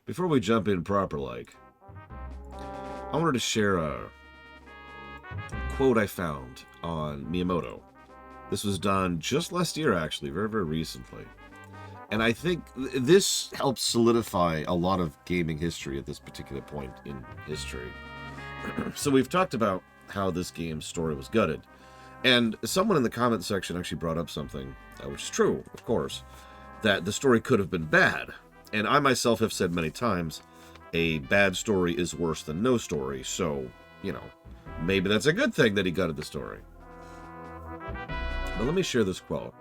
before we jump in proper, like, I wanted to share a quote I found on Miyamoto. This was done just last year, actually, very, very recently. And I think this helps solidify a lot of gaming history at this particular point in history. So we've talked about how this game's story was gutted. And someone in the comment section actually brought up something, which is true, of course, that the story could have been bad. And I myself have said many times, a bad story is worse than no story. So, you know, maybe that's a good thing that he gutted the story. But let me share this quote.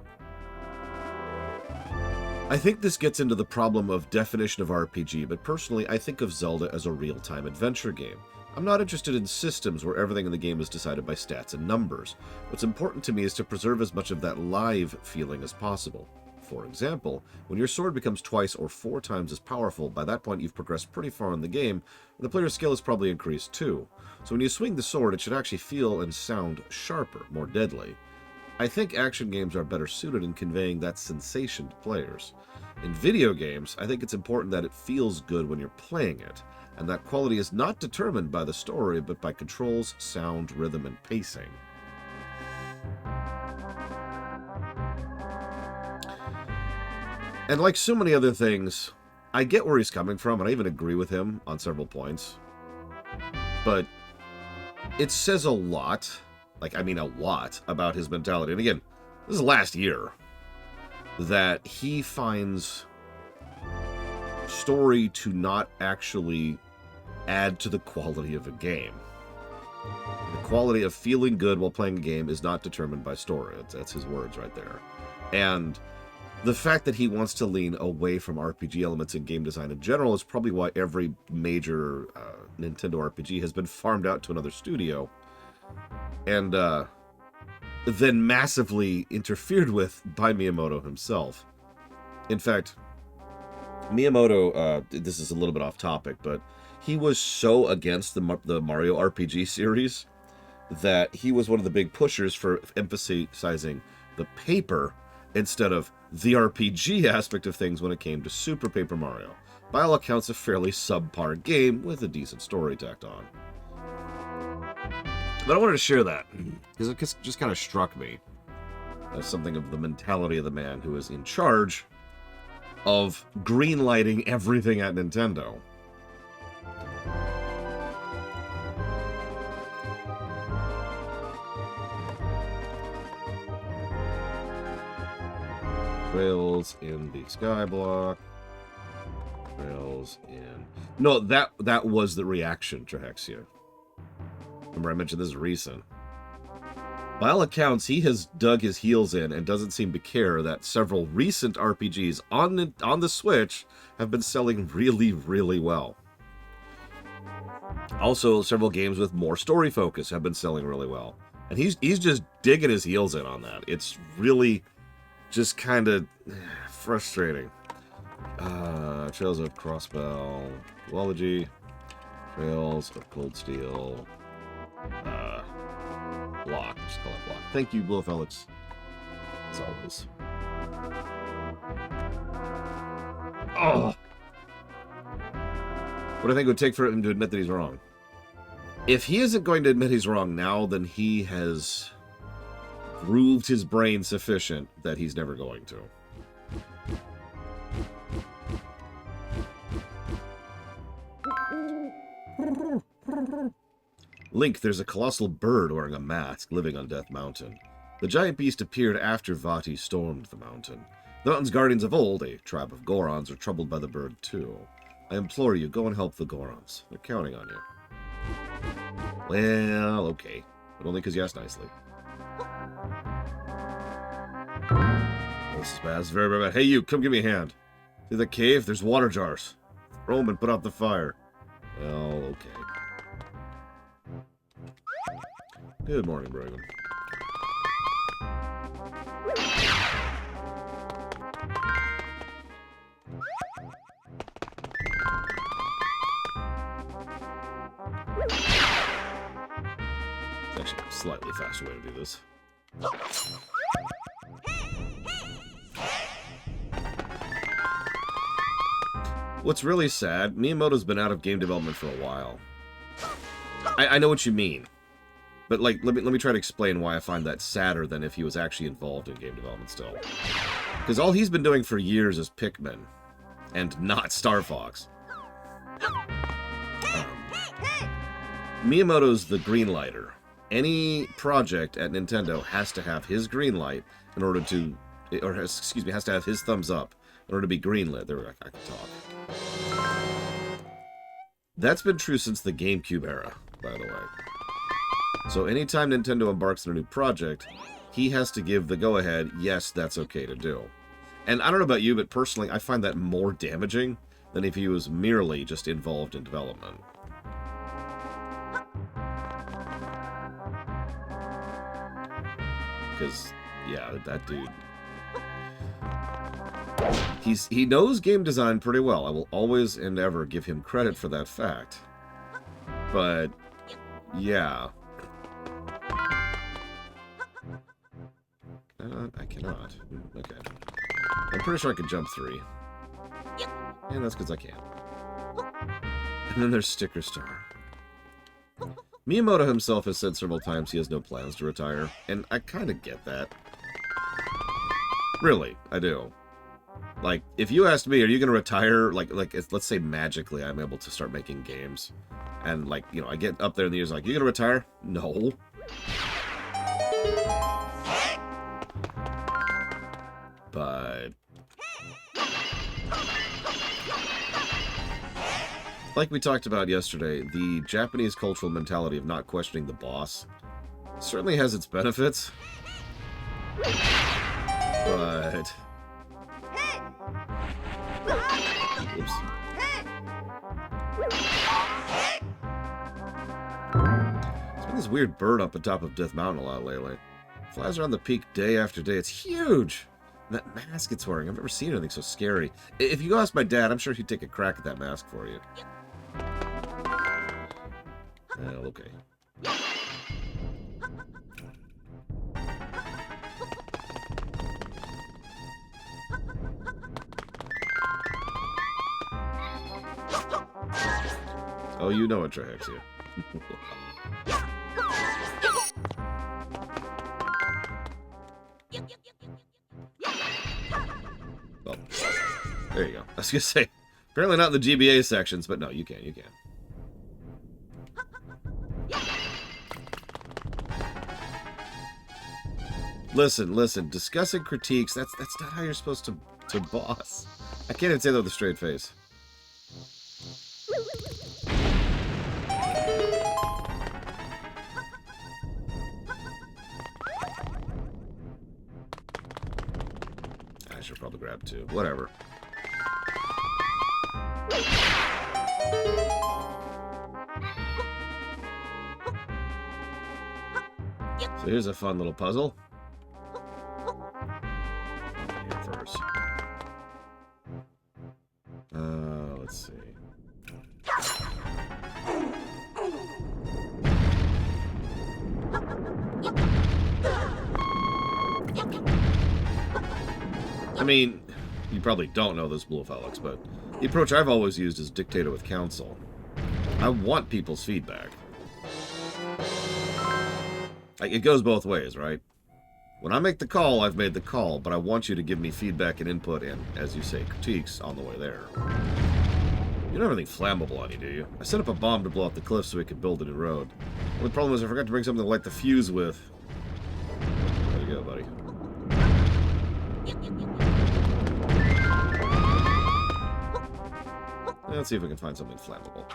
I think this gets into the problem of definition of RPG, but personally I think of Zelda as a real-time adventure game. I'm not interested in systems where everything in the game is decided by stats and numbers. What's important to me is to preserve as much of that live feeling as possible. For example, when your sword becomes twice or 4 times as powerful, by that point you've progressed pretty far in the game, and the player's skill has probably increased too. So when you swing the sword, it should actually feel and sound sharper, more deadly. I think action games are better suited in conveying that sensation to players. In video games, I think it's important that it feels good when you're playing it, and that quality is not determined by the story, but by controls, sound, rhythm, and pacing. And like so many other things, I get where he's coming from, and I even agree with him on several points. But it says a lot, a lot, about his mentality. And again, this is last year, that he finds story to not actually add to the quality of a game. The quality of feeling good while playing a game is not determined by story. That's his words right there. And the fact that he wants to lean away from RPG elements in game design in general is probably why every major Nintendo RPG has been farmed out to another studio and then massively interfered with by Miyamoto himself. In fact, Miyamoto, this is a little bit off topic, but he was so against the Mario RPG series that he was one of the big pushers for emphasizing the paper instead of the RPG aspect of things when it came to Super Paper Mario. By all accounts, a fairly subpar game with a decent story tacked on. But I wanted to share that, because it just kind of struck me as something of the mentality of the man who is in charge of greenlighting everything at Nintendo. Trails in the Skyblock. Trails in... No, that was the reaction to Hexia. Remember I mentioned this is recent. By all accounts, he has dug his heels in and doesn't seem to care that several recent RPGs on the Switch have been selling really, really well. Also, several games with more story focus have been selling really well. And he's just digging his heels in on that. It's really just kind of frustrating. Trails of Crossbell, Duology, Trails of Cold Steel, Block. Just call it Block. Thank you, Blue Felix. As always. Oh! What do you think it would take for him to admit that he's wrong? If he isn't going to admit he's wrong now, then he has grooved his brain sufficient that he's never going to. Link, there's a colossal bird wearing a mask living on Death Mountain. The giant beast appeared after Vati stormed the mountain. The mountain's guardians of old, a tribe of Gorons, are troubled by the bird too. I implore you, go and help the Gorons. They're counting on you. Well, okay. But only because you asked nicely. This is bad. This is very, very bad. Hey, you, come give me a hand. See the cave? There's water jars. Throw them and put out the fire. Well, okay. Good morning, Brigham. It's actually a slightly faster way to do this. What's really sad, Miyamoto's been out of game development for a while. I know what you mean. But, like, let me try to explain why I find that sadder than if he was actually involved in game development still. Because all he's been doing for years is Pikmin. And not Star Fox. Miyamoto's the greenlighter. Any project at Nintendo has to have his green light in order to... Or, excuse me, has to have his thumbs up in order to be greenlit. There, I can talk. That's been true since the GameCube era, by the way. So anytime Nintendo embarks on a new project, he has to give the go-ahead, yes, that's okay to do. And I don't know about you, but personally, I find that more damaging than if he was merely just involved in development. Because, yeah, that dude... He knows game design pretty well. I will always and ever give him credit for that fact. But, yeah... I cannot. Okay. I'm pretty sure I could jump 3. And that's because I can. And then there's Sticker Star. Miyamoto himself has said several times he has no plans to retire, and I kind of get that. Really, I do. Like, if you asked me, are you going to retire, like let's say magically I'm able to start making games, and, like, you know, I get up there in the years like, you going to retire? No. But... like we talked about yesterday, the Japanese cultural mentality of not questioning the boss certainly has its benefits. But... oops. There's been this weird bird up on top of Death Mountain a lot lately. Flies around the peak day after day. It's huge! And that mask it's wearing, I've never seen anything so scary. If you go ask my dad, I'm sure he'd take a crack at that mask for you. Okay. Oh, you know it, Trihexia. Oh, there you go. I was gonna say, apparently not in the GBA sections, but no, you can, you can. Listen, discussing critiques, that's not how you're supposed to boss. I can't even say that with a straight face. I should probably grab 2. Whatever. So here's a fun little puzzle. Here first. Let's see. I mean, you probably don't know this, Blue Felix, but the approach I've always used is dictator with counsel. I want people's feedback. Like, it goes both ways, right? When I make the call, I've made the call, but I want you to give me feedback and input and, as you say, critiques on the way there. You don't have anything flammable on you, do you? I set up a bomb to blow up the cliff so we could build a new road. Well, the problem is I forgot to bring something to light the fuse with. There you go, buddy. Let's see if we can find something flammable.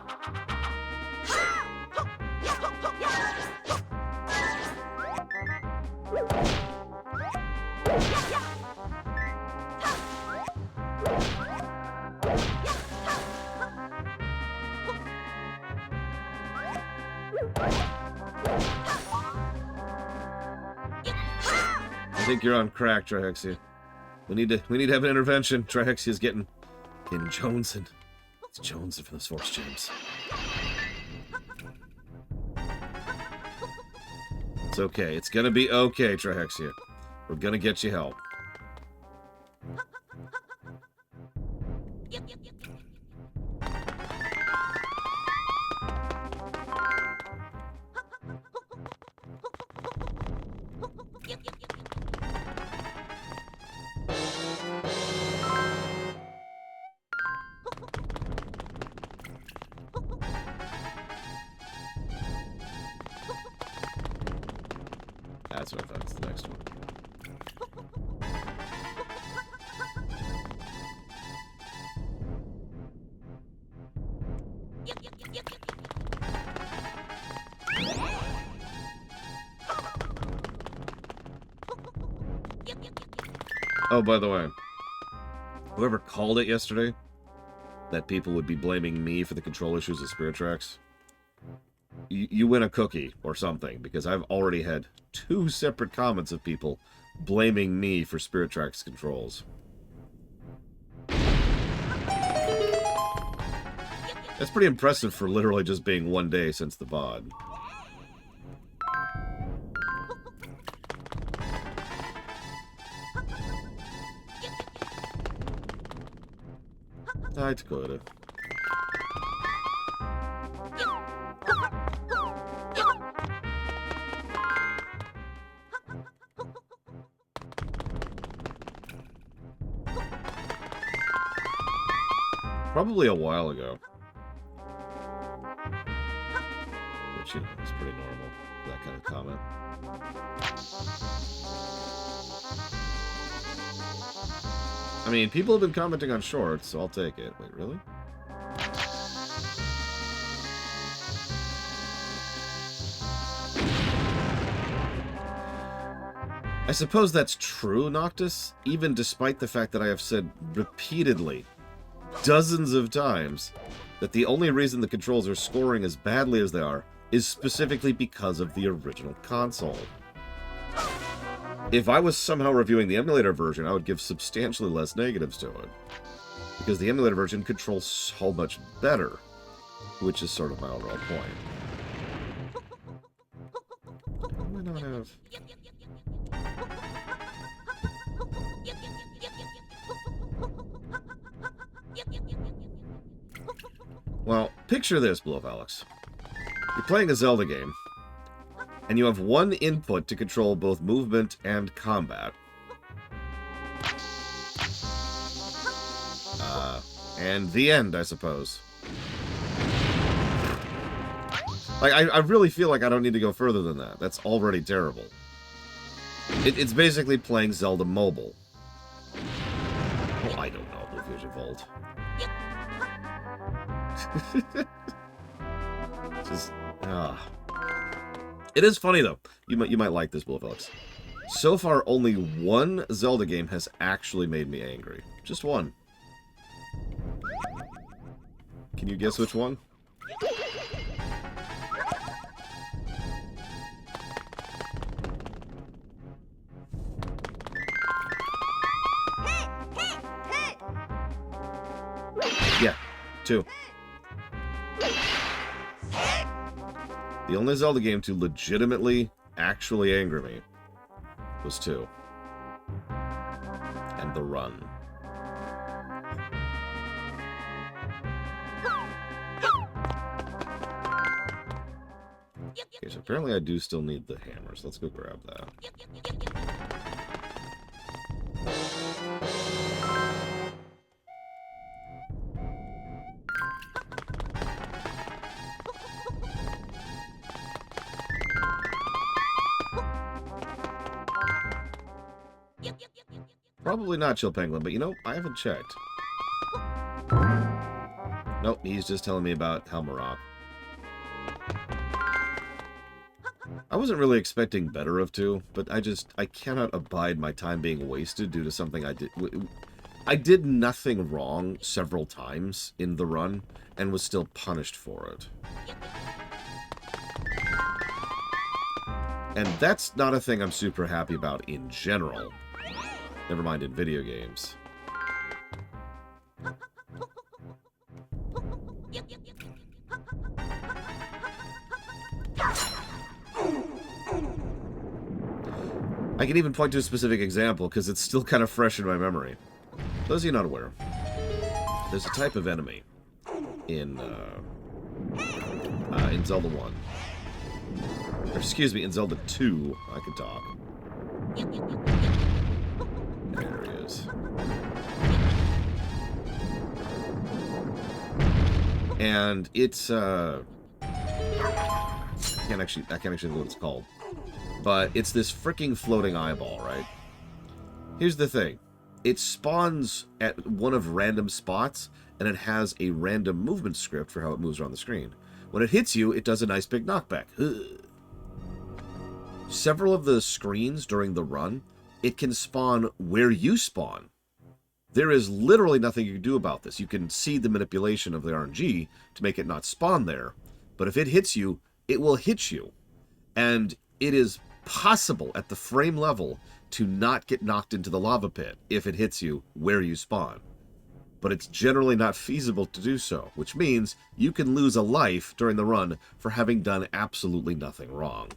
I think you're on crack, Trihexia. We need to have an intervention. Trihexia's getting jonesing. It's jonesing for those force gems. It's okay. It's gonna be okay, Trihexia. We're gonna get you help. that's what I thought. It's the next one. Oh, by the way, whoever called it yesterday, that people would be blaming me for the control issues of Spirit Tracks, you win a cookie or something, because I've already had 2 separate comments of people blaming me for Spirit Tracks controls. That's pretty impressive for literally just being 1 day since the VOD. Hi, Dakota. Probably a while ago. Which, you know, is pretty normal, that kind of comment. I mean, people have been commenting on shorts, so I'll take it. Wait, really? I suppose that's true, Noctis, even despite the fact that I have said repeatedly, dozens of times, that the only reason the controls are scoring as badly as they are is specifically because of the original console. If I was somehow reviewing the emulator version, I would give substantially less negatives to it. Because the emulator version controls so much better. Which is sort of my overall point. Why not have... Well, picture this, Blue of Alex. You're playing a Zelda game, and you have one input to control both movement and combat. And the end, I suppose. Like, I really feel like I don't need to go further than that. That's already terrible. It's basically playing Zelda Mobile. Well, I don't know, Blue Fusion Volt. Just, It is funny, though. You might like this, Blue Alex. So far, only one Zelda game has actually made me angry. Just one. Can you guess which one? Yeah, 2. The only Zelda game to legitimately, actually anger me was 2. And The Run. Okay, so apparently I do still need the hammers. Let's go grab that. Probably not Chill Penguin, but you know, I haven't checked. Nope, he's just telling me about Helmarok. I wasn't really expecting better of 2, but I cannot abide my time being wasted due to something I did. I did nothing wrong several times in the run, and was still punished for it. And that's not a thing I'm super happy about in general. Never mind in video games. I can even point to a specific example because it's still kind of fresh in my memory. Those of you not aware, there's a type of enemy in Zelda 1. Or excuse me, in Zelda 2, I can talk. There he is. And it's I can't actually think what it's called. But it's this freaking floating eyeball, right? Here's the thing. It spawns at one of random spots, and it has a random movement script for how it moves around the screen. When it hits you, it does a nice big knockback. Ugh. Several of the screens during the run, it can spawn where you spawn. There is literally nothing you can do about this. You can see the manipulation of the RNG to make it not spawn there. But if it hits you, it will hit you. And it is possible at the frame level to not get knocked into the lava pit if it hits you where you spawn. But it's generally not feasible to do so, which means you can lose a life during the run for having done absolutely nothing wrong.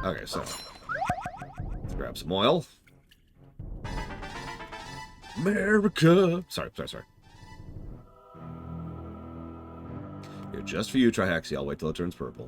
Okay, so let's grab some oil. America! Sorry. Here, just for you, Trihaxi. I'll wait till it turns purple.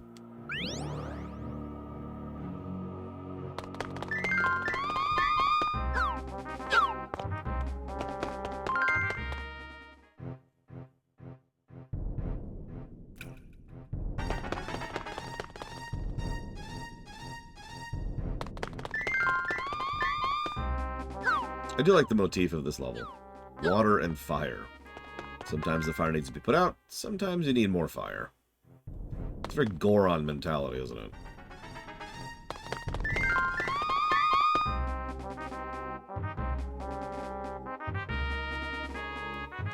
I do like the motif of this level. Water and fire. Sometimes the fire needs to be put out, sometimes you need more fire. It's a very Goron mentality, isn't it?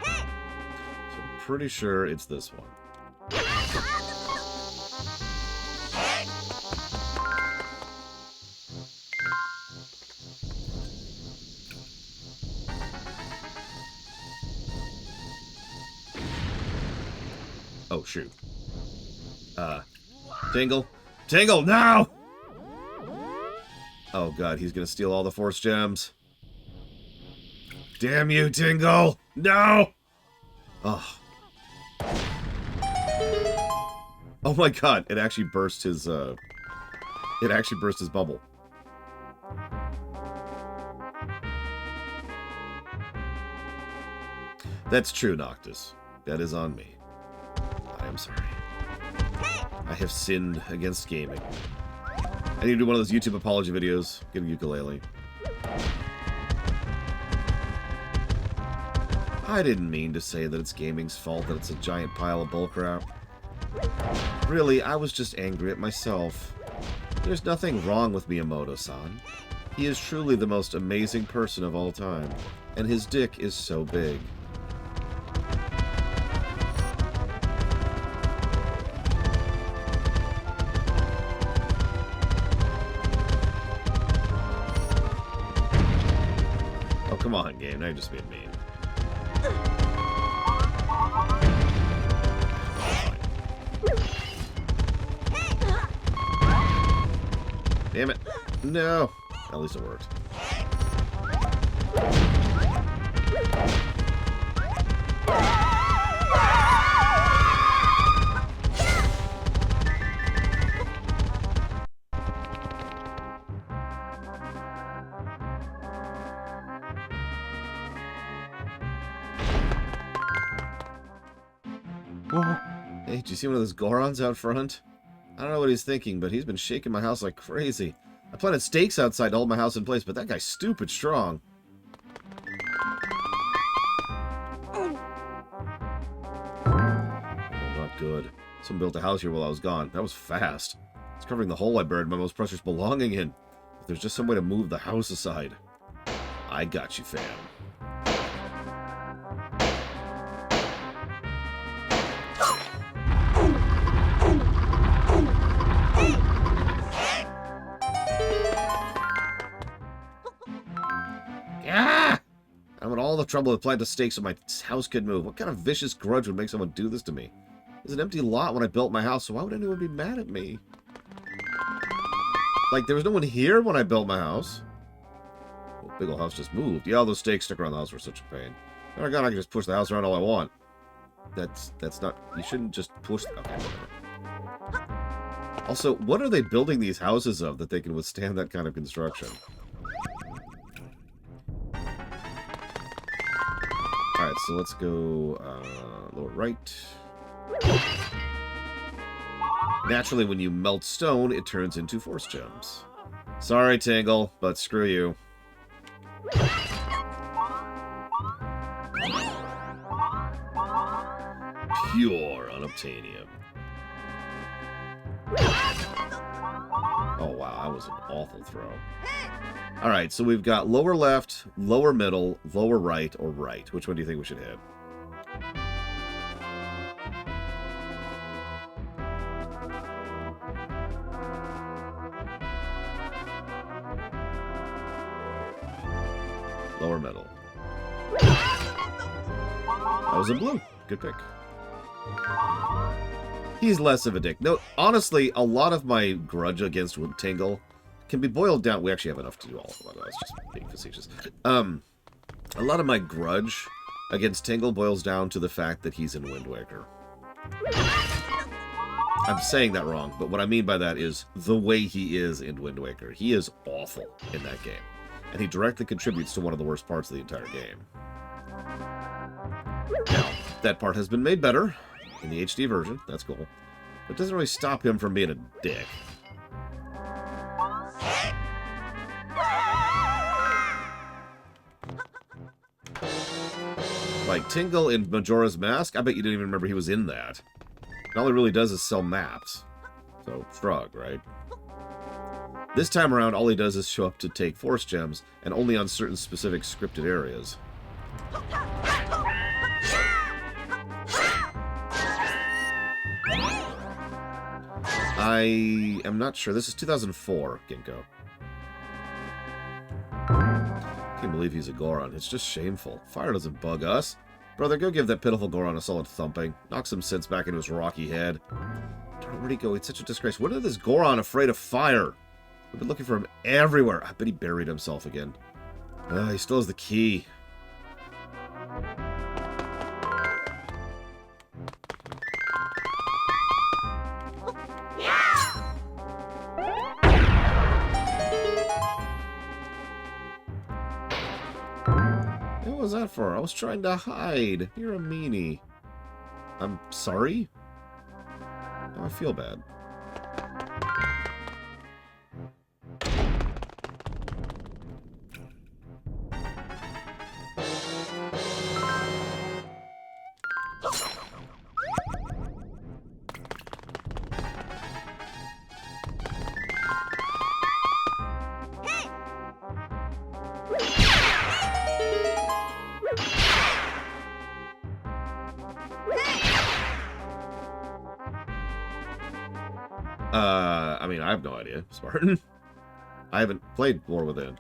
So I'm pretty sure it's this one. Oh, shoot. Tingle. Tingle, no! Oh, God, he's gonna steal all the Force Gems. Damn you, Tingle! No! Oh. Oh my God, it actually burst his, bubble. That's true, Noctis. That is on me. I am sorry. I have sinned against gaming. I need to do one of those YouTube apology videos. Get a ukulele. I didn't mean to say that it's gaming's fault that it's a giant pile of bullcrap. Really, I was just angry at myself. There's nothing wrong with Miyamoto-san. He is truly the most amazing person of all time, and his dick is so big. Come on, game. Now you're just being mean. Damn it. No. At least it worked. Hey, did you see one of those Gorons out front? I don't know what he's thinking, but he's been shaking my house like crazy. I planted stakes outside to hold my house in place, but that guy's stupid strong. Oh, not good. Someone built a house here while I was gone. That was fast. It's covering the hole I buried my most precious belonging in. If there's just some way to move the house aside. I got you, fam. All the trouble with planting stakes so my house could move. What kind of vicious grudge would make someone do this to me? There's an empty lot when I built my house, so why would anyone be mad at me? Like, there was no one here when I built my house. The big old house just moved. Yeah, all those stakes stuck around the house were such a pain. Oh my God, I can just push the house around all I want. That's not... You shouldn't just push... Okay, whatever. Also, what are they building these houses of that they can withstand that kind of construction? Alright, so let's go lower right. Naturally, when you melt stone, it turns into force gems. Sorry, Tingle, but screw you. Pure unobtainium. Oh, wow, that was an awful throw. Alright, so we've got lower left, lower middle, lower right, or right. Which one do you think we should hit? Lower middle. That was a blue. Good pick. He's less of a dick. No, honestly, a lot of my grudge against Tingle can be boiled down... We actually have enough to do all of them. I was just being facetious. A lot of my grudge against Tingle boils down to the fact that he's in Wind Waker. I'm saying that wrong, but what I mean by that is the way he is in Wind Waker. He is awful in that game. And he directly contributes to one of the worst parts of the entire game. Now, that part has been made better in the HD version. That's cool. It doesn't really stop him from being a dick. Like Tingle in Majora's Mask, I bet you didn't even remember he was in that. And all he really does is sell maps. So, shrug, right? This time around, all he does is show up to take force gems, and only on certain specific scripted areas. I am not sure. This is 2004, Ginkgo. Can't believe he's a Goron. It's just shameful. Fire doesn't bug us. Brother, go give that pitiful Goron a solid thumping. Knock some sense back into his rocky head. Where'd he go? It's such a disgrace. What is this Goron afraid of fire? We've been looking for him everywhere. I bet he buried himself again. He still has the key. What was that for? I was trying to hide. You're a meanie. I'm sorry? Oh, I feel bad. I mean, I have no idea, Spartan. I haven't played War Within.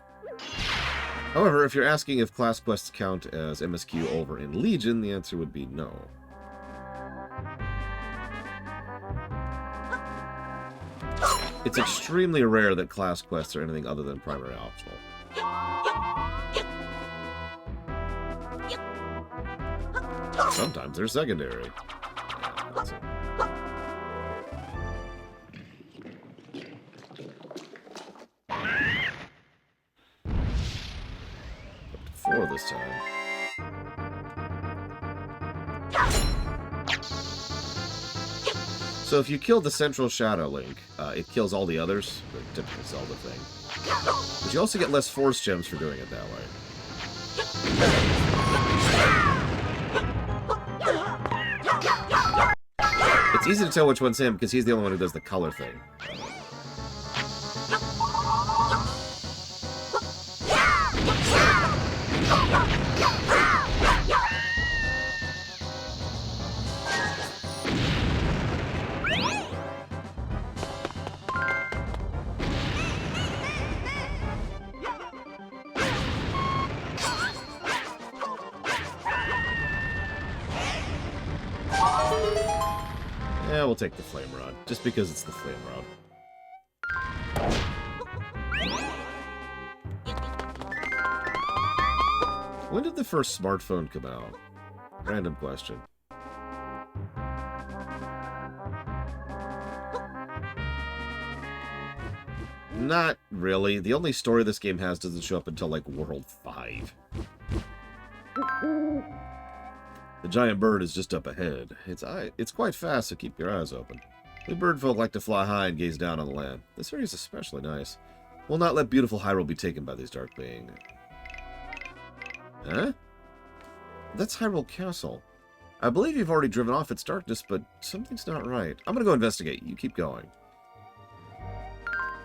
However, if you're asking if class quests count as MSQ over in Legion, the answer would be no. It's extremely rare that class quests are anything other than primary optional. Sometimes they're secondary. That's it. Up to 4 this time. So if you kill the central Shadow Link, it kills all the others. The typical Zelda thing. But you also get less Force Gems for doing it that way. It's easy to tell which one's him because he's the only one who does the color thing. Yeah, we'll take the Flame Rod, just because it's the Flame Rod. When did the first smartphone come out? Random question. Not really. The only story this game has doesn't show up until, like, World 5. The giant bird is just up ahead. It's quite fast, so keep your eyes open. We birdfolk like to fly high and gaze down on the land. This area is especially nice. We'll not let beautiful Hyrule be taken by these dark beings. Huh? That's Hyrule Castle. I believe you've already driven off its darkness, but something's not right. I'm gonna go investigate. You keep going.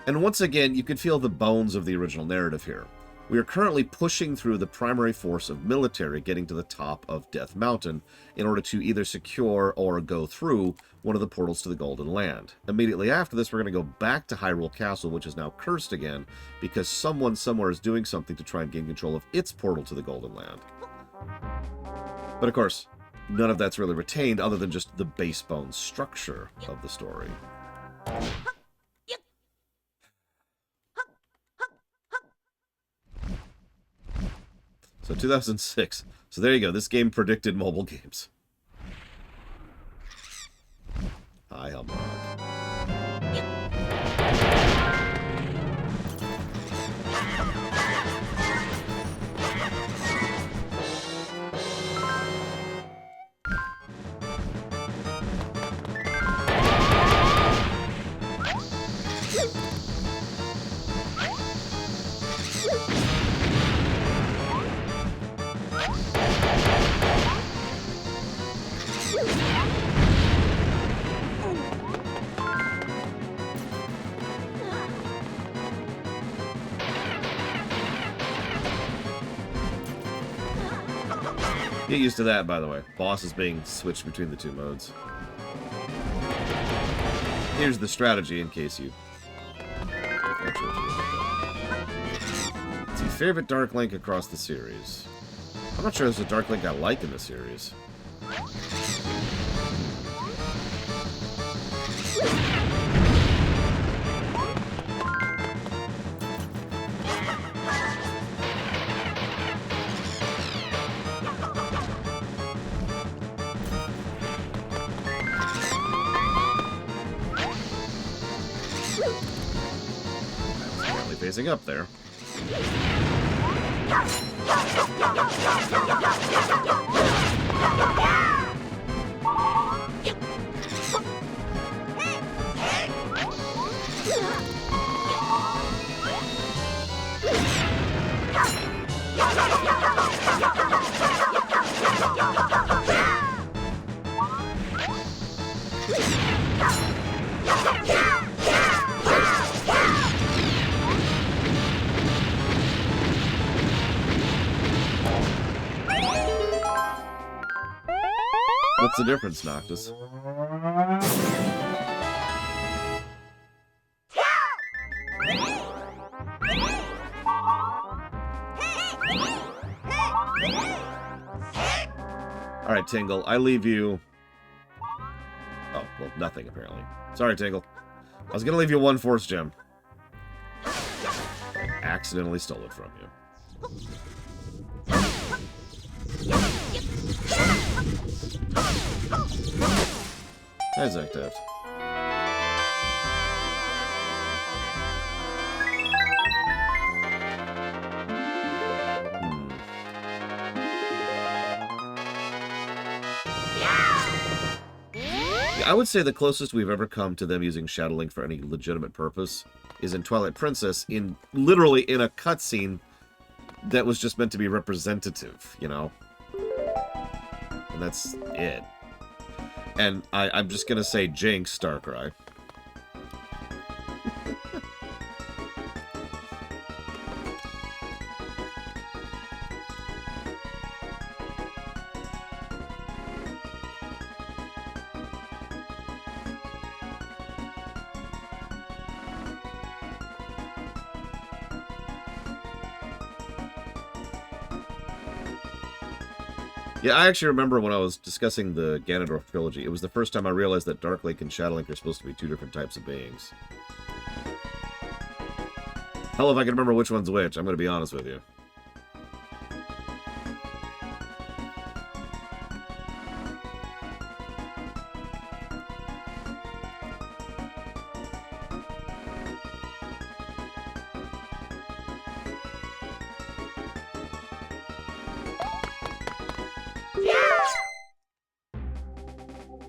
And once again, you can feel the bones of the original narrative here. We are currently pushing through the primary force of military getting to the top of Death Mountain in order to either secure or go through one of the portals to the Golden Land. Immediately after this, we're going to go back to Hyrule Castle, which is now cursed again, because someone somewhere is doing something to try and gain control of its portal to the Golden Land. But of course, none of that's really retained other than just the base bone structure of the story. So 2006. So there you go. This game predicted mobile games. Hi, Helmut. Get used to that, by the way. Boss is being switched between the two modes. Here's the strategy in case you... Let's see, favorite Dark Link across the series. I'm not sure there's a Dark Link I like in the series. Facing up there. What's the difference, Noctis? Alright, Tingle, I leave you... Oh, well, nothing, apparently. Sorry, Tingle. I was gonna leave you one Force Gem. I accidentally stole it from you. Hi, Zektaft. I would say the closest we've ever come to them using Shadow Link for any legitimate purpose is in Twilight Princess, literally in a cutscene that was just meant to be representative, you know? And that's it. And I'm just gonna say Jinx, Darkrai. Yeah, I actually remember when I was discussing the Ganondorf trilogy, it was the first time I realized that Dark Link and Shadow Link are supposed to be two different types of beings. Hell, if I can remember which one's which, I'm going to be honest with you.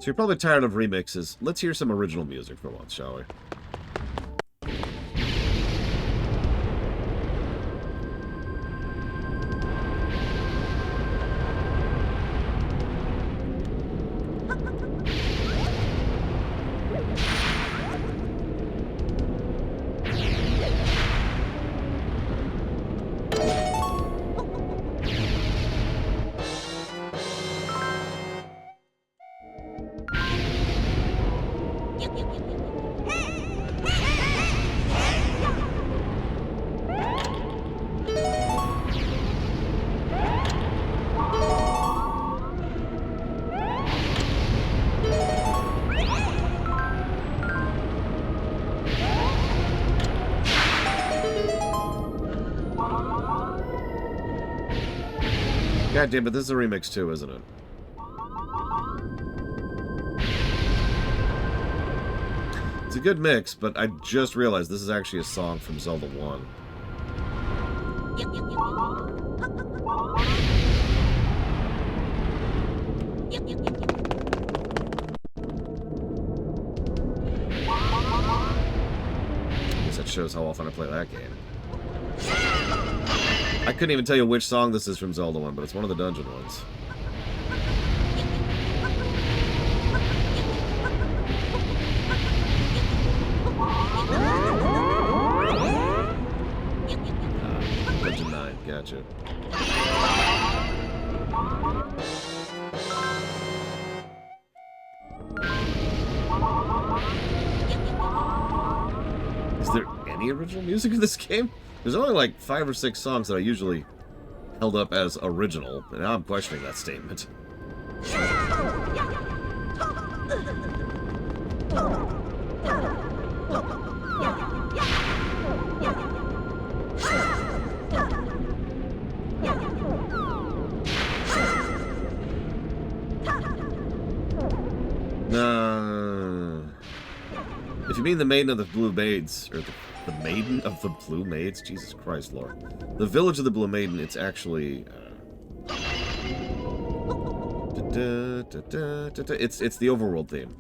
you're probably tired of remixes. Let's hear some original music for once, shall we? God damn it, this is a remix too, isn't it? It's a good mix, but I just realized this is actually a song from Zelda 1. I guess that shows how often I play that game. I couldn't even tell you which song this is from Zelda 1, but it's one of the dungeon ones. Dungeon 9, gotcha. Is there any original music in this game? There's only like 5 or 6 songs that I usually held up as original, and now I'm questioning that statement. If you mean the Maiden of the Blue Maids, or the Maiden of the Blue Maids? Jesus Christ, Lord. The Village of the Blue Maiden, it's actually... It's the overworld theme,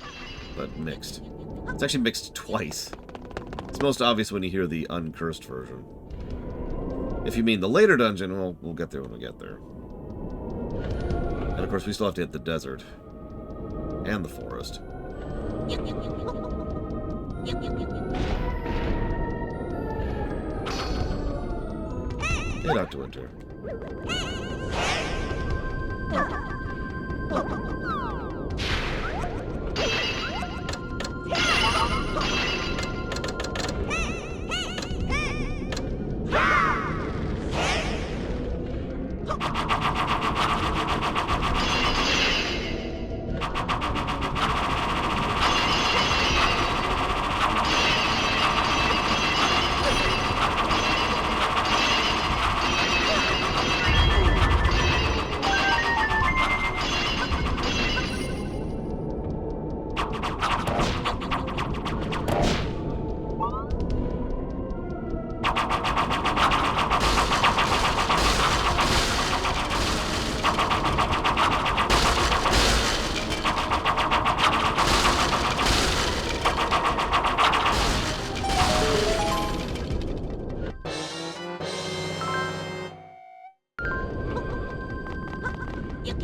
but mixed. It's actually mixed twice. It's most obvious when you hear the uncursed version. If you mean the later dungeon, well, we'll get there when we get there. And of course, we still have to hit the desert. And the forest. Get out to winter.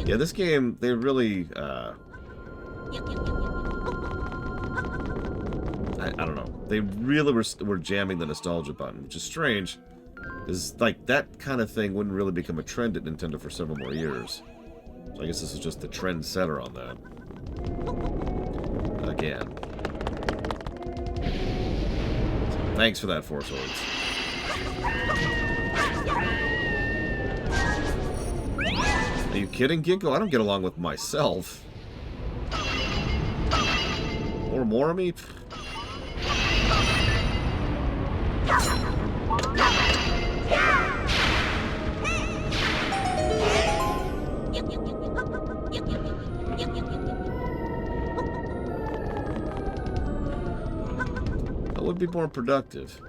Yeah, this game, they really, I don't know. They really were jamming the nostalgia button, which is strange. Because, like, that kind of thing wouldn't really become a trend at Nintendo for several more years. So I guess this is just the trend setter on that. Again. So, thanks for that, Four Swords. Are you kidding, Ginkgo? I don't get along with myself. Or more of me? That would be more productive.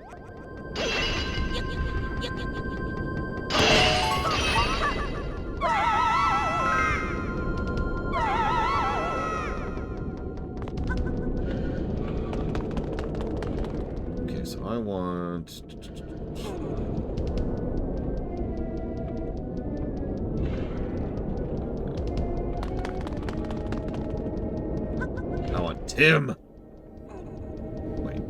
want... I want Tim! Wait.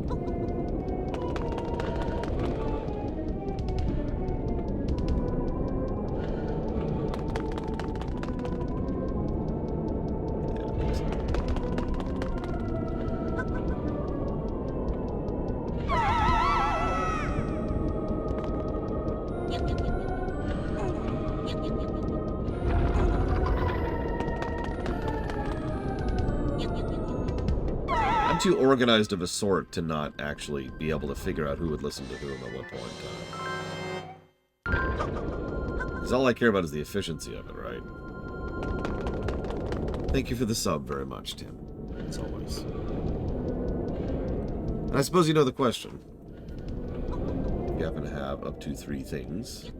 I'm too organized of a sort to not actually be able to figure out who would listen to whom at what point in time. Because all I care about is the efficiency of it, right? Thank you for the sub very much, Tim. As always. And I suppose you know the question. You happen to have up to 3 things.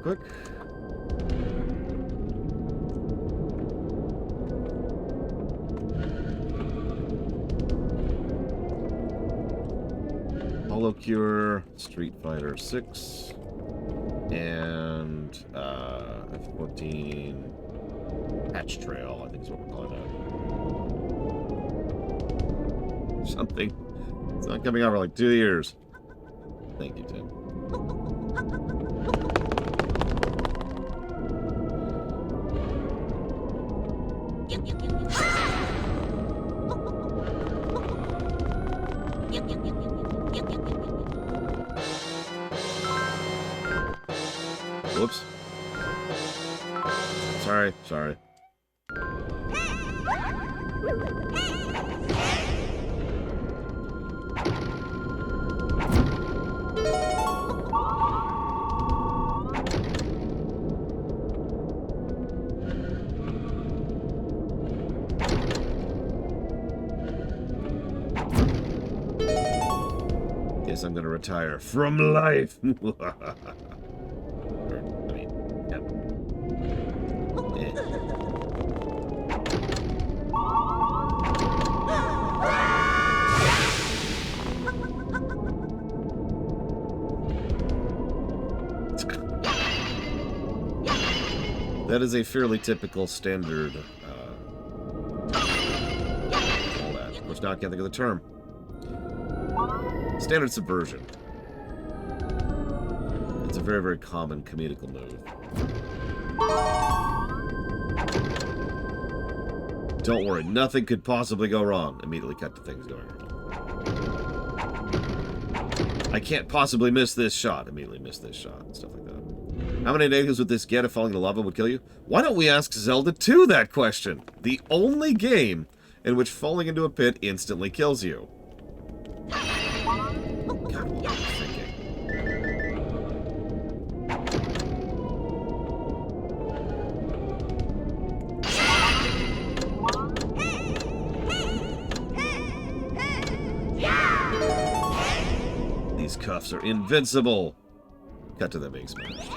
Quick. Hollow Cure, Street Fighter 6, and F-14 Patch Trail, I think is what we're calling that. Something. It's not coming out for like 2 years. Thank you, Tim. Whoops. Sorry. Guess I'm gonna retire from life. That is a fairly typical standard, all that. Of course, now I can't think of the term. Standard subversion. It's a very, very common comedical move. Don't worry, nothing could possibly go wrong. Immediately cut to things going wrong. I can't possibly miss this shot. Immediately miss this shot. Stuff like that. How many negatives would this get if falling into lava would kill you? Why don't we ask Zelda 2 that question? The only game in which falling into a pit instantly kills you. God, what am I thinking? These cuffs are invincible. Cut to them being smashed.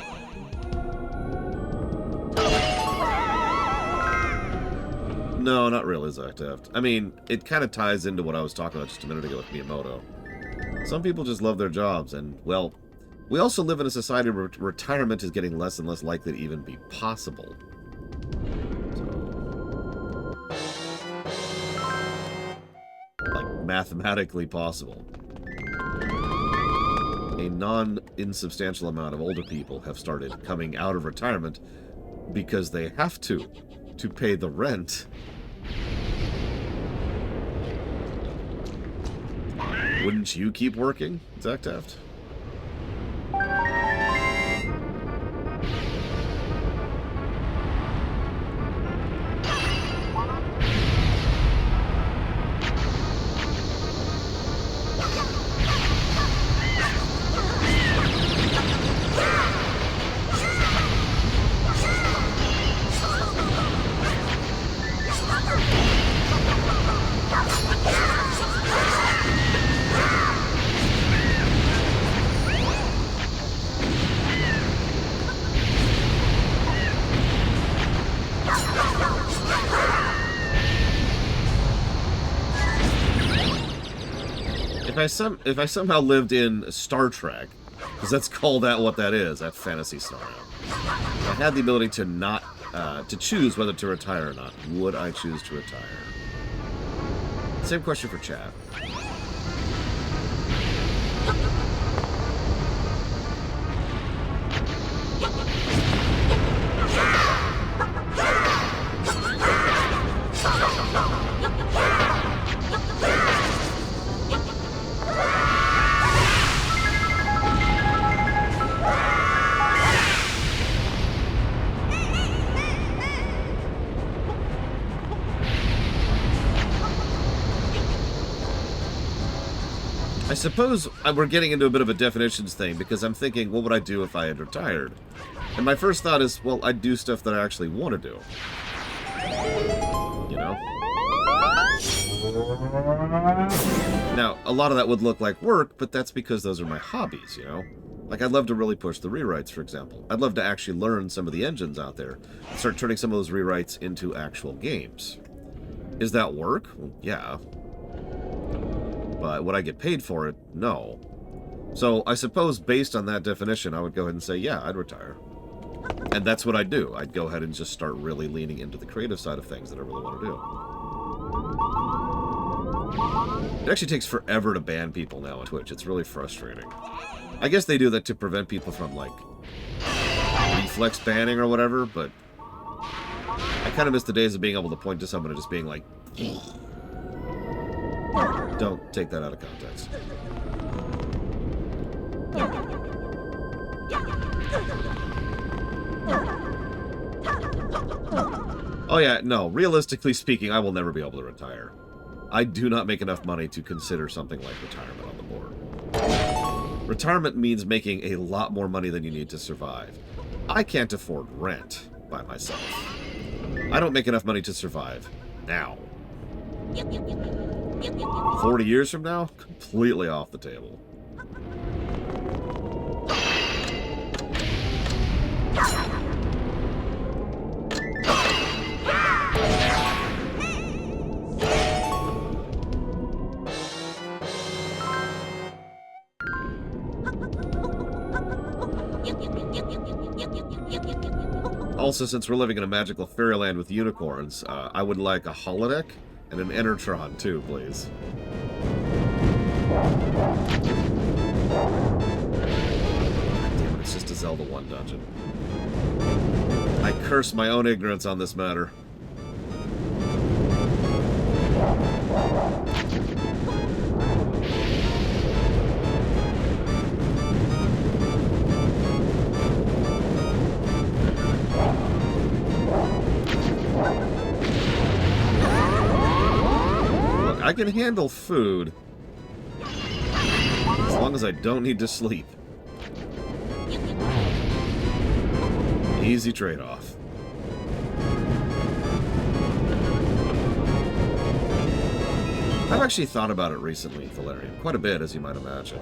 No, not really, Zactaft. I mean, it kind of ties into what I was talking about just a minute ago with Miyamoto. Some people just love their jobs, and, well, we also live in a society where retirement is getting less and less likely to even be possible. So, like, mathematically possible. A non-insubstantial amount of older people have started coming out of retirement because they have to pay the rent. Wouldn't you keep working, Zach Taft? If I somehow lived in Star Trek, because that's called out what that is, that fantasy scenario, if I had the ability to not to choose whether to retire or not, would I choose to retire? Same question for chat. I suppose we're getting into a bit of a definitions thing, because I'm thinking, what would I do if I had retired? And my first thought is, well, I'd do stuff that I actually want to do. You know? Now, a lot of that would look like work, but that's because those are my hobbies, you know? Like, I'd love to really push the rewrites, for example. I'd love to actually learn some of the engines out there and start turning some of those rewrites into actual games. Is that work? Well, yeah. But would I get paid for it? No. So I suppose based on that definition, I would go ahead and say, yeah, I'd retire. And that's what I'd do. I'd go ahead and just start really leaning into the creative side of things that I really want to do. It actually takes forever to ban people now on Twitch. It's really frustrating. I guess they do that to prevent people from, like, reflex banning or whatever, but I kind of miss the days of being able to point to someone and just being like, don't take that out of context. Oh yeah, no, realistically speaking, I will never be able to retire. I do not make enough money to consider something like retirement on the board. Retirement means making a lot more money than you need to survive. I can't afford rent by myself. I don't make enough money to survive now. 40 years from now? Completely off the table. Also, since we're living in a magical fairyland with unicorns, I would like a holodeck and an Enertron, too, please. Damn it, it's just a Zelda 1 dungeon. I curse my own ignorance on this matter. I can handle food, as long as I don't need to sleep. Easy trade-off. I've actually thought about it recently, Valerian, quite a bit, as you might imagine.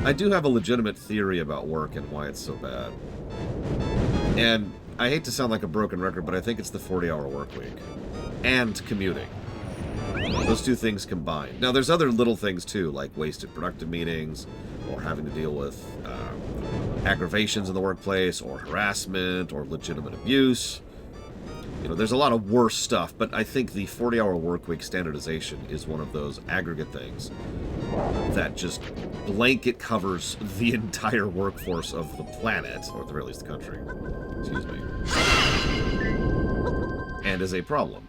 I do have a legitimate theory about work and why it's so bad. And I hate to sound like a broken record, but I think it's the 40-hour work week. And commuting. Those two things combined. Now, there's other little things, too, like wasted productive meetings, or having to deal with aggravations in the workplace, or harassment, or legitimate abuse. You know, there's a lot of worse stuff, but I think the 40-hour workweek standardization is one of those aggregate things that just blanket covers the entire workforce of the planet, or at the very least the country. Excuse me. And is a problem.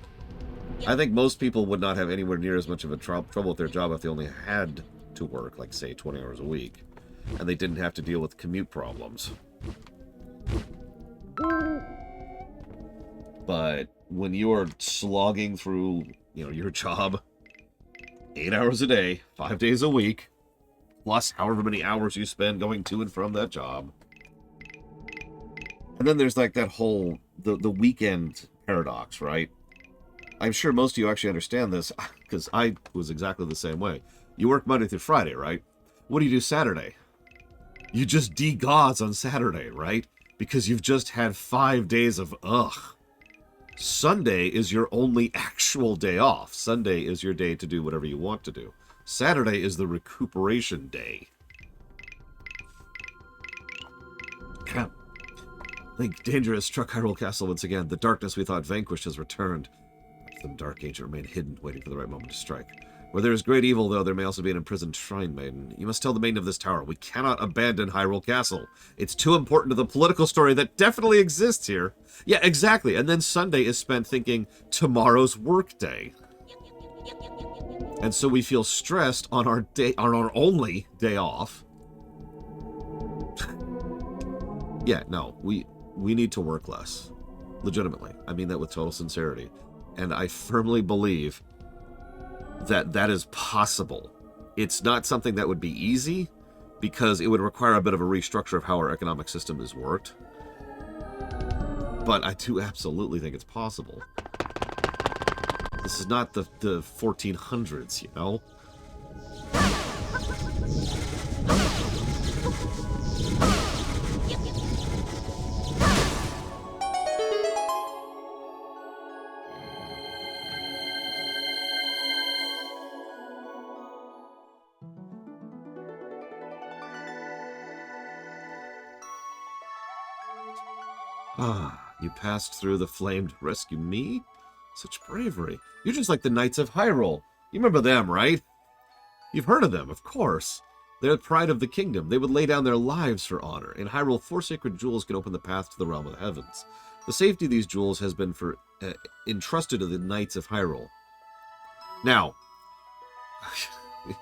I think most people would not have anywhere near as much of a trouble with their job if they only had to work, like, say, 20 hours a week, and they didn't have to deal with commute problems. But when you are slogging through, you know, your job 8 hours a day, 5 days a week, plus however many hours you spend going to and from that job. And then there's like that whole, the weekend paradox, right? I'm sure most of you actually understand this, because I was exactly the same way. You work Monday through Friday, right? What do you do Saturday? You just de-gauze on Saturday, right? Because you've just had 5 days of ugh. Sunday is your only actual day off. Sunday is your day to do whatever you want to do. Saturday is the recuperation day. The danger has struck Hyrule Castle once again. The darkness we thought vanquished has returned. The dark agent remained hidden, waiting for the right moment to strike. Where there is great evil, though, there may also be an imprisoned shrine maiden. You must tell the maiden of this tower, we cannot abandon Hyrule Castle. It's too important to the political story that definitely exists here. Yeah, exactly. And then Sunday is spent thinking, tomorrow's work day. And so we feel stressed on our day, on our only day off. Yeah, no, we need to work less. Legitimately. I mean that with total sincerity. And I firmly believe that that is possible. It's not something that would be easy, because it would require a bit of a restructure of how our economic system is worked. But I do absolutely think it's possible. This is not the 1400s, you know? Ah, you passed through the flame to rescue me? Such bravery. You're just like the Knights of Hyrule. You remember them, right? You've heard of them, of course. They're the pride of the kingdom. They would lay down their lives for honor. In Hyrule, 4 sacred jewels can open the path to the realm of the heavens. The safety of these jewels has been entrusted to the Knights of Hyrule. Now, yeah,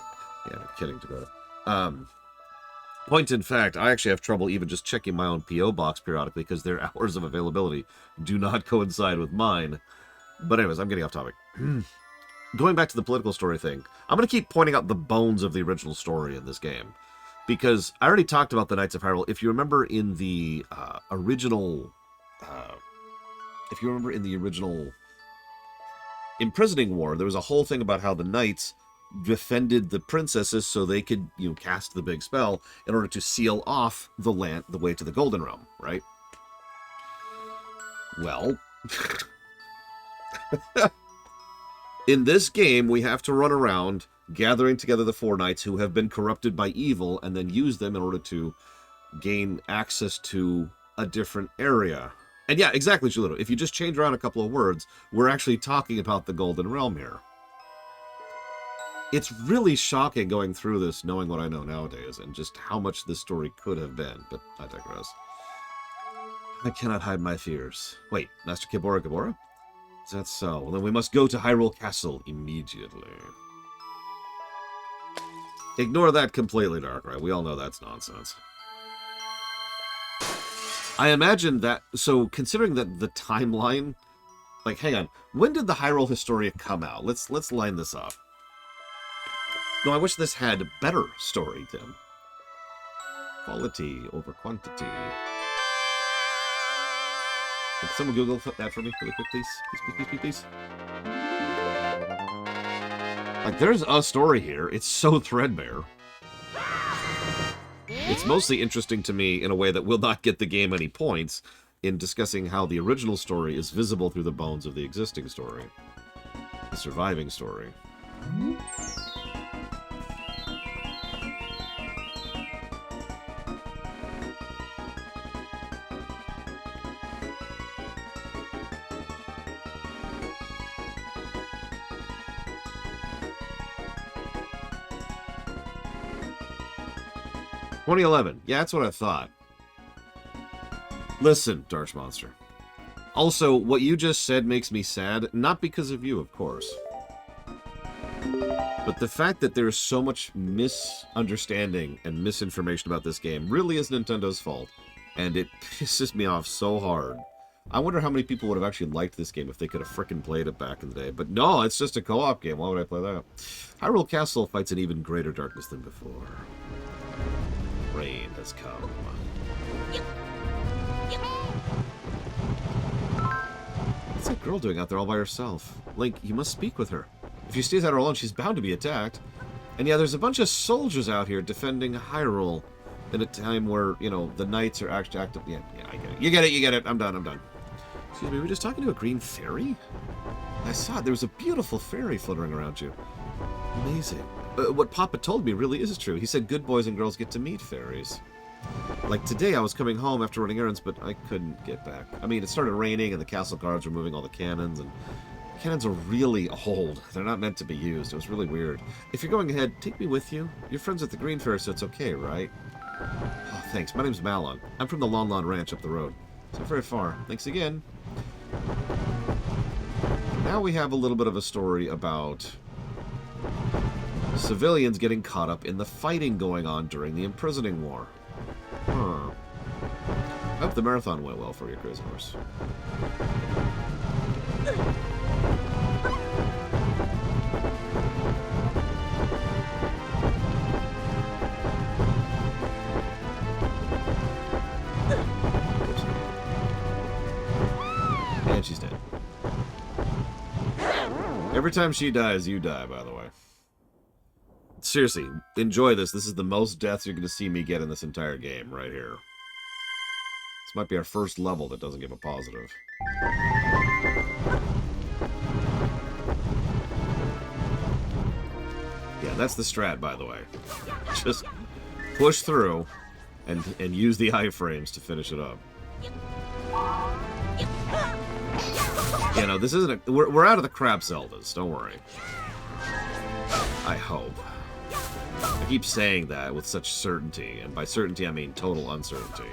I'm kidding, Dakota. Point in fact, I actually have trouble even just checking my own P.O. box periodically because their hours of availability do not coincide with mine. But anyways, I'm getting off topic. Going back to the political story thing, I'm going to keep pointing out the bones of the original story in this game. Because I already talked about the Knights of Hyrule. If you remember in the original imprisoning war, there was a whole thing about how the knights defended the princesses so they could, you know, cast the big spell in order to seal off the way to the Golden Realm, right? Well, in this game, we have to run around gathering together the 4 knights who have been corrupted by evil and then use them in order to gain access to a different area. And yeah, exactly, Julito. If you just change around a couple of words, we're actually talking about the Golden Realm here. It's really shocking going through this, knowing what I know nowadays, and just how much this story could have been, but I digress. I cannot hide my fears. Wait, Master Kibora Gabora? Is that so? Well, then we must go to Hyrule Castle immediately. Ignore that completely, Darkrai. We all know that's nonsense. I imagine that, so considering that the timeline, like, hang on, when did the Hyrule Historia come out? Let's line this up. No, I wish this had better story, Tim. Quality over quantity. Can someone Google that for me really quick, please? Please. Like, there's a story here. It's so threadbare. It's mostly interesting to me in a way that will not get the game any points in discussing how the original story is visible through the bones of the existing story. The surviving story. 2011. Yeah, that's what I thought. Listen, Darsh Monster. Also, what you just said makes me sad, not because of you, of course, But the fact that there's so much misunderstanding and misinformation about this game really is Nintendo's fault. And it pisses me off so hard. I wonder how many people would have actually liked this game if they could have frickin' played it back in the day. But no, it's just a co-op game. Why would I play that? Hyrule Castle fights an even greater darkness than before. Rain has come. What's that girl doing out there all by herself? Link, you must speak with her. If she stays out alone, she's bound to be attacked. And yeah, there's a bunch of soldiers out here defending Hyrule in a time where, you know, the knights are actually active. Yeah, I get it. You get it. I'm done. Excuse me, were we just talking to a green fairy? I saw it. There was a beautiful fairy fluttering around you. Amazing. What Papa told me really is true. He said good boys and girls get to meet fairies. Like today, I was coming home after running errands, but I couldn't get back. I mean, it started raining, and the castle guards were moving all the cannons, and cannons are really old. They're not meant to be used. It was really weird. If you're going ahead, take me with you. You're friends with the green fairy, so it's okay, right? Oh, thanks. My name's Malon. I'm from the Lon Lon Ranch up the road. It's not very far. Thanks again. Now we have a little bit of a story about civilians getting caught up in the fighting going on during the imprisoning war. Huh. I hope the marathon went well for your crazy horse. And she's dead. Every time she dies, you die, by the way. Seriously, enjoy this. This is the most deaths you're going to see me get in this entire game, right here. This might be our first level that doesn't give a positive. Yeah, that's the strat, by the way. Just push through and use the iframes to finish it up. You know, this isn't a... We're out of the crap Zeldas, don't worry. I hope. I keep saying that with such certainty, and by certainty I mean total uncertainty.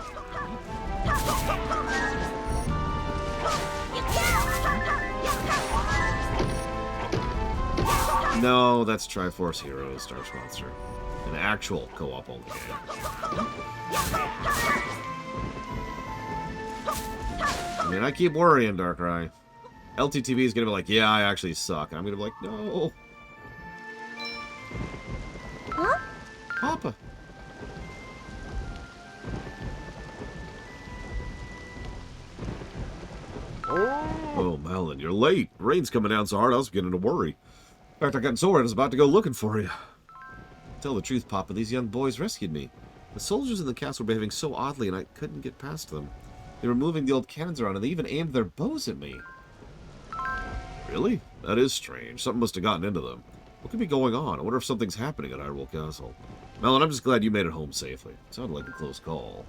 No, that's Triforce Heroes Dark Monster. An actual co-op only game. I mean, I keep worrying, Darkrai. LTTV is gonna be like, yeah, I actually suck. And I'm gonna be like, no. Huh? Papa. Oh, Malon, you're late. Rain's coming down so hard I was beginning to worry. In fact, I got so worried I was about to go looking for you. Tell the truth, Papa, these young boys rescued me. The soldiers in the castle were behaving so oddly and I couldn't get past them. They were moving the old cannons around and they even aimed their bows at me. Really? That is strange. Something must have gotten into them. What could be going on? I wonder if something's happening at Hyrule Castle. Malon, I'm just glad you made it home safely. It sounded like a close call.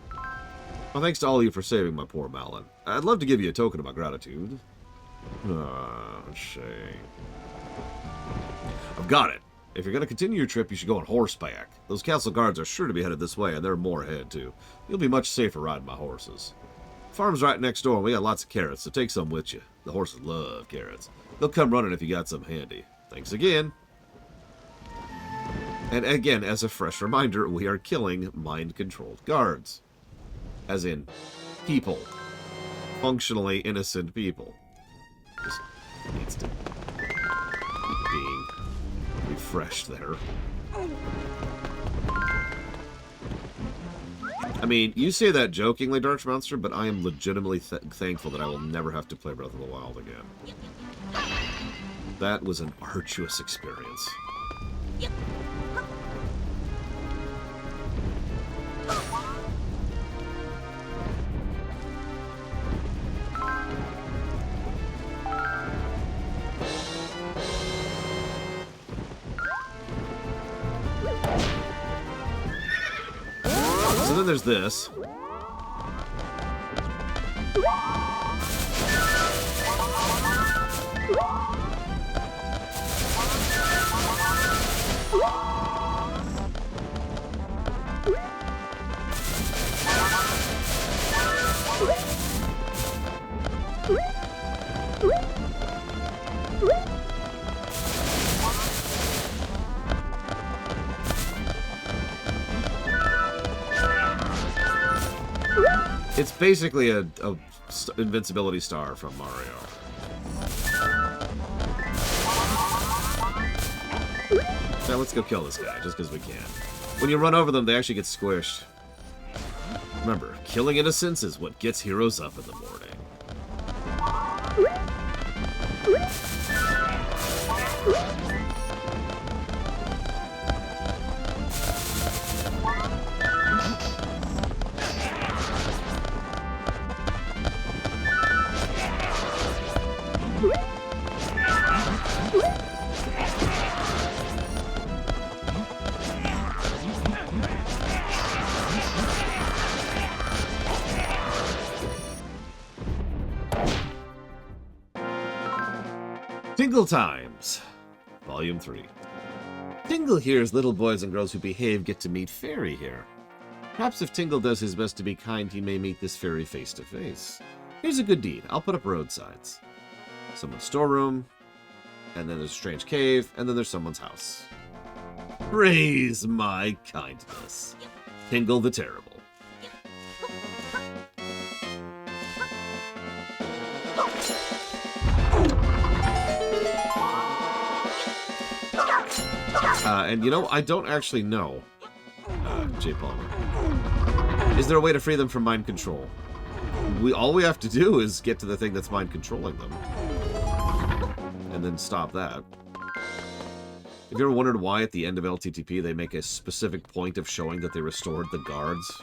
Well, thanks to all of you for saving my poor Malon. I'd love to give you a token of my gratitude. Ah, shame. I've got it. If you're going to continue your trip, you should go on horseback. Those castle guards are sure to be headed this way, and there are more ahead, too. You'll be much safer riding my horses. Farm's right next door, and we got lots of carrots, so take some with you. The horses love carrots. They'll come running if you got some handy. Thanks again. And again, as a fresh reminder, we are killing mind-controlled guards. As in, people. Functionally innocent people. Just needs to keep being refreshed there. I mean, you say that jokingly, Dark Monster, but I am legitimately thankful that I will never have to play Breath of the Wild again. That was an arduous experience. So then there's this. It's basically a invincibility star from Mario. Now let's go kill this guy, just because we can. When you run over them, they actually get squished. Remember, killing innocents is what gets heroes up in the morning. Tingle Times, Volume 3. Tingle hears little boys and girls who behave get to meet Fairy here. Perhaps if Tingle does his best to be kind, he may meet this fairy face to face. Here's a good deed. I'll put up road signs. Someone's storeroom, and then there's a strange cave, and then there's someone's house. Praise my kindness. Tingle the Terrible. And you know, I don't actually know, J. Palmer. Is there a way to free them from mind control? All we have to do is get to the thing that's mind controlling them. And then stop that. Have you ever wondered why at the end of LTTP they make a specific point of showing that they restored the guards?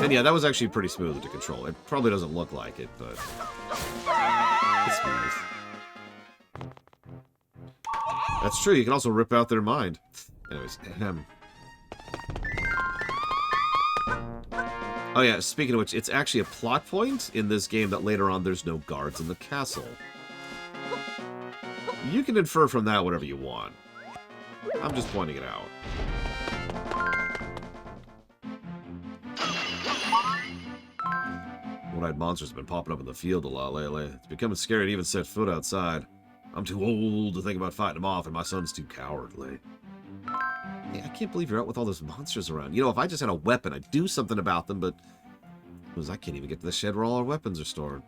And yeah, that was actually pretty smooth to control. It probably doesn't look like it, but it's smooth. That's true, you can also rip out their mind. Anyways, oh yeah, speaking of which, it's actually a plot point in this game that later on there's no guards in the castle. You can infer from that whatever you want. I'm just pointing it out. One-eyed monsters have been popping up in the field a lot lately. It's becoming scary to even set foot outside. I'm too old to think about fighting them off, and my son's too cowardly. Yeah, I can't believe you're out with all those monsters around. You know, if I just had a weapon, I'd do something about them, but... I can't even get to the shed where all our weapons are stored.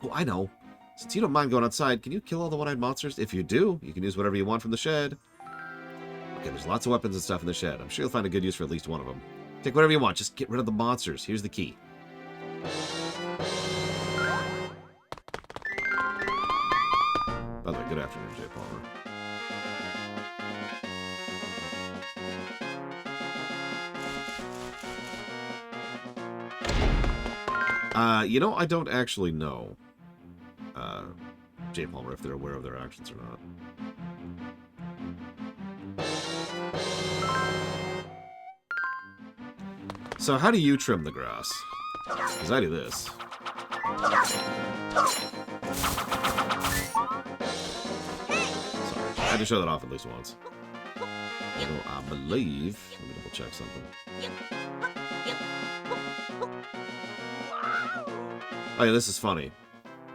Oh, I know. Since you don't mind going outside, can you kill all the one-eyed monsters? If you do, you can use whatever you want from the shed. Okay, there's lots of weapons and stuff in the shed. I'm sure you'll find a good use for at least one of them. Take whatever you want, just get rid of the monsters. Here's the key. By the way, good afternoon, J. Palmer. You know, I don't actually know, J. Palmer, if they're aware of their actions or not. So how do you trim the grass? Because I do this. I had to show that off at least once. Although I believe... Let me double check something. Oh yeah, this is funny.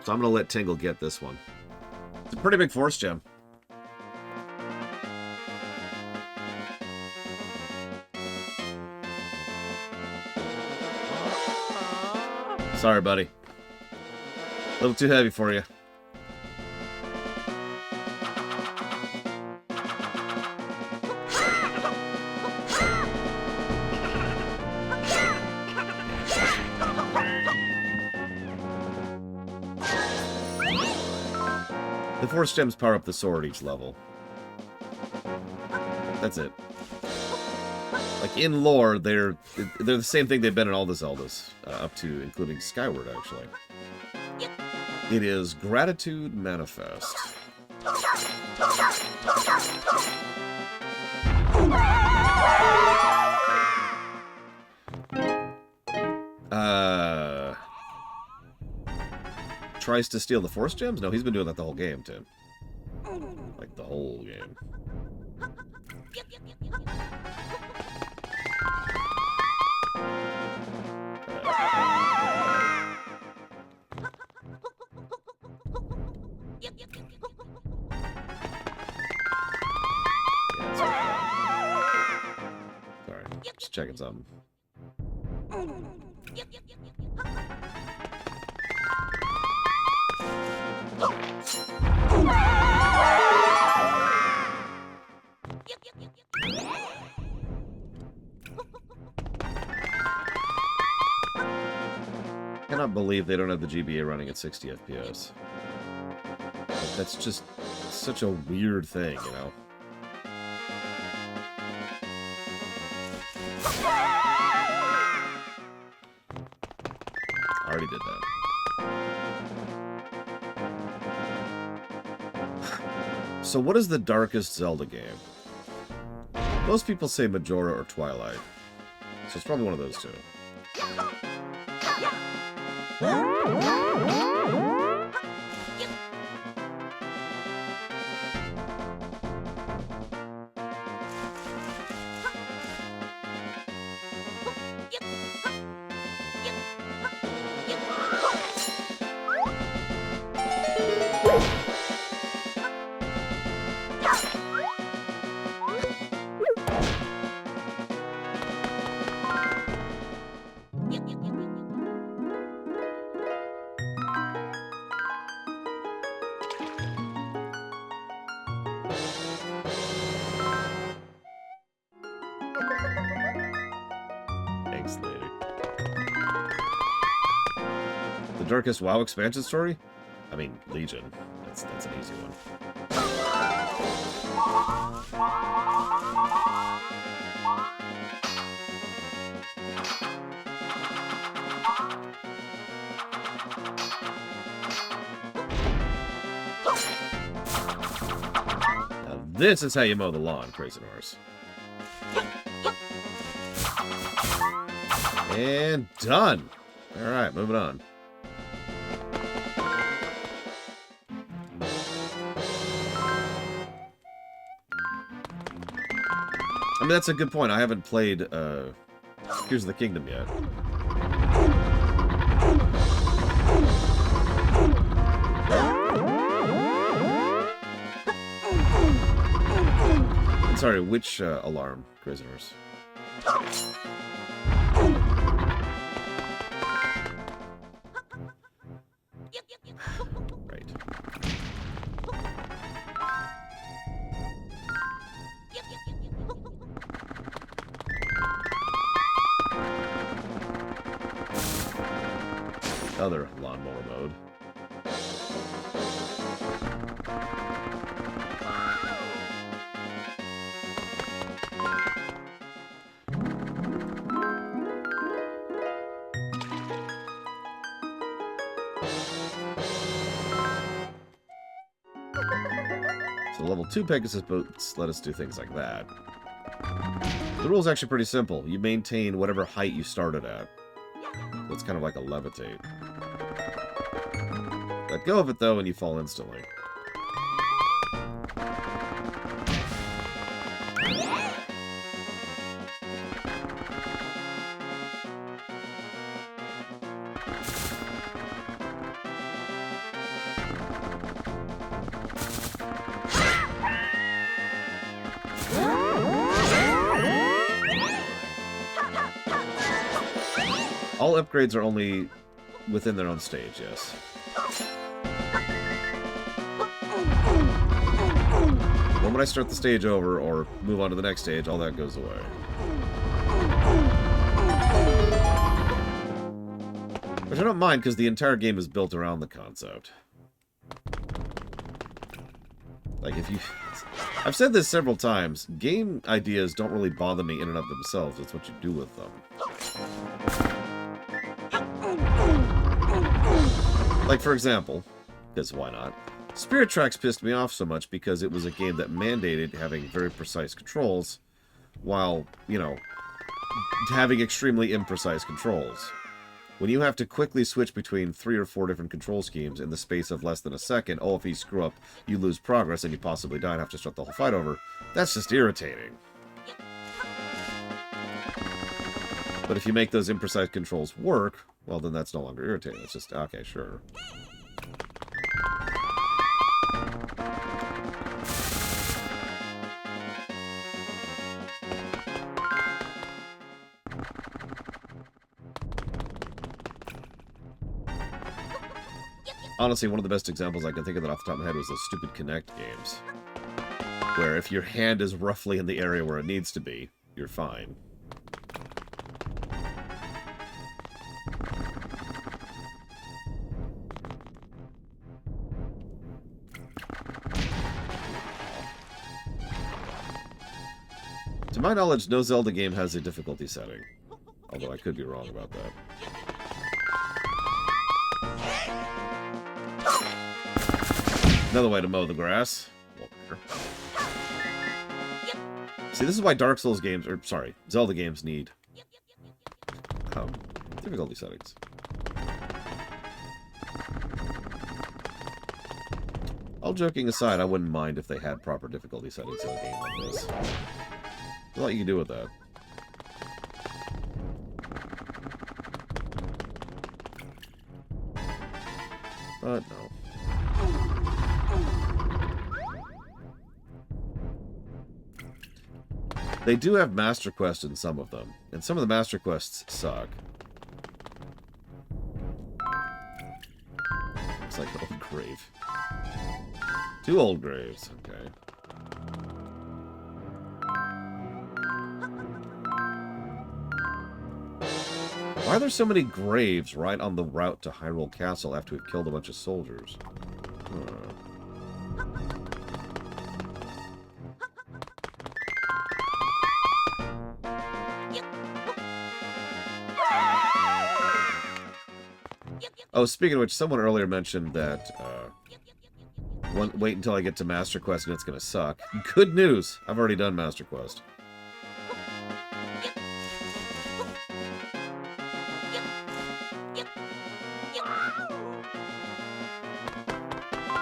So I'm going to let Tingle get this one. It's a pretty big force gem. Sorry, buddy. A little too heavy for you. The force gems power up the sword each level. That's it. Like, in lore, they're the same thing they've been in all the Zeldas, up to including Skyward, actually. It is Gratitude Manifest. Tries to steal the force gems? No, he's been doing that the whole game, Tim. Like, the whole game. Yeah, sorry. Just checking something. I cannot believe they don't have the GBA running at 60 FPS. Like, that's just such a weird thing, you know? I already did that. So what is the darkest Zelda game? Most people say Majora or Twilight. So it's probably one of those two. Thanks, lady. The darkest WoW expansion story? I mean, Legion. That's an easy one. Now this is how you mow the lawn, Crazy Horse. And done. All right, moving on. I mean, that's a good point. I haven't played Tears of the Kingdom yet. I'm sorry, which alarm, Crazy Horse? Right. Other lawnmower mode. So level 2 Pegasus boats let us do things like that. The rule's actually pretty simple. You maintain whatever height you started at. So it's kind of like a levitate. Let go of it, though, and you fall instantly. All upgrades are only within their own stage, yes. The moment I start the stage over or move on to the next stage, all that goes away. Which I don't mind, because the entire game is built around the concept. Like, if you... I've said this several times, game ideas don't really bother me in and of themselves, it's what you do with them. Like, for example, because why not? Spirit Tracks pissed me off so much because it was a game that mandated having very precise controls, while, you know, having extremely imprecise controls. When you have to quickly switch between 3 or 4 different control schemes in the space of less than a second, oh, if you screw up, you lose progress and you possibly die and have to start the whole fight over, that's just irritating. But if you make those imprecise controls work, well, then that's no longer irritating. It's just, okay, sure. Honestly, one of the best examples I can think of that off the top of my head was those stupid Kinect games. Where if your hand is roughly in the area where it needs to be, you're fine. To my knowledge, no Zelda game has a difficulty setting. Although I could be wrong about that. Another way to mow the grass. See, this is why Dark Souls games, or sorry, Zelda games need difficulty settings. All joking aside, I wouldn't mind if they had proper difficulty settings in a game like this. There's a lot you can do with that. But no. They do have Master Quests in some of them, and some of the Master Quests suck. Looks like an old grave. 2 old graves, okay. Why are there so many graves right on the route to Hyrule Castle after we've killed a bunch of soldiers? Oh, speaking of which, someone earlier mentioned that, wait until I get to Master Quest and it's gonna suck. Good news! I've already done Master Quest.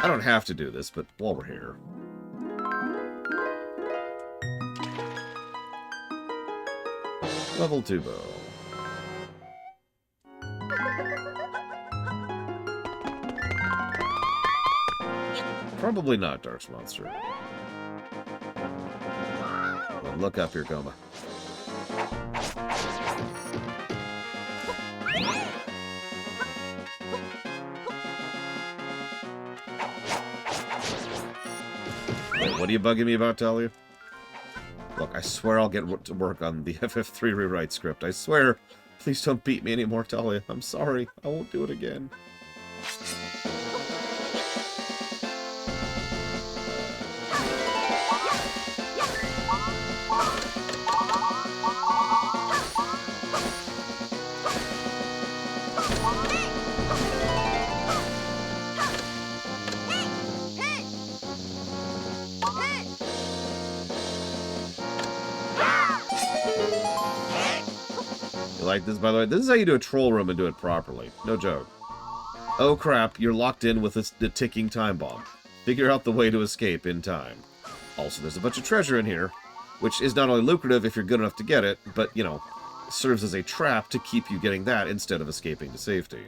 I don't have to do this, but while we're here. Level 2 bow. Probably not, Dark Monster. Well, look up here, Goma. Wait, what are you bugging me about, Talia? Look, I swear I'll get to work on the FF3 rewrite script. I swear. Please don't beat me anymore, Talia. I'm sorry. I won't do it again. Like this, by the way. This is how you do a troll room and do it properly. No joke. Oh crap, you're locked in with the ticking time bomb. Figure out the way to escape in time. Also, there's a bunch of treasure in here, which is not only lucrative if you're good enough to get it, but, you know, serves as a trap to keep you getting that instead of escaping to safety.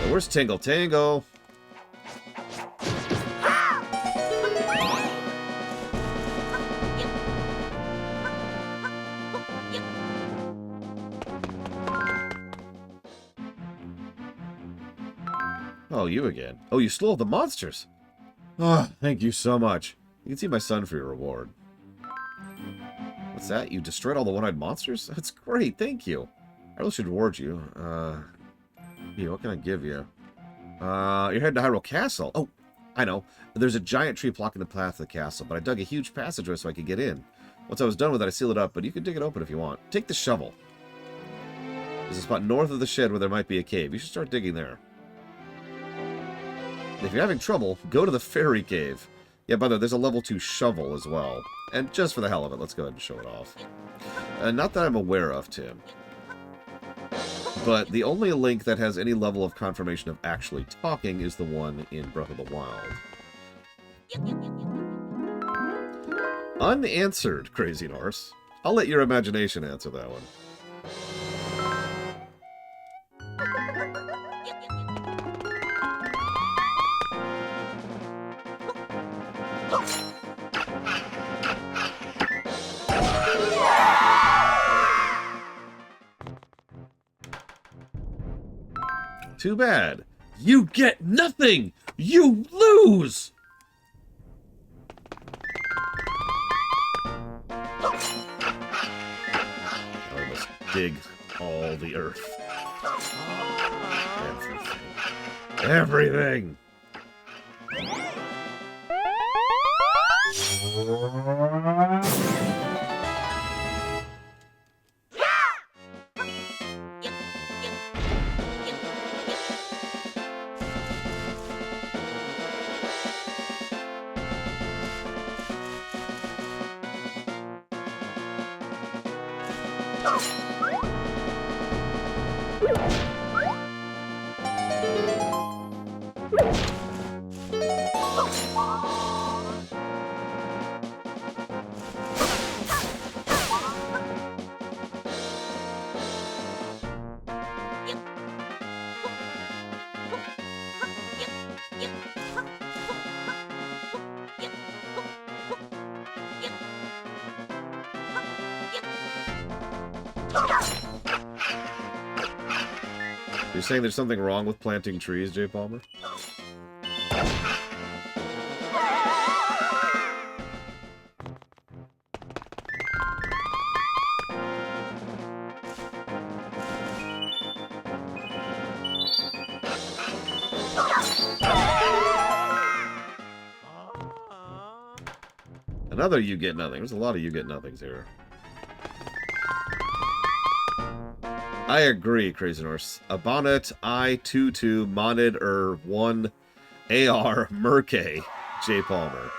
Where's Tingle Tangle? Oh, you again. Oh, you slew all the monsters. Oh, thank you so much. You can see my son for your reward. What's that? You destroyed all the one-eyed monsters? That's great, thank you. I really should reward you. Yeah, what can I give you? You're heading to Hyrule Castle. Oh, I know. There's a giant tree blocking the path to the castle, but I dug a huge passageway so I could get in. Once I was done with it, I sealed it up, but you can dig it open if you want. Take the shovel. There's a spot north of the shed where there might be a cave. You should start digging there. If you're having trouble, go to the fairy cave. Yeah, by the way, there's a level 2 shovel as well. And just for the hell of it, let's go ahead and show it off. Not that I'm aware of, Tim. But the only link that has any level of confirmation of actually talking is the one in Breath of the Wild. Unanswered, Crazy Norse. I'll let your imagination answer that one. Too bad. You get nothing! You lose! I must dig all the earth. Everything! Everything! You're saying there's something wrong with planting trees, Jay Palmer? Another you get nothing. There's a lot of you get nothings here. I agree, Crazy Norse. Abonet I22 Monid 1 AR Merke J Palmer.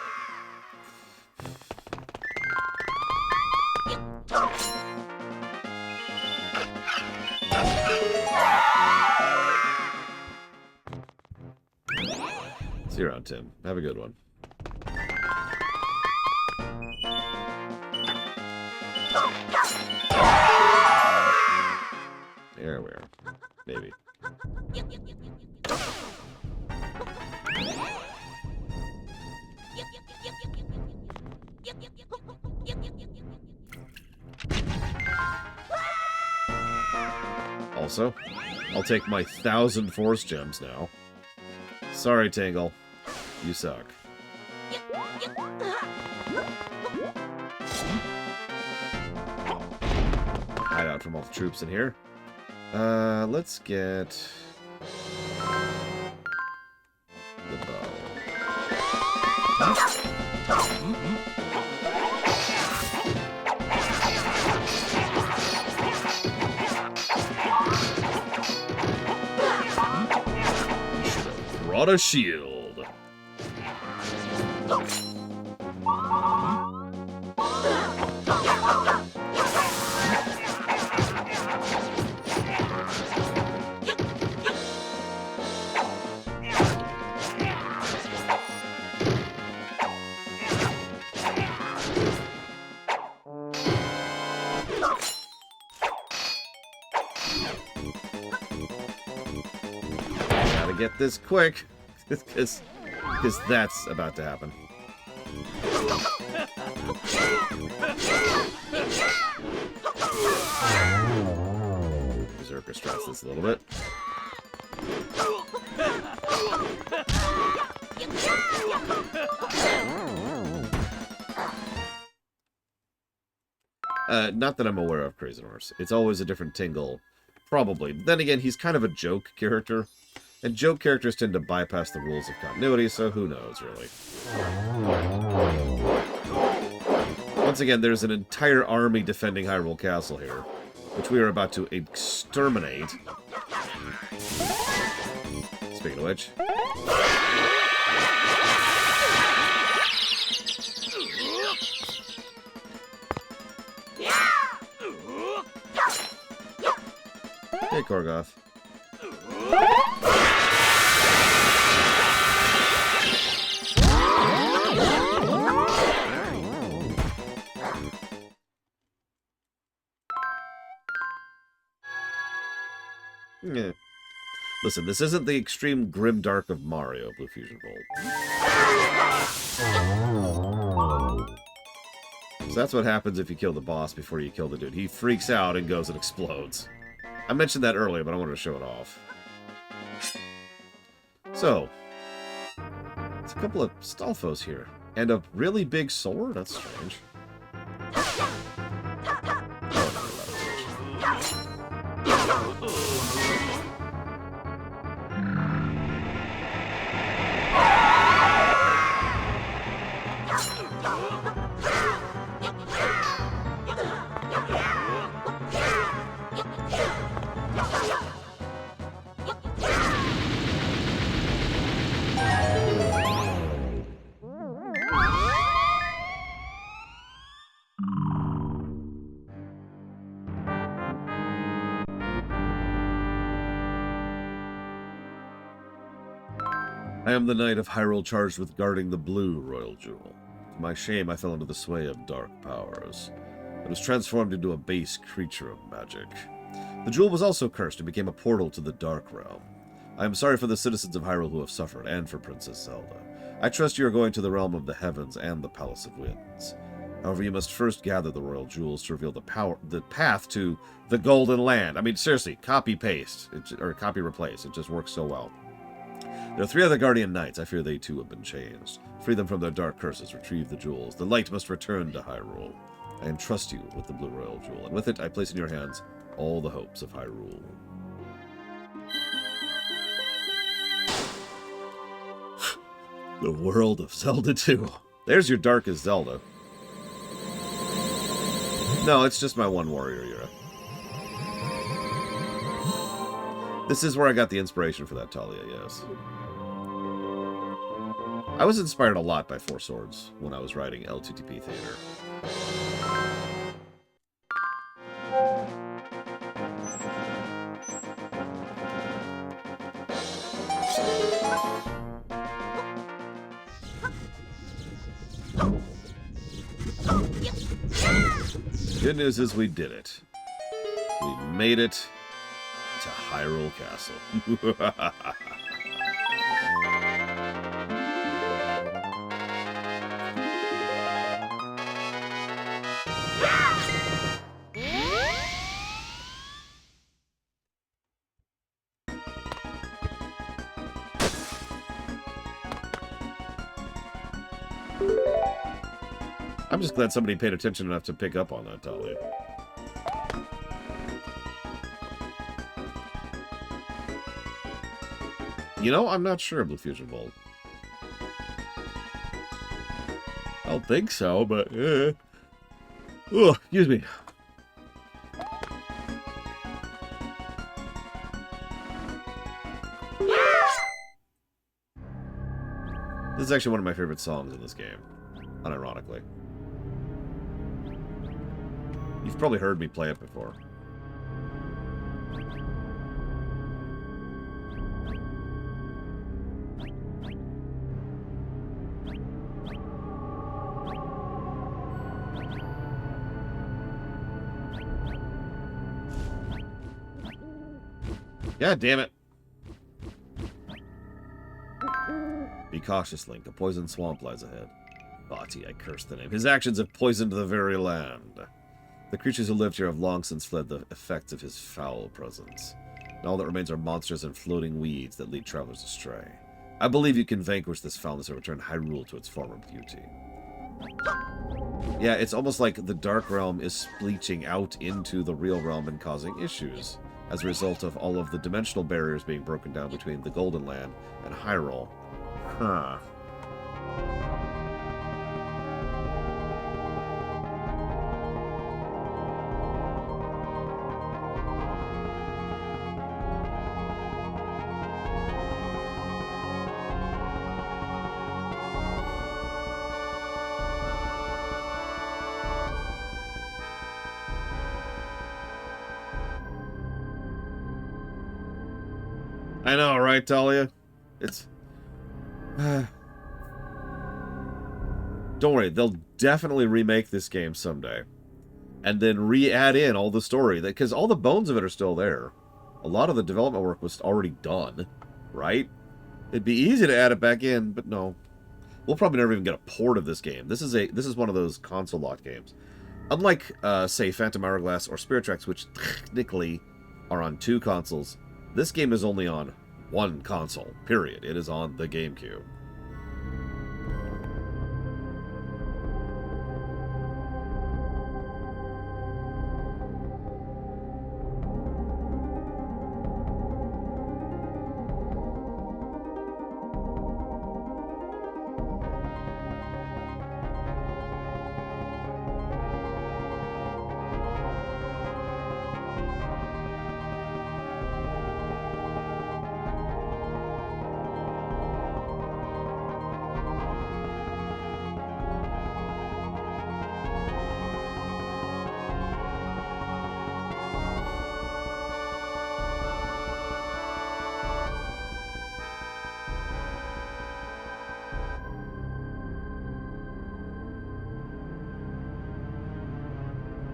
See you around, Tim. Have a good one. There we are. Maybe. Also, I'll take my 1,000 force gems now. Sorry, Tangle. You suck. Hide out from all the troops in here. Let's get the bow. You should have brought a shield. Get this quick, because that's about to happen. Berserker stress this a little bit. Not that I'm aware of, Crazy Horse. It's always a different Tingle. Probably. Then again, he's kind of a joke character. And joke characters tend to bypass the rules of continuity, so who knows, really. Once again, there's an entire army defending Hyrule Castle here, which we are about to exterminate. Speaking of which... Hey, Korgoth. Yeah. Listen, this isn't the extreme grim dark of Mario, Blue Fusion Volt. So that's what happens if you kill the boss before you kill the dude. He freaks out and goes and explodes. I mentioned that earlier, but I wanted to show it off. So, it's a couple of Stalfos here. And a really big sword? That's strange. I am the knight of Hyrule charged with guarding the blue royal jewel. To my shame, I fell into the sway of dark powers. I was transformed into a base creature of magic. The jewel was also cursed and became a portal to the Dark Realm. I am sorry for the citizens of Hyrule who have suffered, and for Princess Zelda. I trust you are going to the realm of the heavens and the Palace of Winds. However, you must first gather the royal jewels to reveal the path to the Golden Land. I mean, seriously, copy-paste, or copy-replace. It just works so well. There are 3 other Guardian Knights. I fear they too have been changed. Free them from their dark curses. Retrieve the jewels. The light must return to Hyrule. I entrust you with the Blue Royal Jewel, and with it I place in your hands all the hopes of Hyrule. The world of Zelda 2. There's your darkest Zelda. No, it's just my one warrior era. This is where I got the inspiration for that, Talia, yes. I was inspired a lot by Four Swords when I was writing LTTP Theater. Good news is we did it. We made it to Hyrule Castle. I'm just glad somebody paid attention enough to pick up on that, Talia. You know, I'm not sure, Blue Fusion Bolt. I don't think so, but... Oh, excuse me. This is actually one of my favorite songs in this game, unironically. You've probably heard me play it before. God damn it. Be cautious, Link. A poisoned swamp lies ahead. Bati, I curse the name. His actions have poisoned the very land. The creatures who lived here have long since fled the effects of his foul presence. And all that remains are monsters and floating weeds that lead travelers astray. I believe you can vanquish this foulness and return Hyrule to its former beauty. Yeah, it's almost like the Dark Realm is spleeching out into the real realm and causing issues as a result of all of the dimensional barriers being broken down between the Golden Land and Hyrule. Huh. I know, right, Talia? It's... Don't worry, they'll definitely remake this game someday. And then re-add in all the story. Because all the bones of it are still there. A lot of the development work was already done. Right? It'd be easy to add it back in, but no. We'll probably never even get a port of this game. This is one of those console locked games. Unlike, say, Phantom Hourglass or Spirit Tracks, which technically are on 2 consoles, this game is only on one console, period. It is on the GameCube.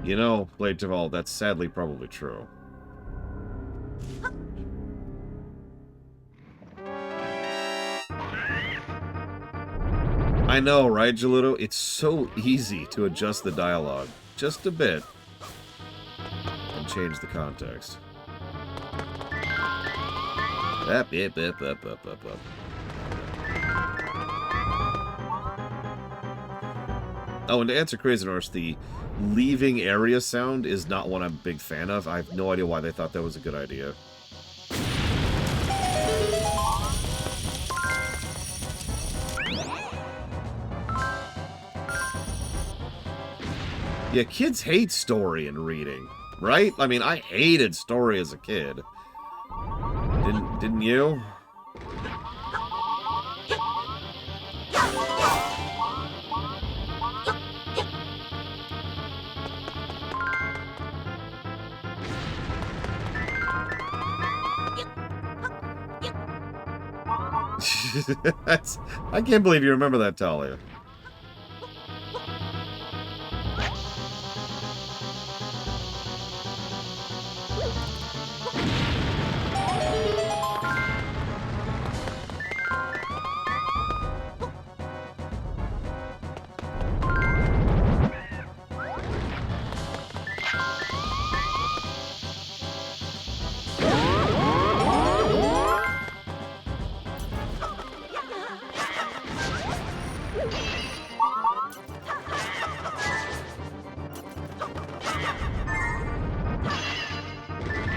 You know, Blade Duval, that's sadly probably true. I know, right, Geluto? It's so easy to adjust the dialogue just a bit and change the context. Up. Oh, and to answer Crazy Norse, the leaving area sound is not one I'm a big fan of. I have no idea why they thought that was a good idea. Yeah, kids hate story and reading, right? I mean, I hated story as a kid. Didn't you? I can't believe you remember that, Talia.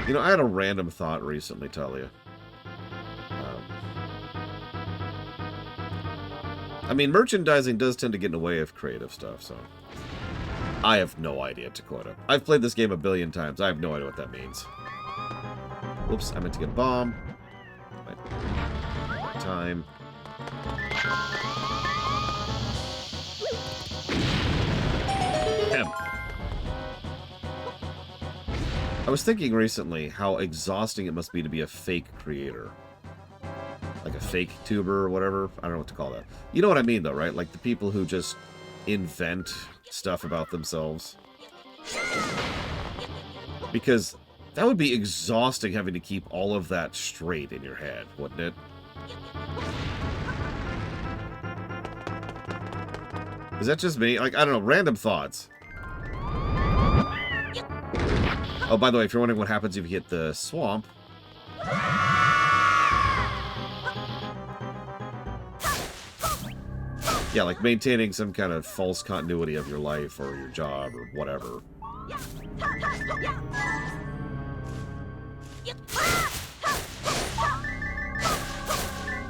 You know, I had a random thought recently, Talia. I mean, merchandising does tend to get in the way of creative stuff, so... I have no idea, Dakota. I've played this game a billion times. I have no idea what that means. Whoops, I meant to get a bomb. Time. Damn. I was thinking recently how exhausting it must be to be a fake creator. Like a fake tuber or whatever. I don't know what to call that. You know what I mean, though, right? Like the people who just invent stuff about themselves. Because that would be exhausting having to keep all of that straight in your head, wouldn't it? Is that just me? Like, I don't know, random thoughts. Oh, by the way, if you're wondering what happens if you hit the swamp... Yeah, like maintaining some kind of false continuity of your life or your job or whatever.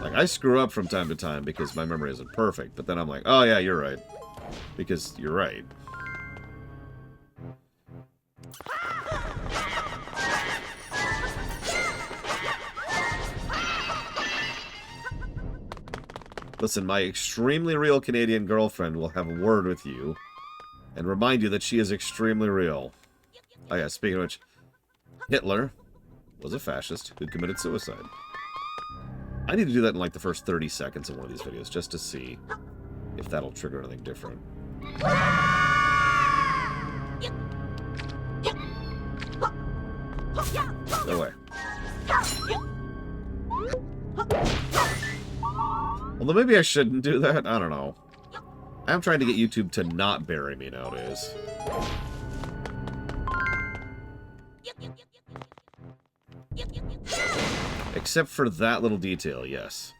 Like, I screw up from time to time because my memory isn't perfect, but then I'm like, oh yeah, you're right. Because you're right. Listen, my extremely real Canadian girlfriend will have a word with you and remind you that she is extremely real. Oh yeah, speaking of which, Hitler was a fascist who committed suicide. I need to do that in like the first 30 seconds of one of these videos just to see if that'll trigger anything different. No way. Although maybe I shouldn't do that. I don't know. I'm trying to get YouTube to not bury me nowadays. Except for that little detail, yes.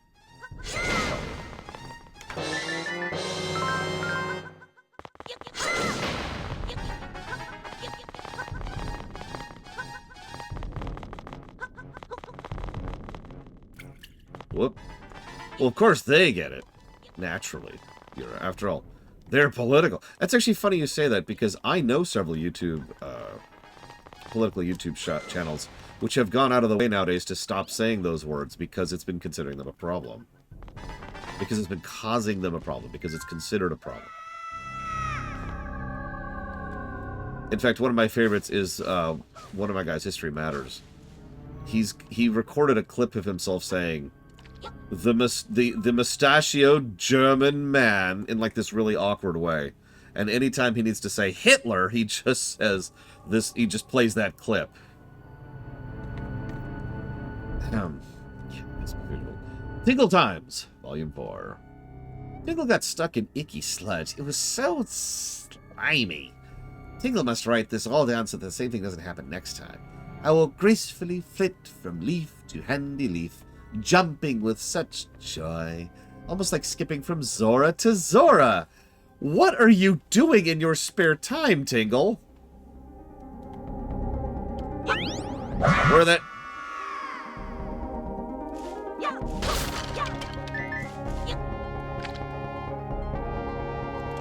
Whoop. Well, of course they get it. Naturally. After all, they're political. That's actually funny you say that, because I know several political YouTube channels which have gone out of the way nowadays to stop saying those words because it's been considering them a problem. Because it's been causing them a problem. Because it's considered a problem. In fact, one of my favorites is one of my guys, History Matters. He recorded a clip of himself saying, the mustachioed German man, in like this really awkward way. And anytime he needs to say Hitler, he just says this, he just plays that clip. Yeah, that's beautiful. Tingle Times, Volume 4. Tingle got stuck in icky sludge. It was so slimy. Tingle must write this all down so the same thing doesn't happen next time. I will gracefully flit from leaf to handy leaf, jumping with such joy, almost like skipping from Zora to Zora. What are you doing in your spare time, Tingle? Where that...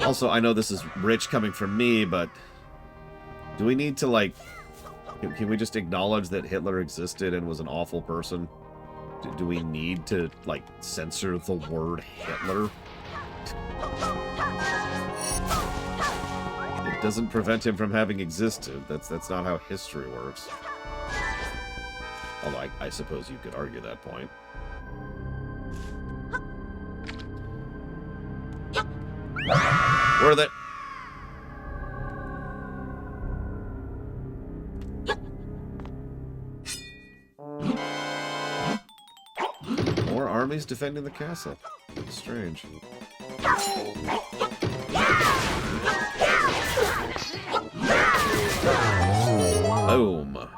Also, I know this is rich coming from me, but do we need to, like... Can we just acknowledge that Hitler existed and was an awful person? Do we need to, like, censor the word Hitler? It doesn't prevent him from having existed. That's not how history works. Although I suppose you could argue that point. Where are they? More armies defending the castle. Strange. Boom.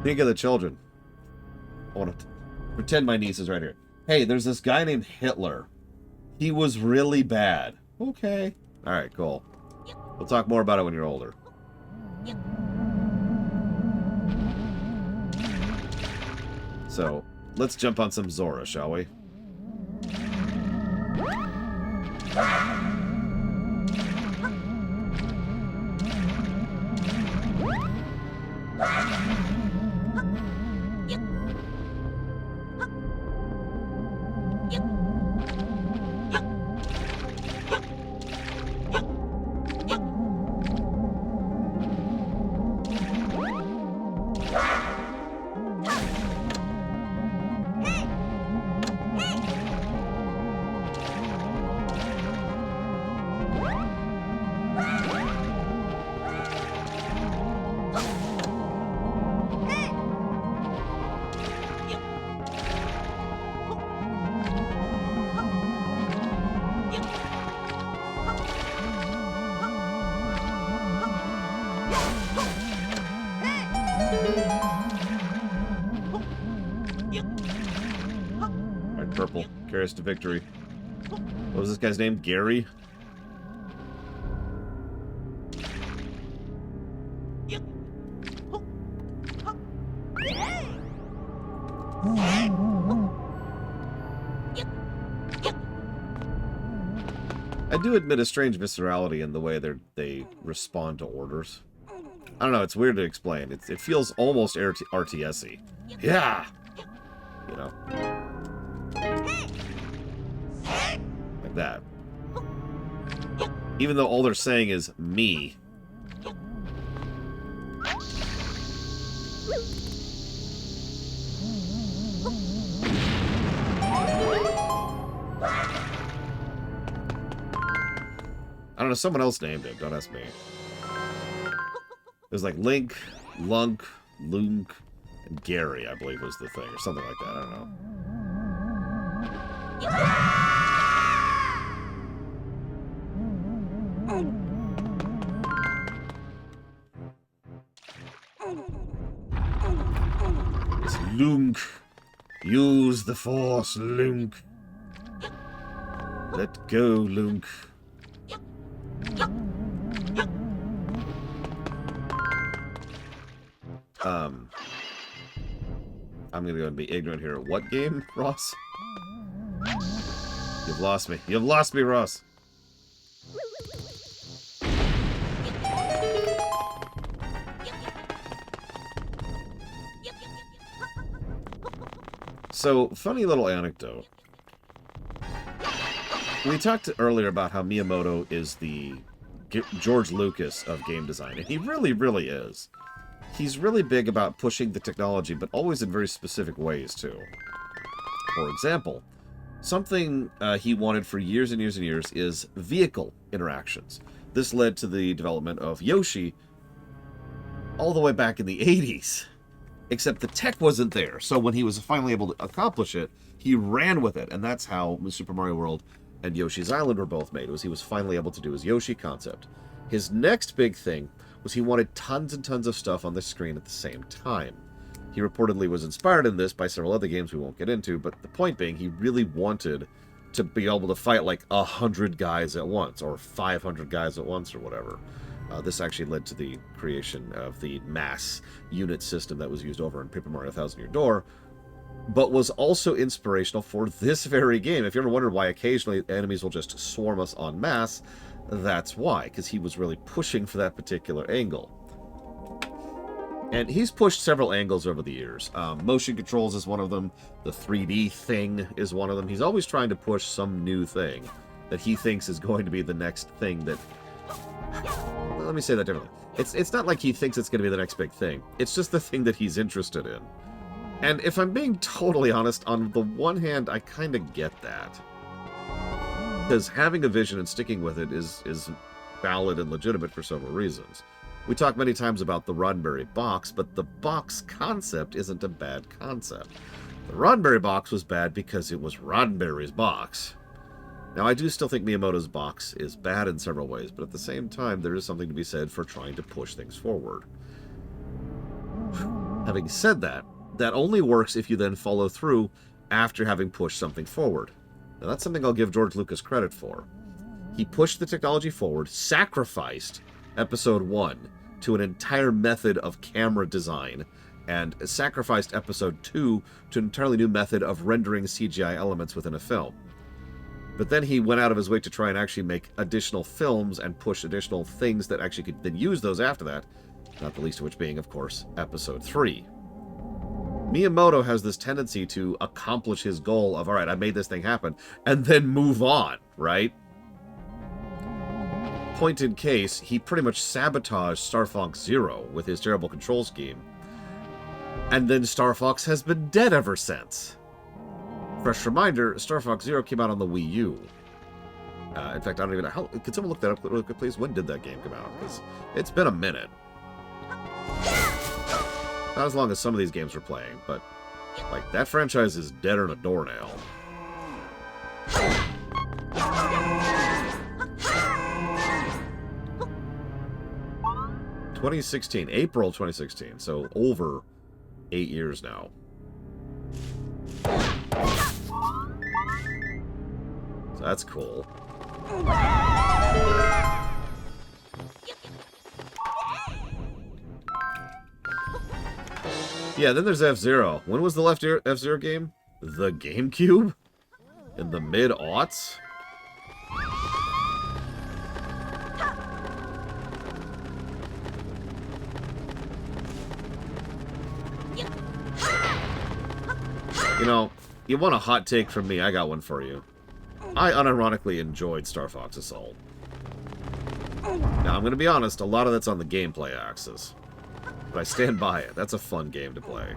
Think of the children. I want to pretend my niece is right here. Hey, there's this guy named Hitler. He was really bad. Okay. Alright, cool. We'll talk more about it when you're older. So, let's jump on some Zora, shall we? Purple. Carry us to victory. What was this guy's name? Gary? I do admit a strange viscerality in the way they respond to orders. I don't know, it's weird to explain. It feels almost RTS-y. Yeah! You know? Like that. Even though all they're saying is me. I don't know, someone else named it, don't ask me. There's like Link, Lunk, Lunk, and Gary, I believe was the thing, or something like that, I don't know. Link. Use the Force, Link. Let go, Link. I'm gonna go and be ignorant here. What game, Ross? You've lost me. You've lost me, Ross. So, funny little anecdote. We talked earlier about how Miyamoto is the George Lucas of game design, and he really, really is. He's really big about pushing the technology, but always in very specific ways, too. For example, something he wanted for years and years and years is vehicle interactions. This led to the development of Yoshi all the way back in the 80s. Except the tech wasn't there, so when he was finally able to accomplish it, he ran with it, and that's how Super Mario World and Yoshi's Island were both made, was he was finally able to do his Yoshi concept. His next big thing was he wanted tons and tons of stuff on the screen at the same time. He reportedly was inspired in this by several other games we won't get into, but the point being, he really wanted to be able to fight like 100 guys at once, or 500 guys at once, or whatever. This actually led to the creation of the mass unit system that was used over in Paper Mario Thousand Year Door, but was also inspirational for this very game. If you ever wondered why occasionally enemies will just swarm us en masse, that's why, because he was really pushing for that particular angle. And he's pushed several angles over the years. Motion controls is one of them. The 3D thing is one of them. He's always trying to push some new thing that he thinks is going to be the next thing that... Well, let me say that differently. It's not like he thinks it's going to be the next big thing. It's just the thing that he's interested in. And if I'm being totally honest, on the one hand, I kind of get that. Because having a vision and sticking with it is valid and legitimate for several reasons. We talk many times about the Roddenberry box, but the box concept isn't a bad concept. The Roddenberry box was bad because it was Roddenberry's box. Now, I do still think Miyamoto's box is bad in several ways, but at the same time, there is something to be said for trying to push things forward. Having said that, that only works if you then follow through after having pushed something forward. Now, that's something I'll give George Lucas credit for. He pushed the technology forward, sacrificed Episode 1 to an entire method of camera design, and sacrificed Episode 2 to an entirely new method of rendering CGI elements within a film. But then he went out of his way to try and actually make additional films and push additional things that actually could then use those after that, not the least of which being, of course, Episode 3. Miyamoto has this tendency to accomplish his goal of, all right, I made this thing happen, and then move on, right? Point in case, he pretty much sabotaged Star Fox Zero with his terrible control scheme. And then Star Fox has been dead ever since. Fresh reminder, Star Fox Zero came out on the Wii U. In fact, I don't even know how... Could someone look that up really quick, please? When did that game come out? Because it's been a minute. Not as long as some of these games we're playing, but... Like, that franchise is deader than a doornail. 2016, April 2016, so over 8 years now. So that's cool. Yeah, then there's F-Zero. When was the last F-Zero game? The GameCube? In the mid-aughts? You know, you want a hot take from me, I got one for you. I unironically enjoyed Star Fox Assault. Now, I'm going to be honest, a lot of that's on the gameplay axis. But I stand by it. That's a fun game to play.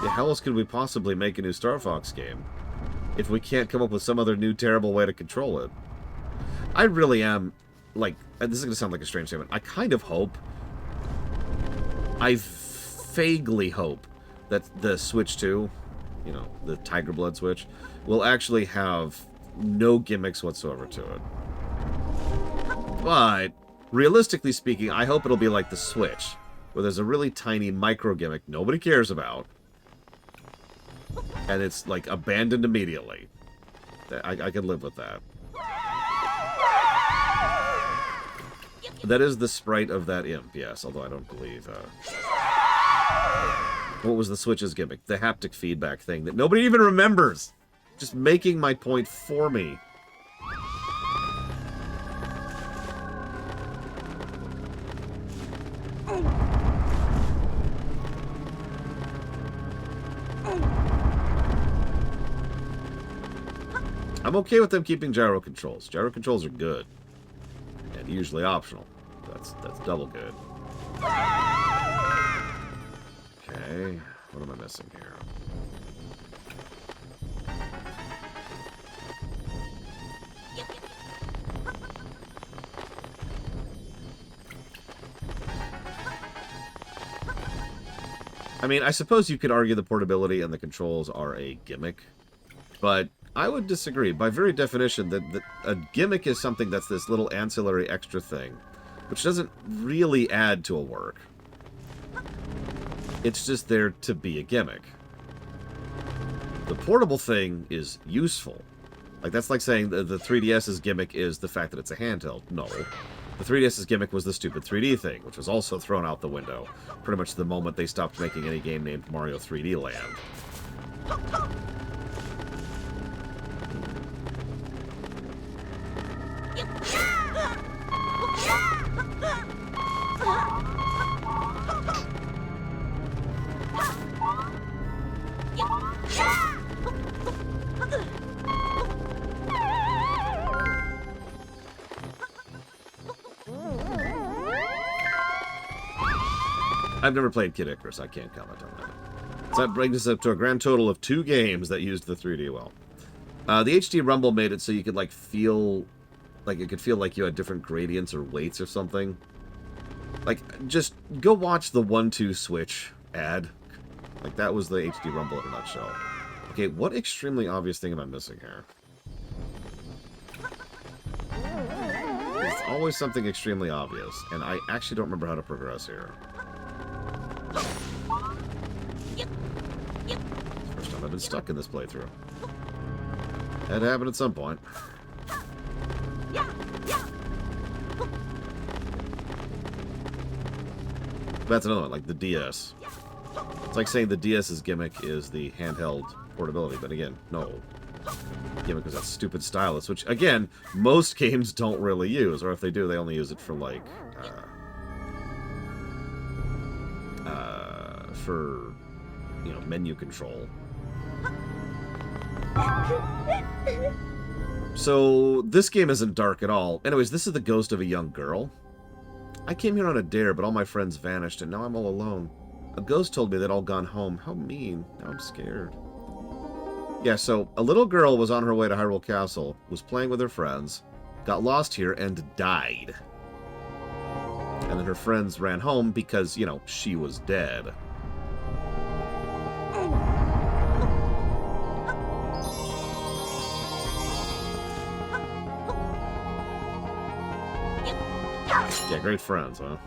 Yeah, how else could we possibly make a new Star Fox game if we can't come up with some other new terrible way to control it? I really am, like, this is going to sound like a strange statement. I kind of hope, I vaguely hope that the Switch 2, you know, the Tiger Blood Switch, will actually have no gimmicks whatsoever to it. But Realistically speaking, I hope it'll be like the Switch, where there's a really tiny micro gimmick nobody cares about, and it's, like, abandoned immediately. I can live with that. That is the sprite of that imp, yes, although I don't believe... What was the Switch's gimmick? The haptic feedback thing that nobody even remembers! Just making my point for me. I'm okay with them keeping gyro controls. Gyro controls are good. And usually optional. That's double good. Okay, what am I missing here? I mean, I suppose you could argue the portability and the controls are a gimmick, but I would disagree. By very definition, that a gimmick is something that's this little ancillary extra thing, which doesn't really add to a work. It's just there to be a gimmick. The portable thing is useful. Like, that's like saying the 3DS's gimmick is the fact that it's a handheld. No. The 3DS's gimmick was the stupid 3D thing, which was also thrown out the window pretty much the moment they stopped making any game named Mario 3D Land. I've never played Kid Icarus, I can't comment on that. So that brings us up to a grand total of 2 games that used the 3D well. The HD Rumble made it so you could, like, feel... Like, it could feel like you had different gradients or weights or something. Like, just go watch the 1-2 Switch ad. Like, that was the HD Rumble in a nutshell. Okay, what extremely obvious thing am I missing here? There's always something extremely obvious, and I actually don't remember how to progress here. First time I've been stuck in this playthrough. Had to happen at some point. That's another one, like the DS. It's like saying the DS's gimmick is the handheld portability, but again, no. Gimmick is that stupid stylus, which, again, most games don't really use, or if they do, they only use it for, like, for, you know, menu control. So, this game isn't dark at all. Anyways, this is the ghost of a young girl. I came here on a dare, but all my friends vanished, and now I'm all alone. A ghost told me they'd all gone home. How mean. Now I'm scared. Yeah, so, a little girl was on her way to Hyrule Castle, was playing with her friends, got lost here, and died. And then her friends ran home because, you know, she was dead. Yeah, great friends, huh?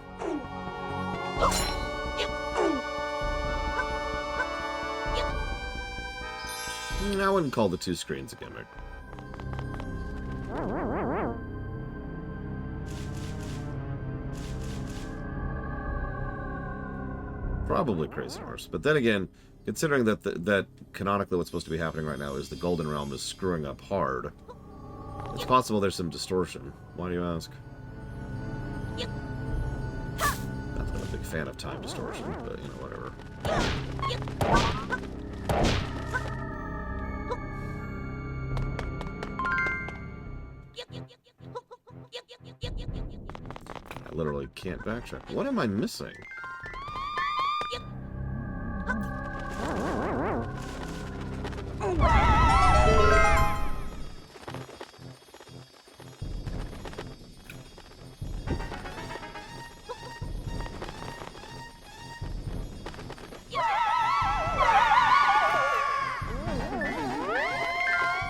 I wouldn't call the 2 screens a gimmick. Probably Crazy Horse. But then again, considering that that canonically what's supposed to be happening right now is the Golden Realm is screwing up hard, it's possible there's some distortion. Why do you ask? Not that I'm a big fan of time distortion, but, you know, whatever. I literally can't backtrack. What am I missing?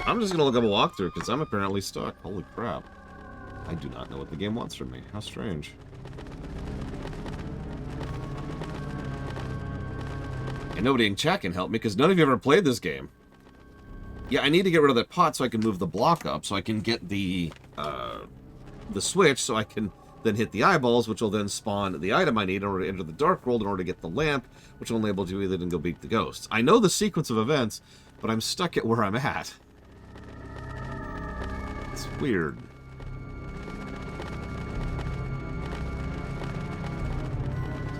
I'm just gonna look up a walkthrough because I'm apparently stuck. Holy crap. I do not know what the game wants from me. How strange. And nobody in chat can help me because none of you ever played this game. Yeah, I need to get rid of that pot so I can move the block up, so I can get the switch, so I can then hit the eyeballs, which will then spawn the item I need in order to enter the dark world, in order to get the lamp, which will enable you to go beat the ghosts. I know the sequence of events, but I'm stuck at where I'm at. It's weird.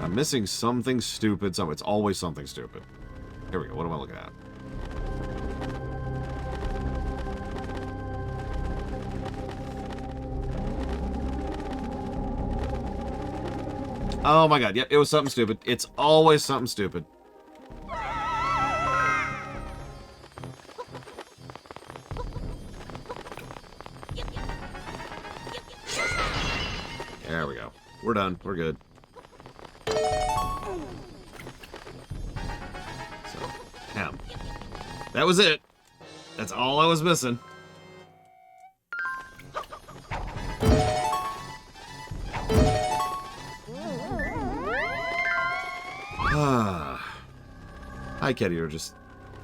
I'm missing something stupid somewhere. It's always something stupid. Here we go. What am I looking at? Oh my god. Yep, it was something stupid. It's always something stupid. There we go. We're done. We're good. That was it. That's all I was missing. Hi, Cat. You're just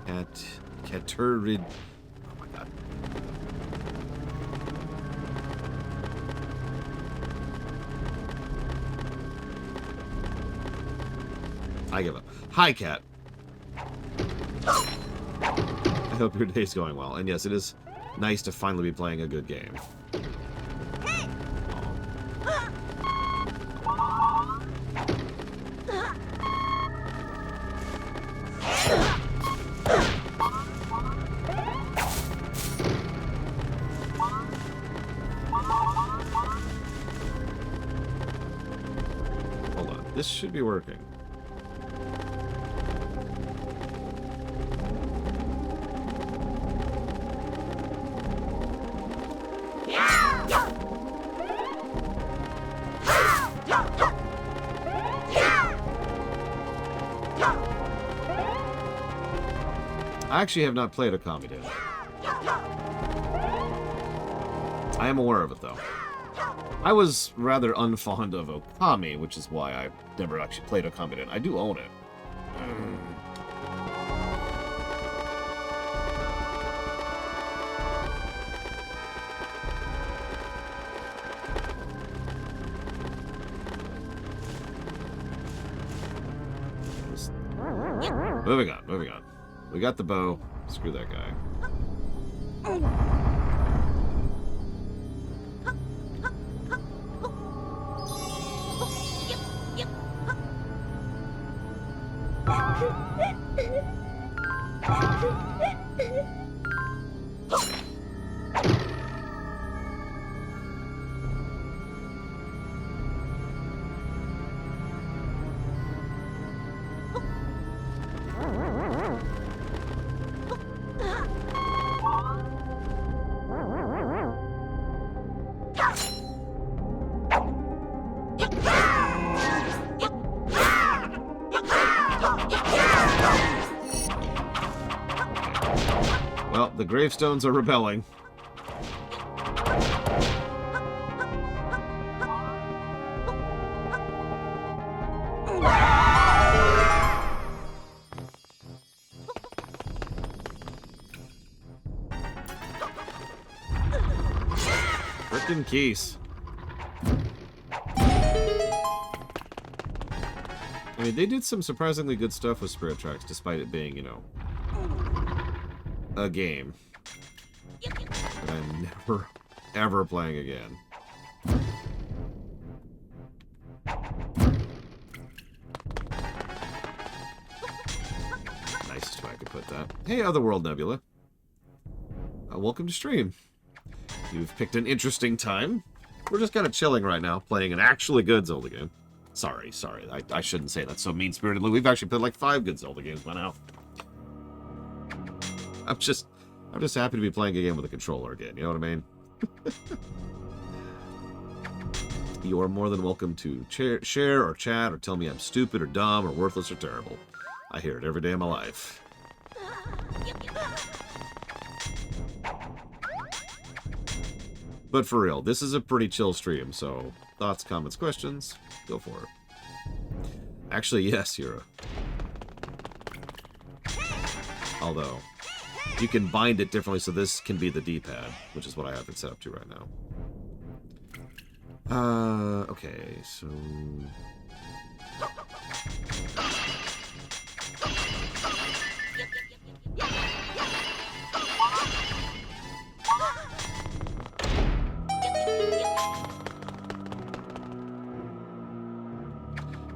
Caturid. Oh my god. I give up. Hi, Cat. I hope your day's going well. And yes, it is nice to finally be playing a good game. Hold on. This should be working. I actually have not played Okami yet. I am aware of it, though. I was rather unfond of Okami, which is why I never actually played Okami yet. I do own it. Moving on, moving on. We got the bow. Screw that guy. Well, the gravestones are rebelling. Frickin' keys. I mean, they did some surprisingly good stuff with Spirit Tracks, despite it being, you know, a game that I'm never, ever playing again. Nicest way I could put that. Hey, Otherworld Nebula. Welcome to stream. You've picked an interesting time. We're just kind of chilling right now, playing an actually good Zelda game. Sorry. I shouldn't say that so mean-spiritedly. We've actually played like 5 good Zelda games by now. I'm just happy to be playing a game with a controller again, you know what I mean? You are more than welcome to share or chat or tell me I'm stupid or dumb or worthless or terrible. I hear it every day of my life. But for real, this is a pretty chill stream, so thoughts, comments, questions, go for it. Actually, yes, Yura. Although, you can bind it differently, so this can be the D-pad, which is what I have it set up to right now. Okay, so...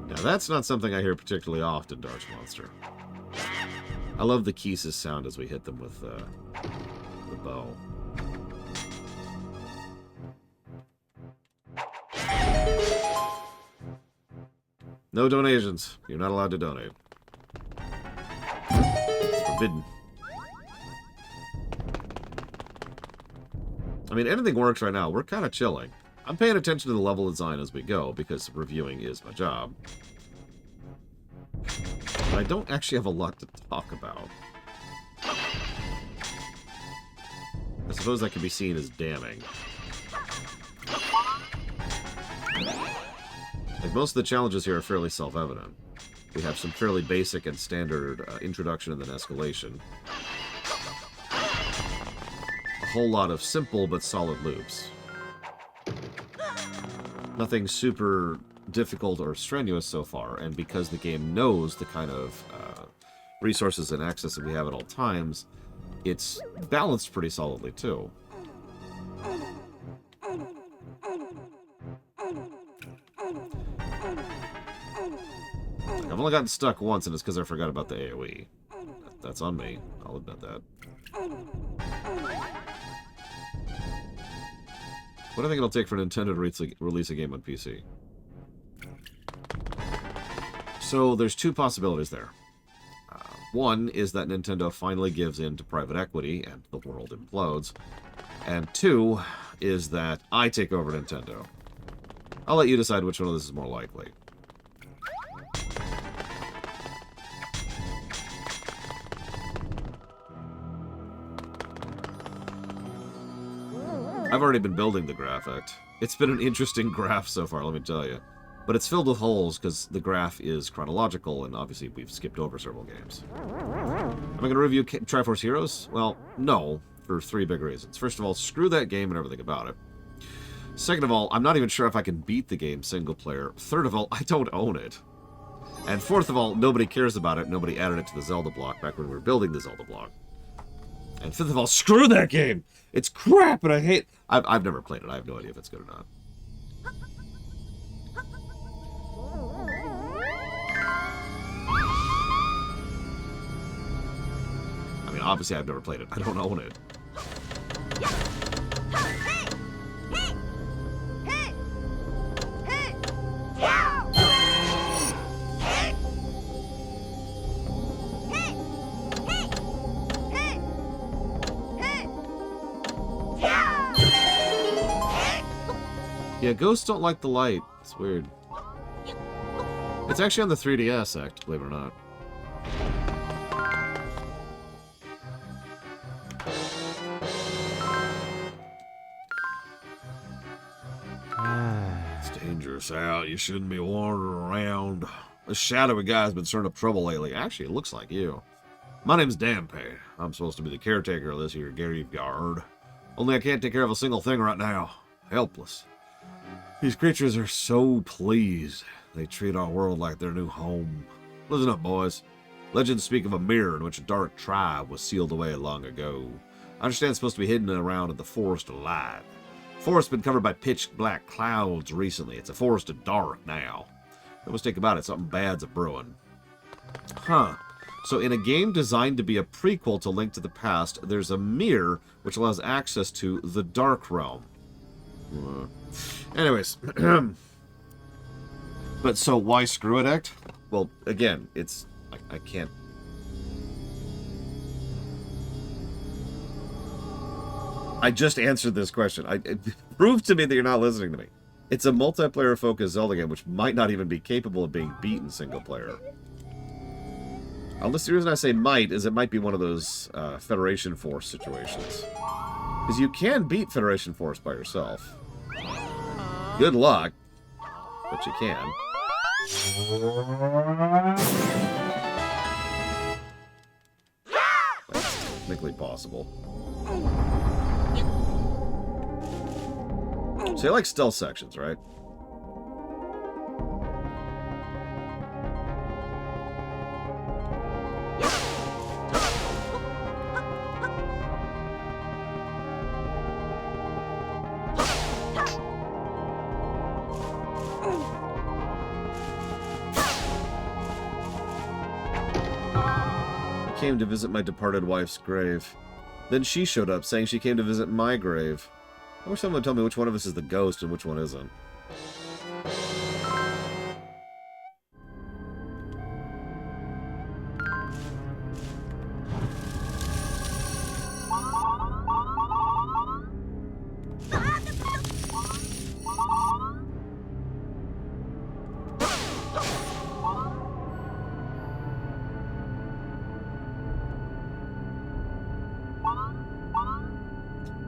Now, that's not something I hear particularly often, Darch Monster. I love the Keese's sound as we hit them with the bow. No donations. You're not allowed to donate. It's forbidden. I mean, anything works right now. We're kind of chilling. I'm paying attention to the level design as we go, because reviewing is my job. But I don't actually have a lot to talk about. I suppose that can be seen as damning. Like, most of the challenges here are fairly self-evident. We have some fairly basic and standard introduction and then escalation. A whole lot of simple but solid loops. Nothing super difficult or strenuous so far, and because the game knows the kind of resources and access that we have at all times, it's balanced pretty solidly too. I've only gotten stuck once, and it's because I forgot about the AoE. That's on me. I'll admit that. What do you think it'll take for Nintendo to release a game on PC? So there's two possibilities there. One is that Nintendo finally gives in to private equity and the world implodes. And two is that I take over Nintendo. I'll let you decide which one of this is more likely. I've already been building the graph act. It's been an interesting graph so far, let me tell you. But it's filled with holes because the graph is chronological, and obviously we've skipped over several games. Am I going to review Triforce Heroes? Well, no, for three big reasons. First of all, screw that game and everything about it. Second of all, I'm not even sure if I can beat the game single player. Third of all, I don't own it. And fourth of all, nobody cares about it. Nobody added it to the Zelda block back when we were building the Zelda block. And fifth of all, screw that game! It's crap, and I hate... I've never played it. I have no idea if it's good or not. I mean, obviously I've never played it. I don't own it. Yeah, ghosts don't like the light. It's weird. It's actually on the 3DS Act, believe it or not. It's dangerous out. You shouldn't be wandering around. This shadowy guy's been stirring up trouble lately. Actually, it looks like you. My name's Dampe. I'm supposed to be the caretaker of this here graveyard. Only I can't take care of a single thing right now. Helpless. These creatures are so pleased. They treat our world like their new home. Listen up, boys. Legends speak of a mirror in which a dark tribe was sealed away long ago. I understand it's supposed to be hidden around in the Forest of Light. The forest's been covered by pitch black clouds recently. It's a forest of dark now. No mistake about it, something bad's a brewing. Huh. So in a game designed to be a prequel to Link to the Past, there's a mirror which allows access to the Dark Realm. Anyways. But so why screw it act? Well, again, it's... I can't... I just answered this question. Prove to me that you're not listening to me. It's a multiplayer-focused Zelda game, which might not even be capable of being beaten single-player. Unless the reason I say might is it might be one of those Federation Force situations. Because you can beat Federation Force by yourself. Good luck. But you can. That's technically possible. So you like stealth sections, right? I came to visit my departed wife's grave. Then she showed up, saying she came to visit my grave. I wish someone would tell me which one of us is the ghost and which one isn't.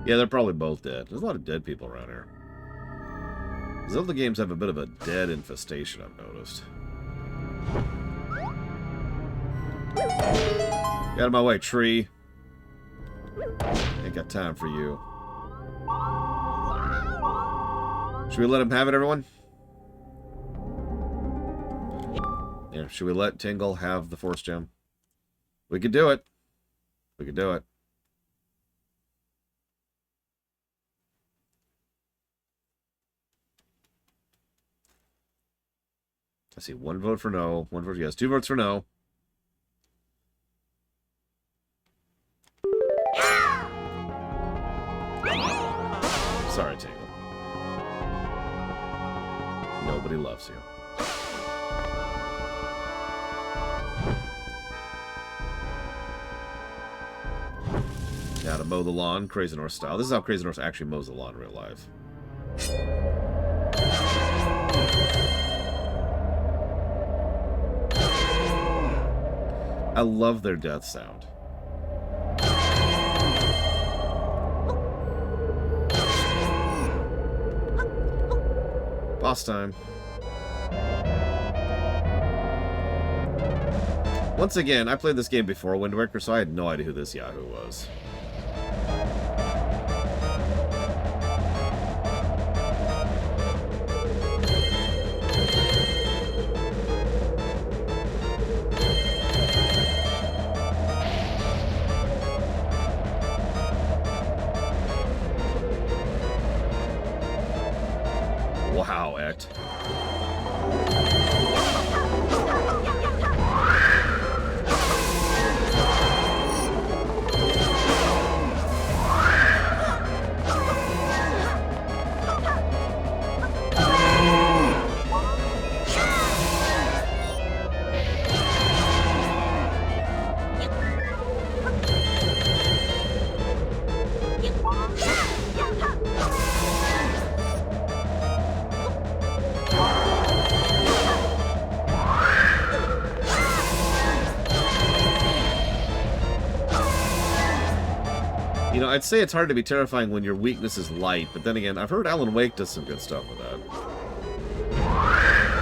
Yeah, they're probably both dead. There's a lot of dead people around here. Zelda games have a bit of a dead infestation, I've noticed. Get out of my way, tree. Ain't got time for you. Should we let him have it, everyone? Yeah, should we let Tingle have the Force Gem? We could do it. We could do it. I see one vote for no, one vote yes, 2 votes for no. Sorry, Tingle. Nobody loves you. Now to mow the lawn, Crazy North style. This is how Crazy North actually mows the lawn in real life. I love their death sound. Boss time. Once again, I played this game before Wind Waker, so I had no idea who this Yahoo was. Wow, Ect. You know, I'd say it's hard to be terrifying when your weakness is light, but then again, I've heard Alan Wake does some good stuff with that.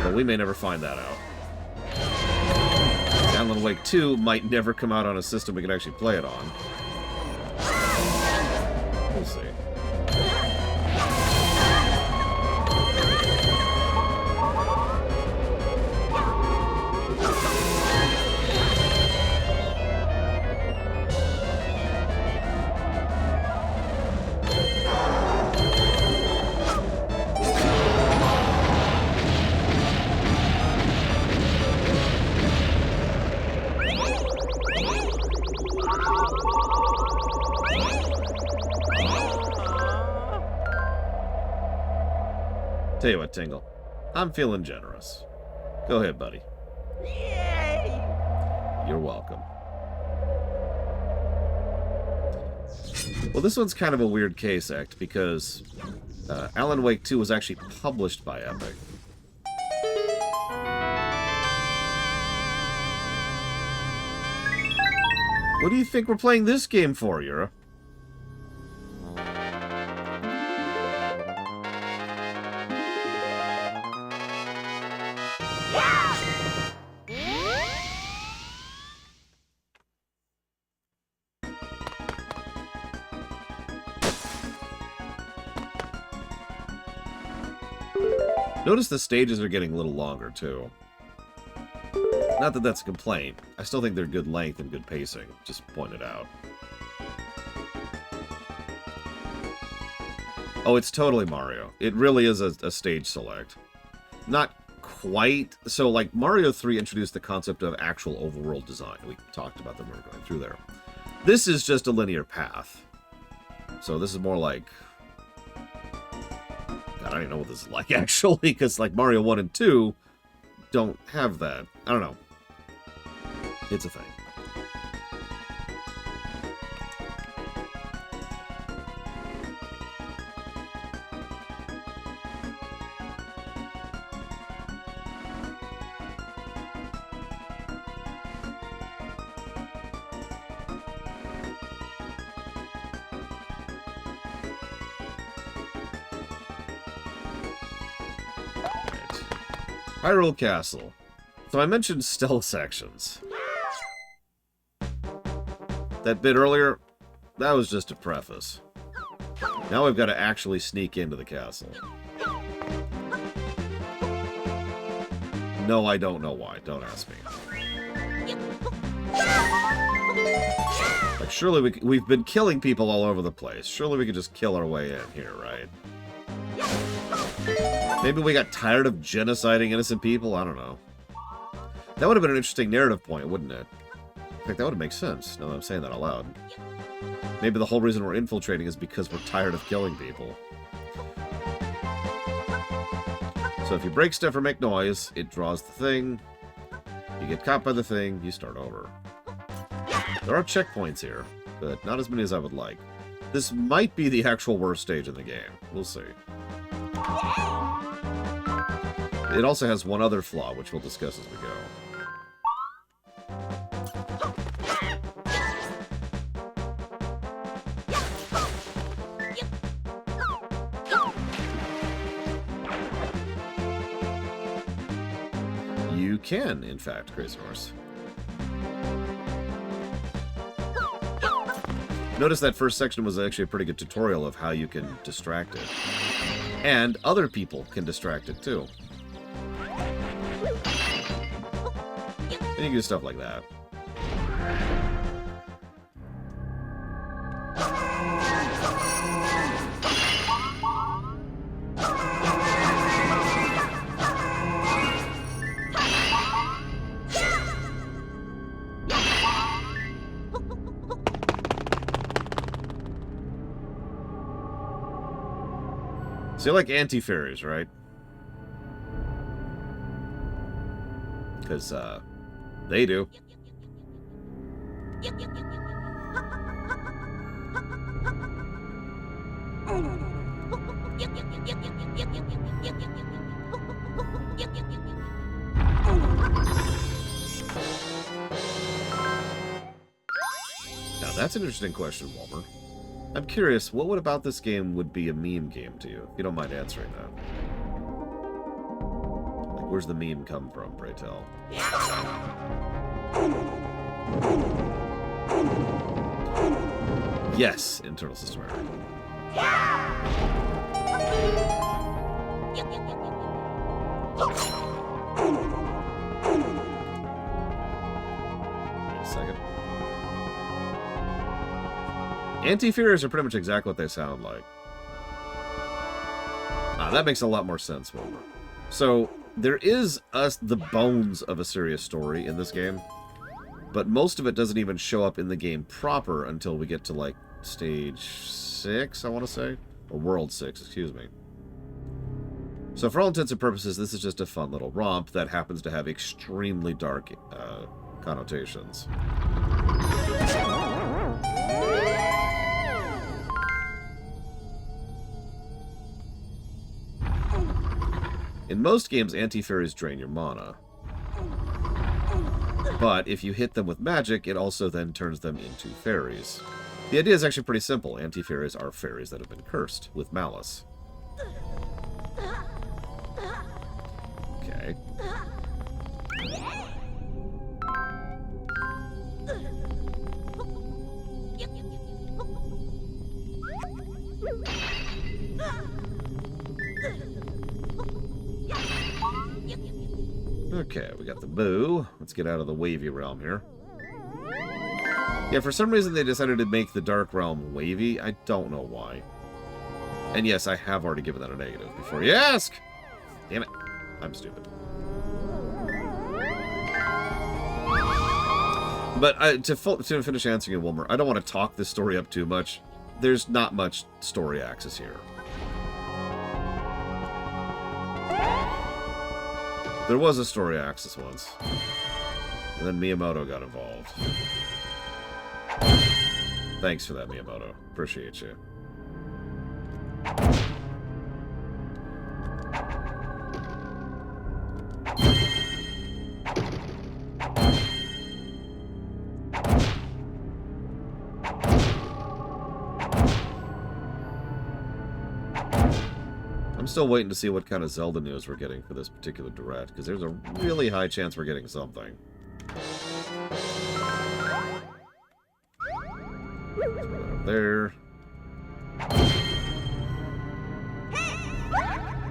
But we may never find that out. Alan Wake 2 might never come out on a system we can actually play it on. We'll see. Tell you what, Tingle. I'm feeling generous. Go ahead, buddy. Yay! You're welcome. Well, this one's kind of a weird case, Act, because Alan Wake 2 was actually published by Epic. What do you think we're playing this game for, Yura? Notice the stages are getting a little longer, too. Not that that's a complaint. I still think they're good length and good pacing. Just point it out. Oh, it's totally Mario. It really is a stage select. Not quite. So, like, Mario 3 introduced the concept of actual overworld design. We talked about them when we were going through there. This is just a linear path. So this is more like... God, I don't even know what this is like, actually, because, like, Mario 1 and 2 don't have that. I don't know. It's a thing. Hyrule Castle. So I mentioned stealth sections. That bit earlier, that was just a preface. Now we've got to actually sneak into the castle. No, I don't know why. Don't ask me. Like, surely we've been killing people all over the place. Surely we could just kill our way in here, right? Maybe we got tired of genociding innocent people? I don't know. That would have been an interesting narrative point, wouldn't it? In fact, that would make sense, now that I'm saying that out loud. Maybe the whole reason we're infiltrating is because we're tired of killing people. So if you break stuff or make noise, it draws the thing. You get caught by the thing, you start over. There are checkpoints here, but not as many as I would like. This might be the actual worst stage in the game. We'll see. It also has one other flaw, which we'll discuss as we go. You can, in fact, Crazy Horse. Notice that first section was actually a pretty good tutorial of how you can distract it. And other people can distract it, too. And you can do stuff like that. So you like anti-fairies, right? Because, they do. Now that's an interesting question, Walmer. I'm curious, what about this game would be a meme game to you? If you don't mind answering that. Like, where's the meme come from, pray tell? Yes, internal system error. Wait a second. Anti-fairies are pretty much exactly what they sound like. Ah, that makes a lot more sense, Wilbur. So, there is the bones of a serious story in this game, but most of it doesn't even show up in the game proper until we get to, like, stage 6, I want to say? Or World 6, excuse me. So for all intents and purposes, this is just a fun little romp that happens to have extremely dark connotations. In most games, anti-fairies drain your mana. But if you hit them with magic, it also then turns them into fairies. The idea is actually pretty simple. Anti-fairies are fairies that have been cursed with malice. Okay. Okay, we got the boo. Let's get out of the wavy realm here. Yeah, for some reason they decided to make the Dark Realm wavy. I don't know why. And yes, I have already given that a negative before you ask! Damn it. I'm stupid. But to finish answering you, Wilmer, I don't want to talk this story up too much. There's not much story axis here. There was a story axis once. And then Miyamoto got involved. Thanks for that, Miyamoto. Appreciate you. I'm still waiting to see what kind of Zelda news we're getting for this particular Direct, because there's a really high chance we're getting something. There.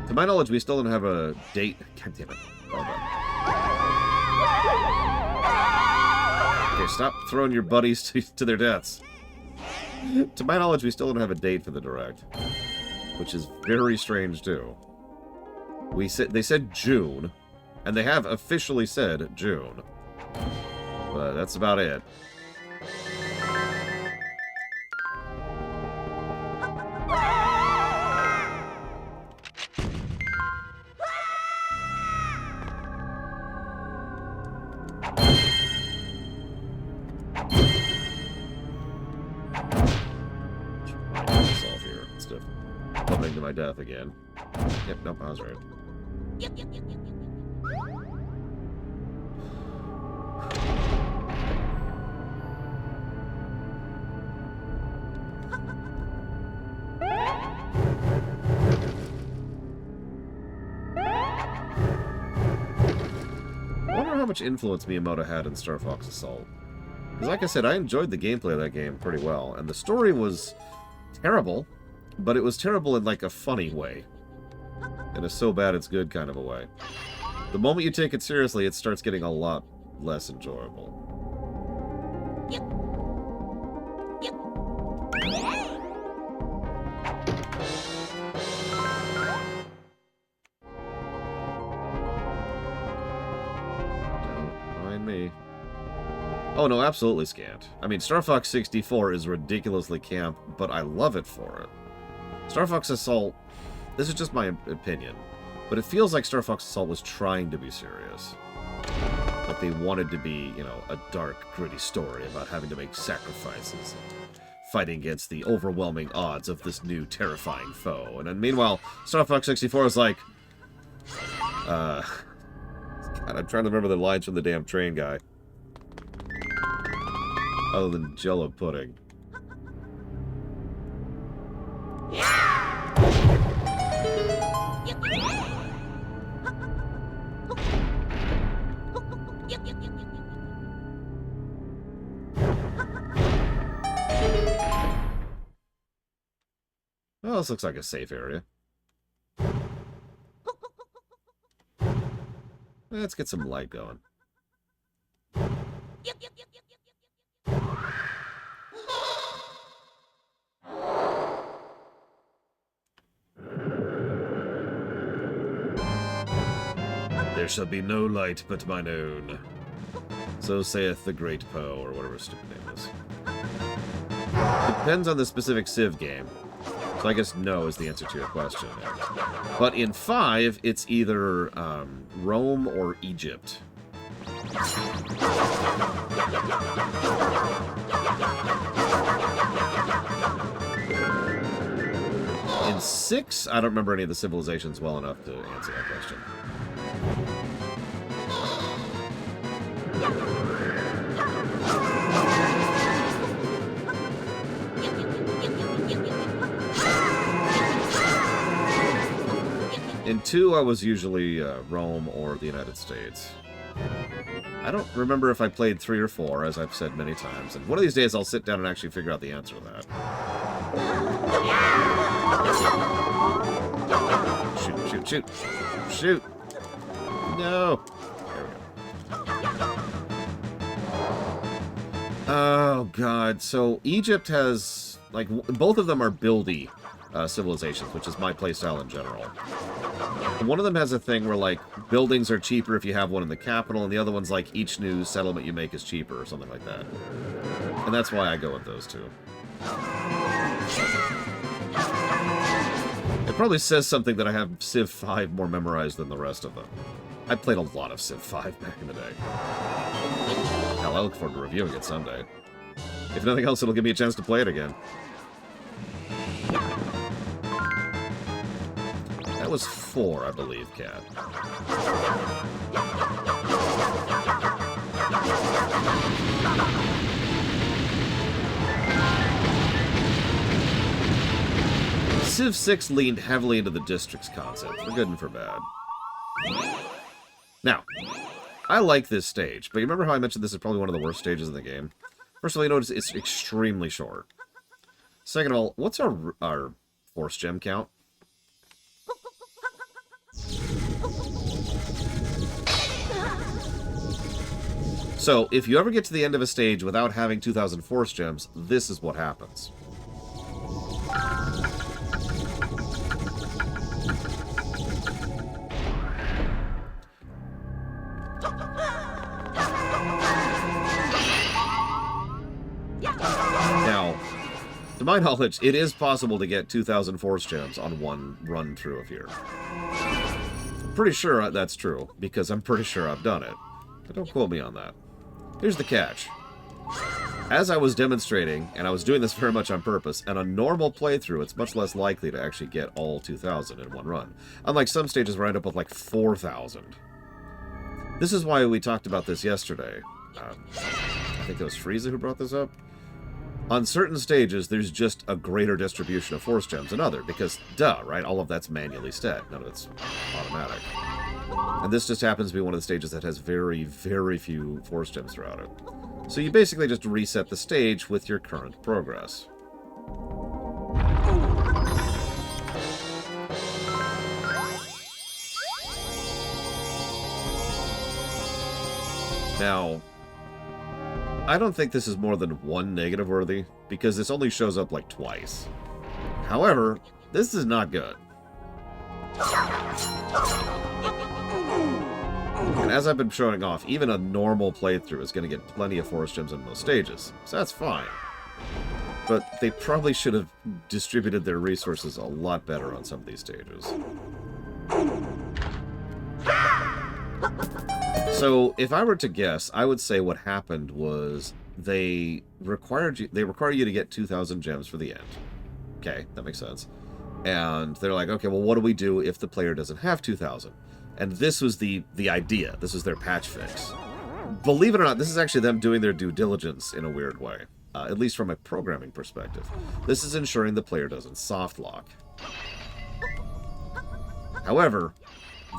To my knowledge, we still don't have a date. God damn it. Hold on. Okay, stop throwing your buddies to their deaths. To my knowledge, we still don't have a date for the Direct, which is very strange too. They said June, and they have officially said June, but that's about it. To my death again. Yep, nope, I was right. I wonder how much influence Miyamoto had in Star Fox Assault. Because like I said, I enjoyed the gameplay of that game pretty well, and the story was terrible. But it was terrible in, like, a funny way. In a so bad it's good kind of a way. The moment you take it seriously, it starts getting a lot less enjoyable. Don't mind me. Oh, no, absolutely scant. I mean, Star Fox 64 is ridiculously camp, but I love it for it. Star Fox Assault, this is just my opinion, but it feels like Star Fox Assault was trying to be serious. Like they wanted to be, you know, a dark, gritty story about having to make sacrifices and fighting against the overwhelming odds of this new terrifying foe. And then meanwhile, Star Fox 64 is like, God, I'm trying to remember the lines from the damn train guy. Other than Jell-O pudding. Well, this looks like a safe area. Let's get some light going. There shall be no light but mine own. So saith the great Poe, or whatever his stupid name is. Depends on the specific Civ game. So I guess no is the answer to your question. But in 5, it's either Rome or Egypt. In 6, I don't remember any of the civilizations well enough to answer that question. In 2, I was usually Rome or the United States. I don't remember if I played 3 or 4, as I've said many times, and one of these days I'll sit down and actually figure out the answer to that. Shoot, shoot, shoot. Shoot. No. There Oh, God. So, Egypt has, like, both of them are buildy civilizations, which is my playstyle in general. One of them has a thing where, like, buildings are cheaper if you have one in the capital, and the other one's like, each new settlement you make is cheaper, or something like that. And that's why I go with those two. It probably says something that I have Civ 5 more memorized than the rest of them. I played a lot of Civ 5 back in the day. Hell, I look forward to reviewing it someday. If nothing else, it'll give me a chance to play it again. That was 4, I believe, Cat. Civ 6 leaned heavily into the districts concept, for good and for bad. Now, I like this stage, but you remember how I mentioned this is probably one of the worst stages in the game? First of all, you notice it's extremely short. Second of all, what's our force gem count? So, if you ever get to the end of a stage without having 2,000 force gems, this is what happens. Now, to my knowledge, it is possible to get 2,000 force gems on one run through of here. I'm pretty sure that's true, because I'm pretty sure I've done it. But don't quote me on that. Here's the catch. As I was demonstrating, and I was doing this very much on purpose, in a normal playthrough, it's much less likely to actually get all 2,000 in one run. Unlike some stages where I end up with like 4,000. This is why we talked about this yesterday. I think it was Frieza who brought this up. On certain stages, there's just a greater distribution of force gems than other, because, duh, right? All of that's manually stat. None of it's automatic. And this just happens to be one of the stages that has very, very few force gems throughout it. So you basically just reset the stage with your current progress. Now, I don't think this is more than one negative worthy, because this only shows up like twice. However, this is not good. And as I've been showing off, even a normal playthrough is going to get plenty of force gems on most stages, so that's fine. But they probably should have distributed their resources a lot better on some of these stages. So, if I were to guess, I would say what happened was they require you to get 2,000 gems for the end. Okay, that makes sense. And they're like, okay, well, what do we do if the player doesn't have 2,000? And this was the idea. This was their patch fix. Believe it or not, this is actually them doing their due diligence in a weird way. At least from a programming perspective. This is ensuring the player doesn't soft lock. However,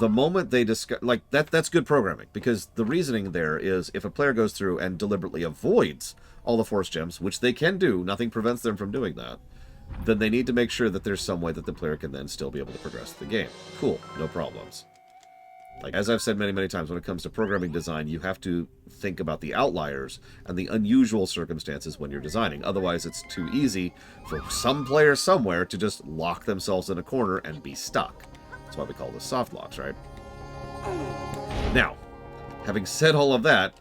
the moment they discover... Like, that's good programming. Because the reasoning there is if a player goes through and deliberately avoids all the force gems, which they can do, nothing prevents them from doing that, then they need to make sure that there's some way that the player can then still be able to progress the game. Cool, no problems. Like, as I've said many, many times, when it comes to programming design, you have to think about the outliers and the unusual circumstances when you're designing. Otherwise, it's too easy for some player somewhere to just lock themselves in a corner and be stuck. That's why we call this soft locks, right? Now, having said all of that,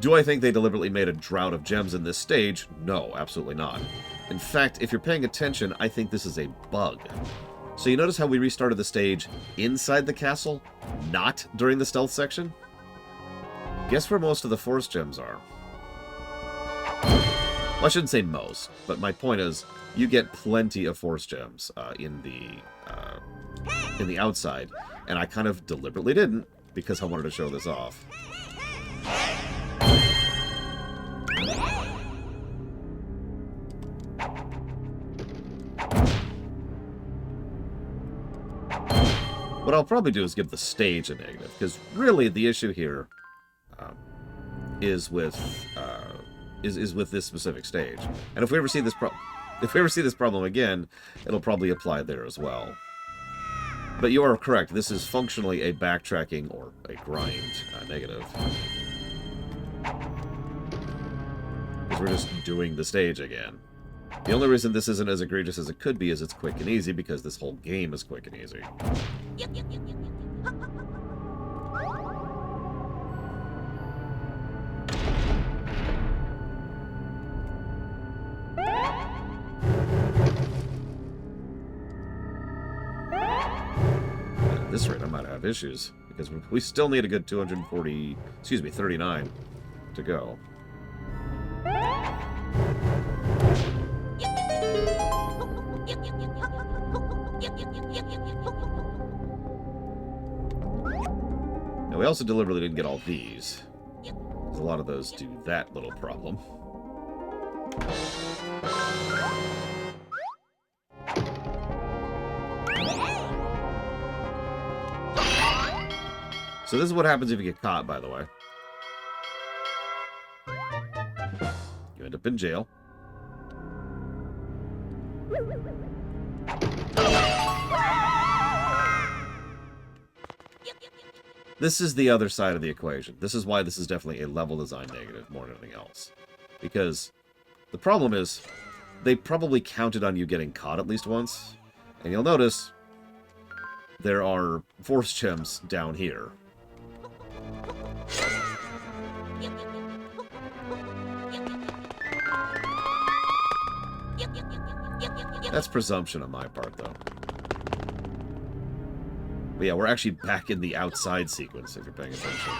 do I think they deliberately made a drought of gems in this stage? No, absolutely not. In fact, if you're paying attention, I think this is a bug. So you notice how we restarted the stage inside the castle, not during the stealth section? Guess where most of the force gems are? Well, I shouldn't say most, but my point is, you get plenty of force gems in the outside, and I kind of deliberately didn't, because I wanted to show this off. What I'll probably do is give the stage a negative, because really the issue here is with this specific stage. And if we ever see this problem again, it'll probably apply there as well. But you are correct. This is functionally a backtracking or a grind negative. because we're just doing the stage again. The only reason this isn't as egregious as it could be is it's quick and easy, because this whole game is quick and easy. At this rate, I might have issues, because we still need a good 39 to go. Now, we also deliberately didn't get all these, because a lot of those do that little problem. So this is what happens if you get caught, by the way. You end up in jail. This is the other side of the equation. This is why this is definitely a level design negative more than anything else. Because the problem is, they probably counted on you getting caught at least once. And you'll notice there are force gems down here. That's presumption on my part, though. But yeah, we're actually back in the outside sequence, if you're paying attention.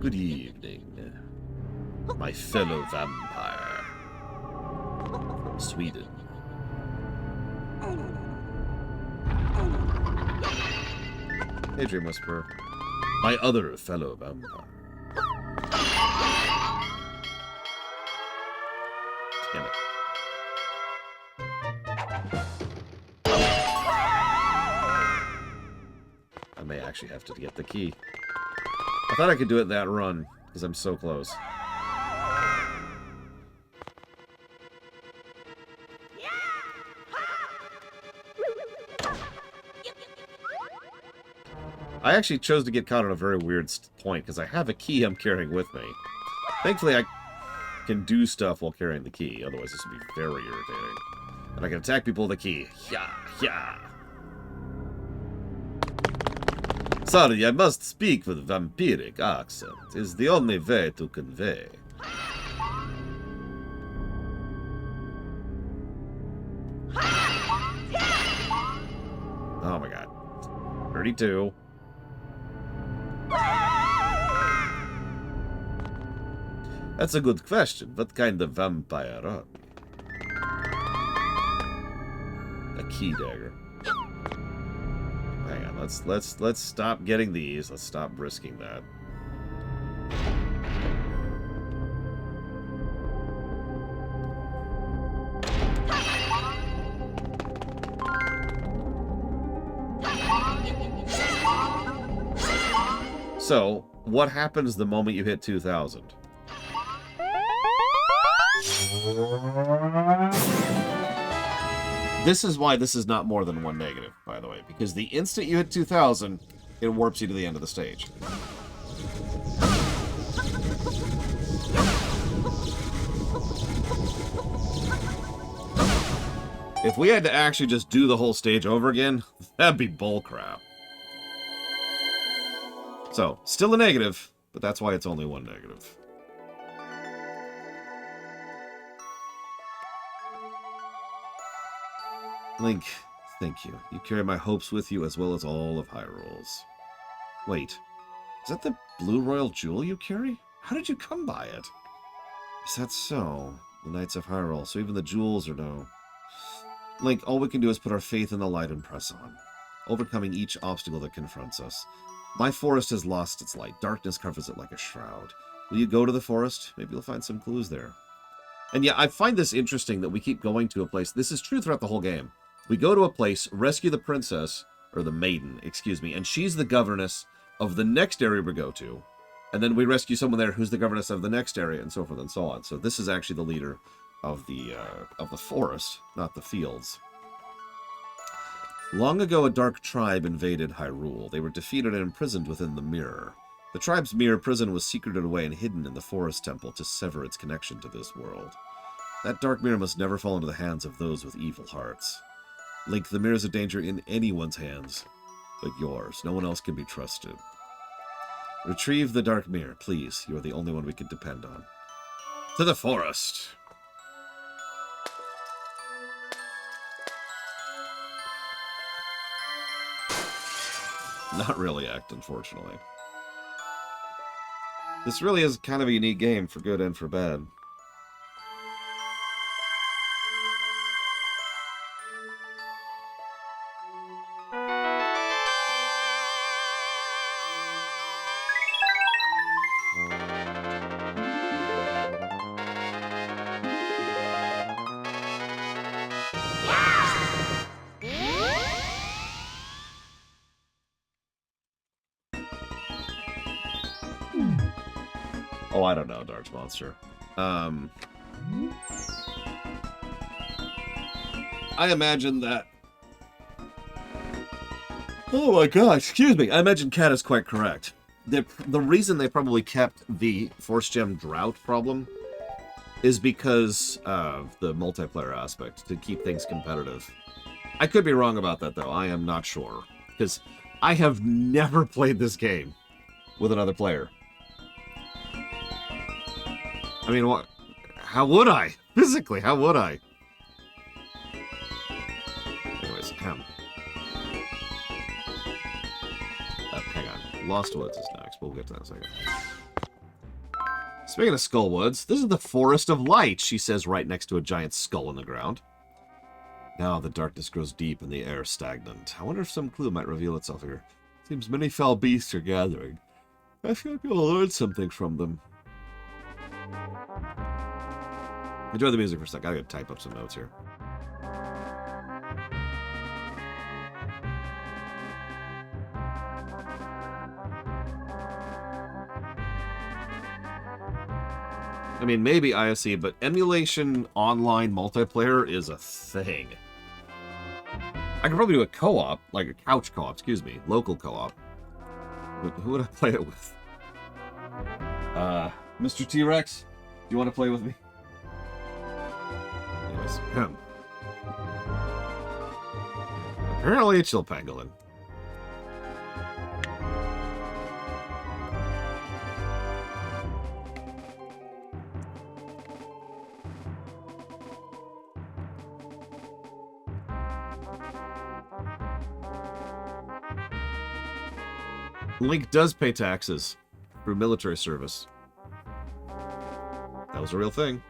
Good evening, my fellow vampire from Sweden. Hey, Dream Whisperer. My other fellow vampire. Damn it. I may actually have to get the key. I thought I could do it that run, because I'm so close. I actually chose to get caught on a very weird point, because I have a key I'm carrying with me. Thankfully, I can do stuff while carrying the key, otherwise this would be very irritating. And I can attack people with the key. Yeah, yeah. Sorry, I must speak with vampiric accent. It's the only way to convey. Oh my god. 32. That's a good question. What kind of vampire are we? A key dagger. Hang on, let's stop getting these. Let's stop risking that. So, what happens the moment you hit 2,000? This is why this is not more than one negative, by the way, because the instant you hit 2,000, it warps you to the end of the stage. If we had to actually just do the whole stage over again, that'd be bullcrap. So, still a negative, but that's why it's only one negative. Link, thank you. You carry my hopes with you as well as all of Hyrule's. Wait, is that the blue royal jewel you carry? How did you come by it? Is that so? The Knights of Hyrule, so even the jewels are no. Link, all we can do is put our faith in the light and press on, overcoming each obstacle that confronts us. My forest has lost its light. Darkness covers it like a shroud. Will you go to the forest? Maybe you'll find some clues there. And yeah, I find this interesting that we keep going to a place. This is true throughout the whole game. We go to a place, rescue the princess, or the maiden, excuse me, and she's the governess of the next area we go to. And then we rescue someone there who's the governess of the next area, and so forth and so on. So this is actually the leader of the forest, not the fields. Long ago, a dark tribe invaded Hyrule. They were defeated and imprisoned within the mirror. The tribe's mirror prison was secreted away and hidden in the forest temple to sever its connection to this world. That dark mirror must never fall into the hands of those with evil hearts. Link, the mirror is a danger in anyone's hands, but yours. No one else can be trusted. Retrieve the dark mirror, please. You are the only one we can depend on. To the forest! Not really act, unfortunately. This really is kind of a unique game, for good and for bad. Oh, I don't know, Darts Monster. I imagine that... Oh my gosh, excuse me. I imagine Cat is quite correct. The reason they probably kept the Force Gem drought problem is because of the multiplayer aspect, to keep things competitive. I could be wrong about that, though. I am not sure. Because I have never played this game with another player. I mean, what? How would I? Physically, how would I? Anyways, hang on. Lost Woods is next. We'll get to that in a second. Speaking of Skull Woods, this is the Forest of Light, she says right next to a giant skull in the ground. Now the darkness grows deep and the air stagnant. I wonder if some clue might reveal itself here. Seems many foul beasts are gathering. I feel like we'll learn something from them. Enjoy the music for a sec. I gotta type up some notes here. I mean, maybe ISE, but emulation online multiplayer is a thing. I could probably do a co-op, like a couch co-op, excuse me, local co-op. But who would I play it with? Mr. T-Rex, do you want to play with me? Anyways, him. Apparently a chill pangolin. Link does pay taxes through military service. That was a real thing.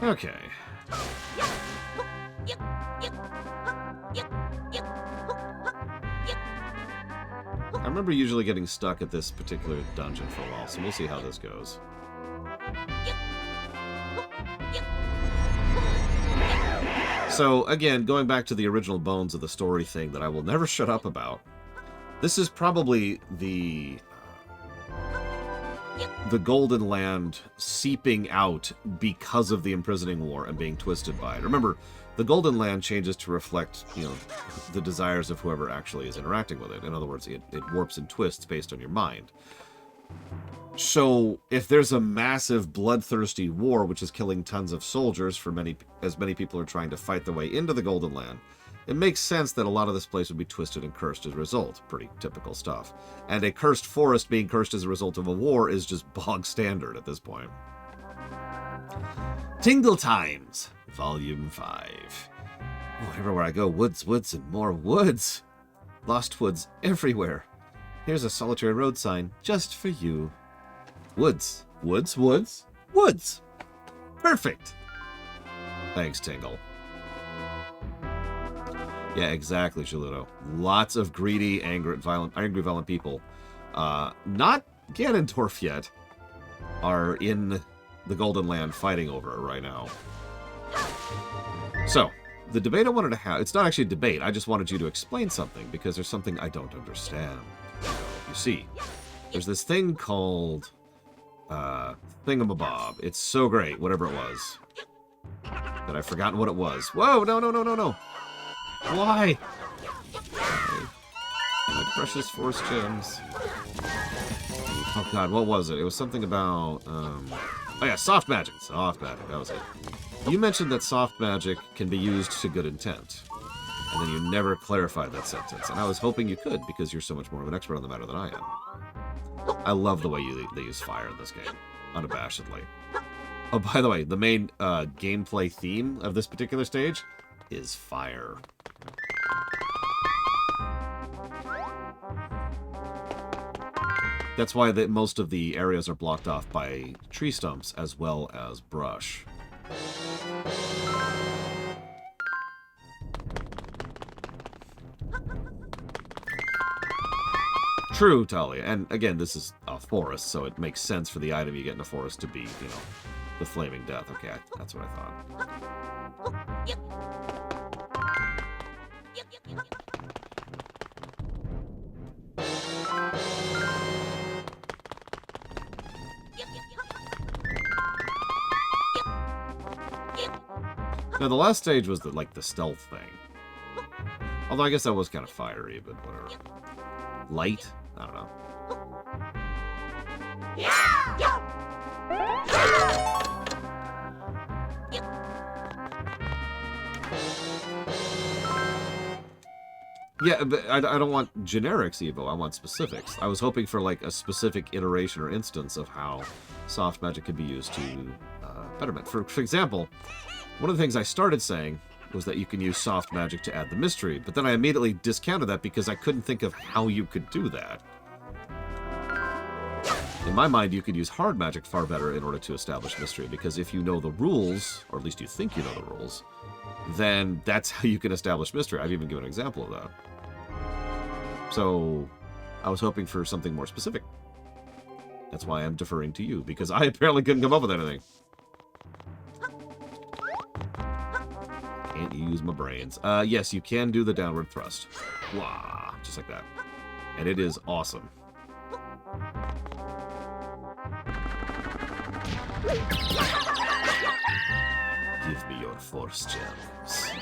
Okay. I remember usually getting stuck at this particular dungeon for a while, so we'll see how this goes. So, again, going back to the original bones of the story thing that I will never shut up about, this is probably the Golden Land seeping out because of the imprisoning war and being twisted by it. Remember, the Golden Land changes to reflect, you know, the desires of whoever actually is interacting with it. In other words, it warps and twists based on your mind. So, if there's a massive bloodthirsty war which is killing tons of soldiers for as many people are trying to fight their way into the Golden Land, it makes sense that a lot of this place would be twisted and cursed as a result. Pretty typical stuff. And a cursed forest being cursed as a result of a war is just bog standard at this point. Tingle Times, Volume 5. Oh, everywhere I go, woods, woods, and more woods. Lost woods everywhere. Here's a solitary road sign just for you. Woods, woods, woods, woods. Perfect. Thanks, Tingle. Yeah, exactly, Chaluto. Lots of greedy, angry, violent people. Not Ganondorf yet. Are in the Golden Land fighting over it right now. So, the debate I wanted to have... It's not actually a debate. I just wanted you to explain something, because there's something I don't understand. You see, there's this thing called... Thingamabob. It's so great, whatever it was. That I've forgotten what it was. Whoa, no, no, no, no, no. Why? My precious force gems. Oh god, what was it? It was something about, oh yeah, soft magic. Soft magic, that was it. You mentioned that soft magic can be used to good intent. And then you never clarified that sentence. And I was hoping you could, because you're so much more of an expert on the matter than I am. I love the way they use fire in this game. Unabashedly. Oh, by the way, the main gameplay theme of this particular stage is fire. That's why most of the areas are blocked off by tree stumps as well as brush. True, Talia. And again, this is a forest, so it makes sense for the item you get in a forest to be, you know, the Flaming Death. Okay, that's what I thought. Now, the last stage was the stealth thing. Although I guess that was kind of fiery, but whatever. Light? I don't know. Yeah, but I don't want generics, Evo. I want specifics. I was hoping for, like, a specific iteration or instance of how soft magic could be used to betterment. For example, one of the things I started saying was that you can use soft magic to add the mystery, but then I immediately discounted that because I couldn't think of how you could do that. In my mind, you could use hard magic far better in order to establish mystery, because if you know the rules, or at least you think you know the rules, then that's how you can establish mystery. I've even given an example of that. So, I was hoping for something more specific. That's why I'm deferring to you, because I apparently couldn't come up with anything. Can't use my brains. Yes, you can do the downward thrust. Wah, just like that. And it is awesome. Give me your force gems.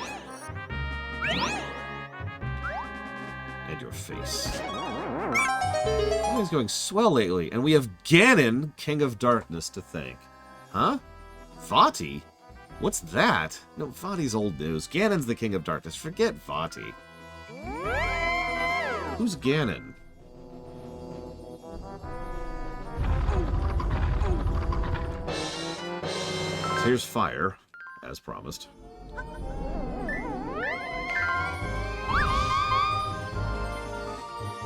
And your face. Everything's going swell lately, and we have Ganon, King of Darkness, to thank. Huh? Vati? What's that? No, Vati's old news. Ganon's the King of Darkness. Forget Vati. Who's Ganon? So here's fire, as promised.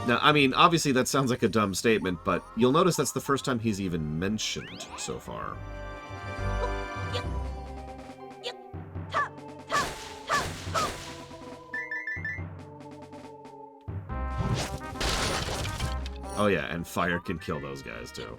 Now, I mean, obviously that sounds like a dumb statement, but you'll notice that's the first time he's even mentioned so far. Oh yeah, and fire can kill those guys too.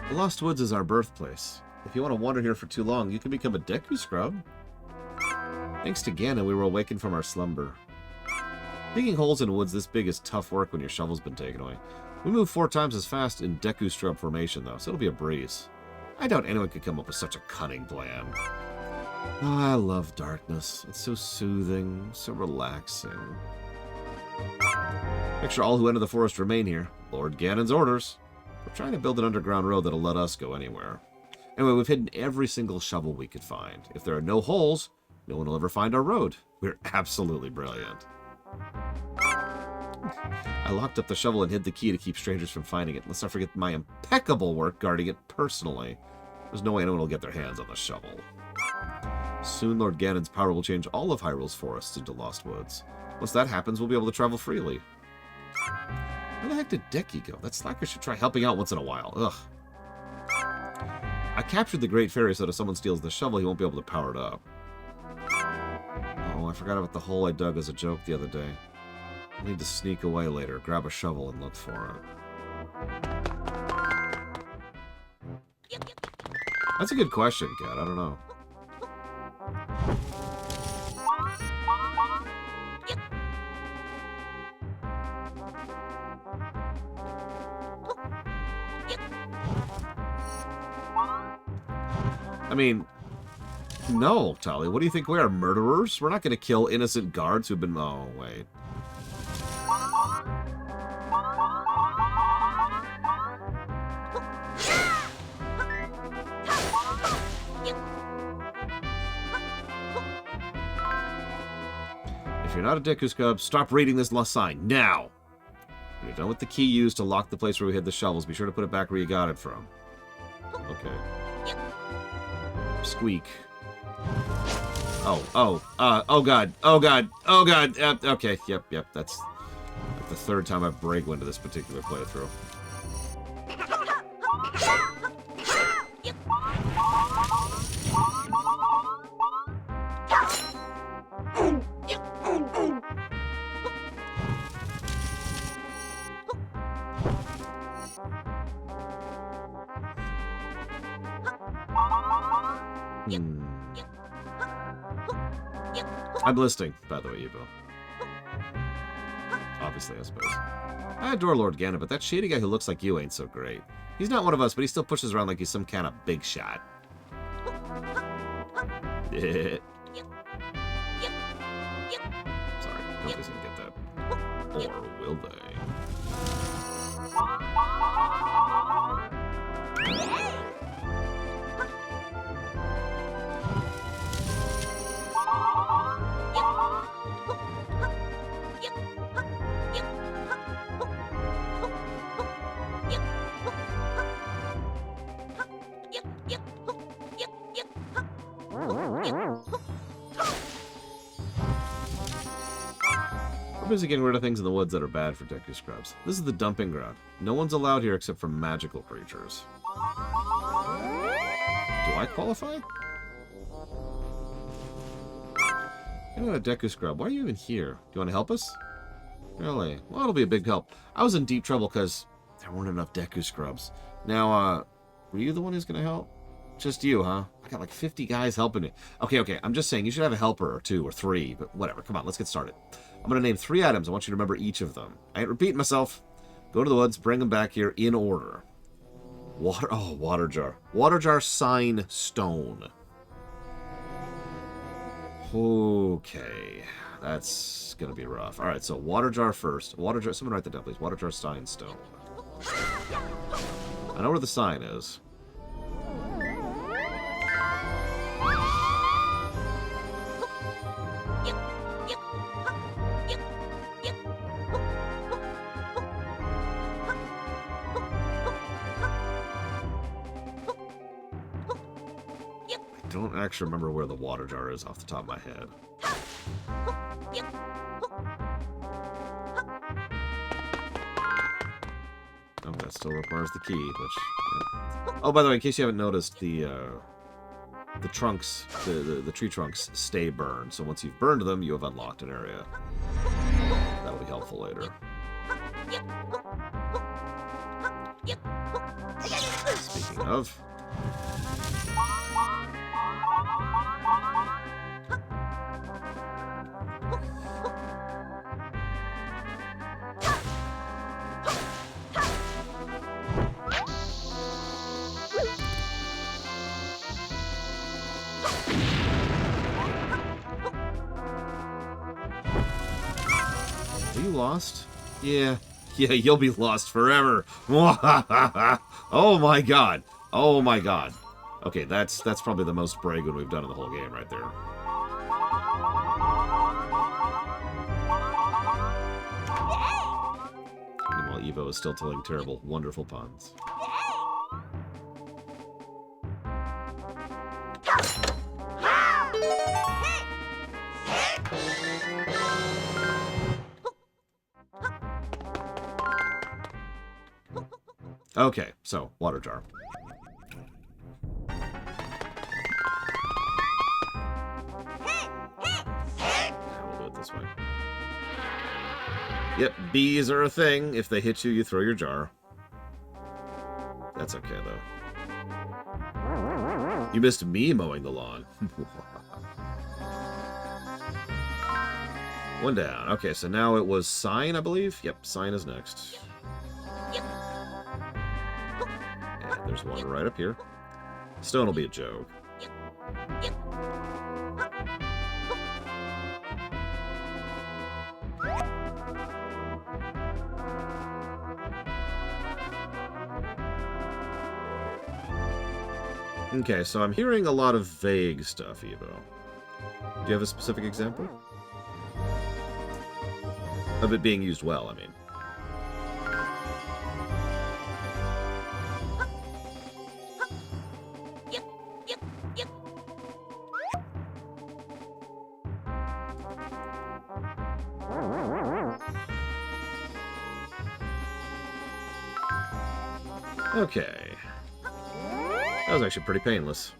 The Lost Woods is our birthplace. If you want to wander here for too long, you can become a Deku Scrub. Thanks to Ganon, we were awakened from our slumber. Digging holes in woods this big is tough work when your shovel's been taken away. We move 4 times as fast in Deku Scrub formation, though, so it'll be a breeze. I doubt anyone could come up with such a cunning plan. Oh, I love darkness. It's so soothing, so relaxing. Make sure all who enter the forest remain here. Lord Ganon's orders. We're trying to build an underground road that'll let us go anywhere. Anyway, we've hidden every single shovel we could find. If there are no holes, no one will ever find our road. We're absolutely brilliant. I locked up the shovel and hid the key to keep strangers from finding it. Let's not forget my impeccable work guarding it personally. There's no way anyone will get their hands on the shovel. Soon Lord Ganon's power will change all of Hyrule's forests into Lost Woods. Once that happens, we'll be able to travel freely. Where the heck did Deki go? That slacker should try helping out once in a while. Ugh. I captured the Great Fairy so that if someone steals the shovel, he won't be able to power it up. Oh, I forgot about the hole I dug as a joke the other day. I need to sneak away later, grab a shovel, and look for it. That's a good question, Kat. I don't know. I mean, no, Tali. What do you think we are, murderers? We're not going to kill innocent guards who've been... Oh, wait. If you're not a Deku Scrub, stop reading this sign now. When you're done with the key used to lock the place where we hid the shovels, be sure to put it back where you got it from. Okay. Squeak. Oh god, okay, yep, that's the third time I've break into this particular playthrough. I'm listening, by the way, Evo. Obviously, I suppose. I adore Lord Ganon, but that shady guy who looks like you ain't so great. He's not one of us, but he still pushes around like he's some kind of big shot. Sorry, nobody's gonna get that. Or will they? We're busy getting rid of things in the woods that are bad for Deku Scrubs. This is the dumping ground. No one's allowed here except for magical creatures. Do I qualify? You're not a Deku Scrub. Why are you even here? Do you want to help us? Really? Well, it'll be a big help. I was in deep trouble because there weren't enough Deku Scrubs. Now, were you the one who's going to help? Just you, huh? I got like 50 guys helping me. Okay, I'm just saying you should have a helper or 2 or 3, but whatever. Come on, let's get started. I'm going to name 3 items. I want you to remember each of them. I ain't repeating myself. Go to the woods, bring them back here in order. Water jar. Water jar, sign, stone. Okay, that's going to be rough. All right, so water jar first. Water jar, someone write that down, please. Water jar, sign, stone. I know where the sign is. I don't actually remember where the water jar is off the top of my head. Oh, that still requires the key, which... Yeah. Oh, by the way, in case you haven't noticed, the trunks, the tree trunks stay burned. So once you've burned them, you have unlocked an area. That'll be helpful later. Speaking of... Are you lost? Yeah, you'll be lost forever. Oh my god. Oh my god. Okay, that's probably the most Bragon we've done in the whole game right there. Meanwhile, Evo is still telling terrible, wonderful puns. Okay, so, water jar. We'll do it this way. Yep, bees are a thing. If they hit you, you throw your jar. That's okay, though. You missed me mowing the lawn. One down. Okay, so now it was Sign, I believe? Yep, Sign is next. And there's one right up here. Stone will be a joke. Okay, so I'm hearing a lot of vague stuff, Evo. Do you have a specific example? Of it being used well, I mean. Okay. That was actually pretty painless.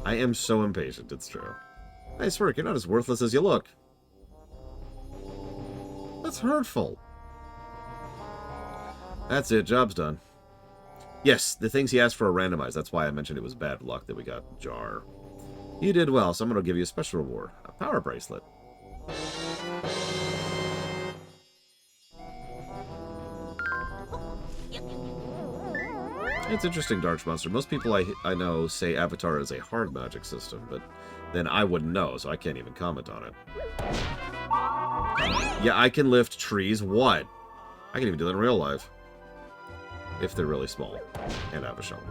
I am so impatient, it's true. Nice work, you're not as worthless as you look. That's hurtful. That's it, job's done. Yes, the things he asked for are randomized. That's why I mentioned it was bad luck that we got Jar. You did well, so I'm going to give you a special reward. A power bracelet. It's interesting, Dark Monster. Most people I know say Avatar is a hard magic system, but then I wouldn't know, so I can't even comment on it. Yeah, I can lift trees. What? I can even do that in real life. If they're really small. And have a shovel.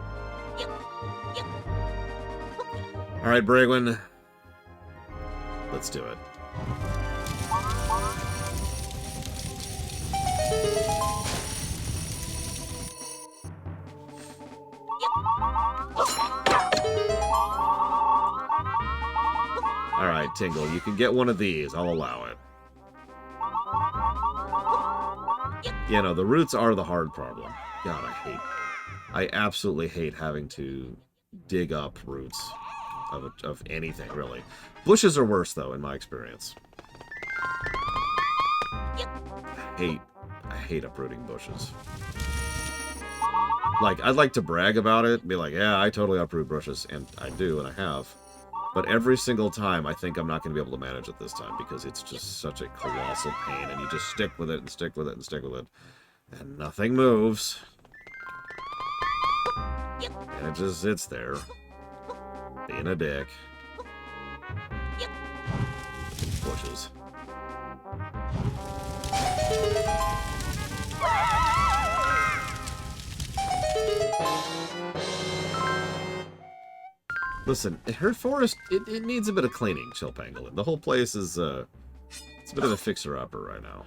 Alright, Bragwin. Let's do it. Alright, Tingle, you can get one of these. I'll allow it. Yeah, no, the roots are the hard problem. God, I absolutely hate having to dig up roots of anything, really. Bushes are worse, though, in my experience. I hate uprooting bushes. Like, I'd like to brag about it, be like, yeah, I totally uproot bushes, and I do, and I have. But every single time, I think I'm not going to be able to manage it this time, because it's just such a colossal pain, and you just stick with it, and stick with it, and stick with it, and nothing moves. And it just sits there, being a dick. Bushes. Listen, her forest, it needs a bit of cleaning, Chill Pangolin. The whole place is, it's a bit of a fixer-upper right now.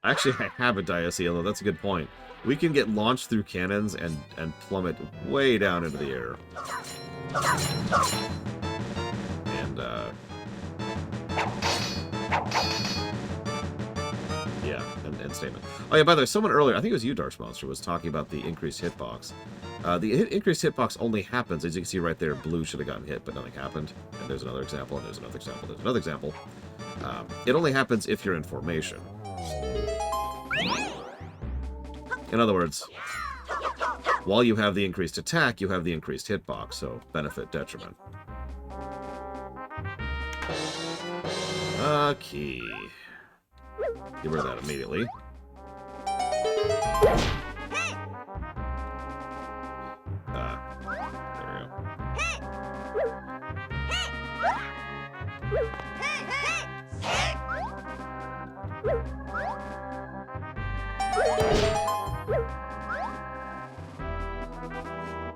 Actually, I have a Diaceola, that's a good point. We can get launched through cannons and plummet way down into the air. And, yeah, and statement. Oh yeah, by the way, someone earlier, I think it was you, Dark Monster, was talking about the increased hitbox. The increased hitbox only happens, as you can see right there, blue should have gotten hit, but nothing happened. And there's another example, and there's another example, there's another example. It only happens if you're in formation. In other words, while you have the increased attack, you have the increased hitbox, so benefit, detriment. Key. Get rid of that immediately. There we go.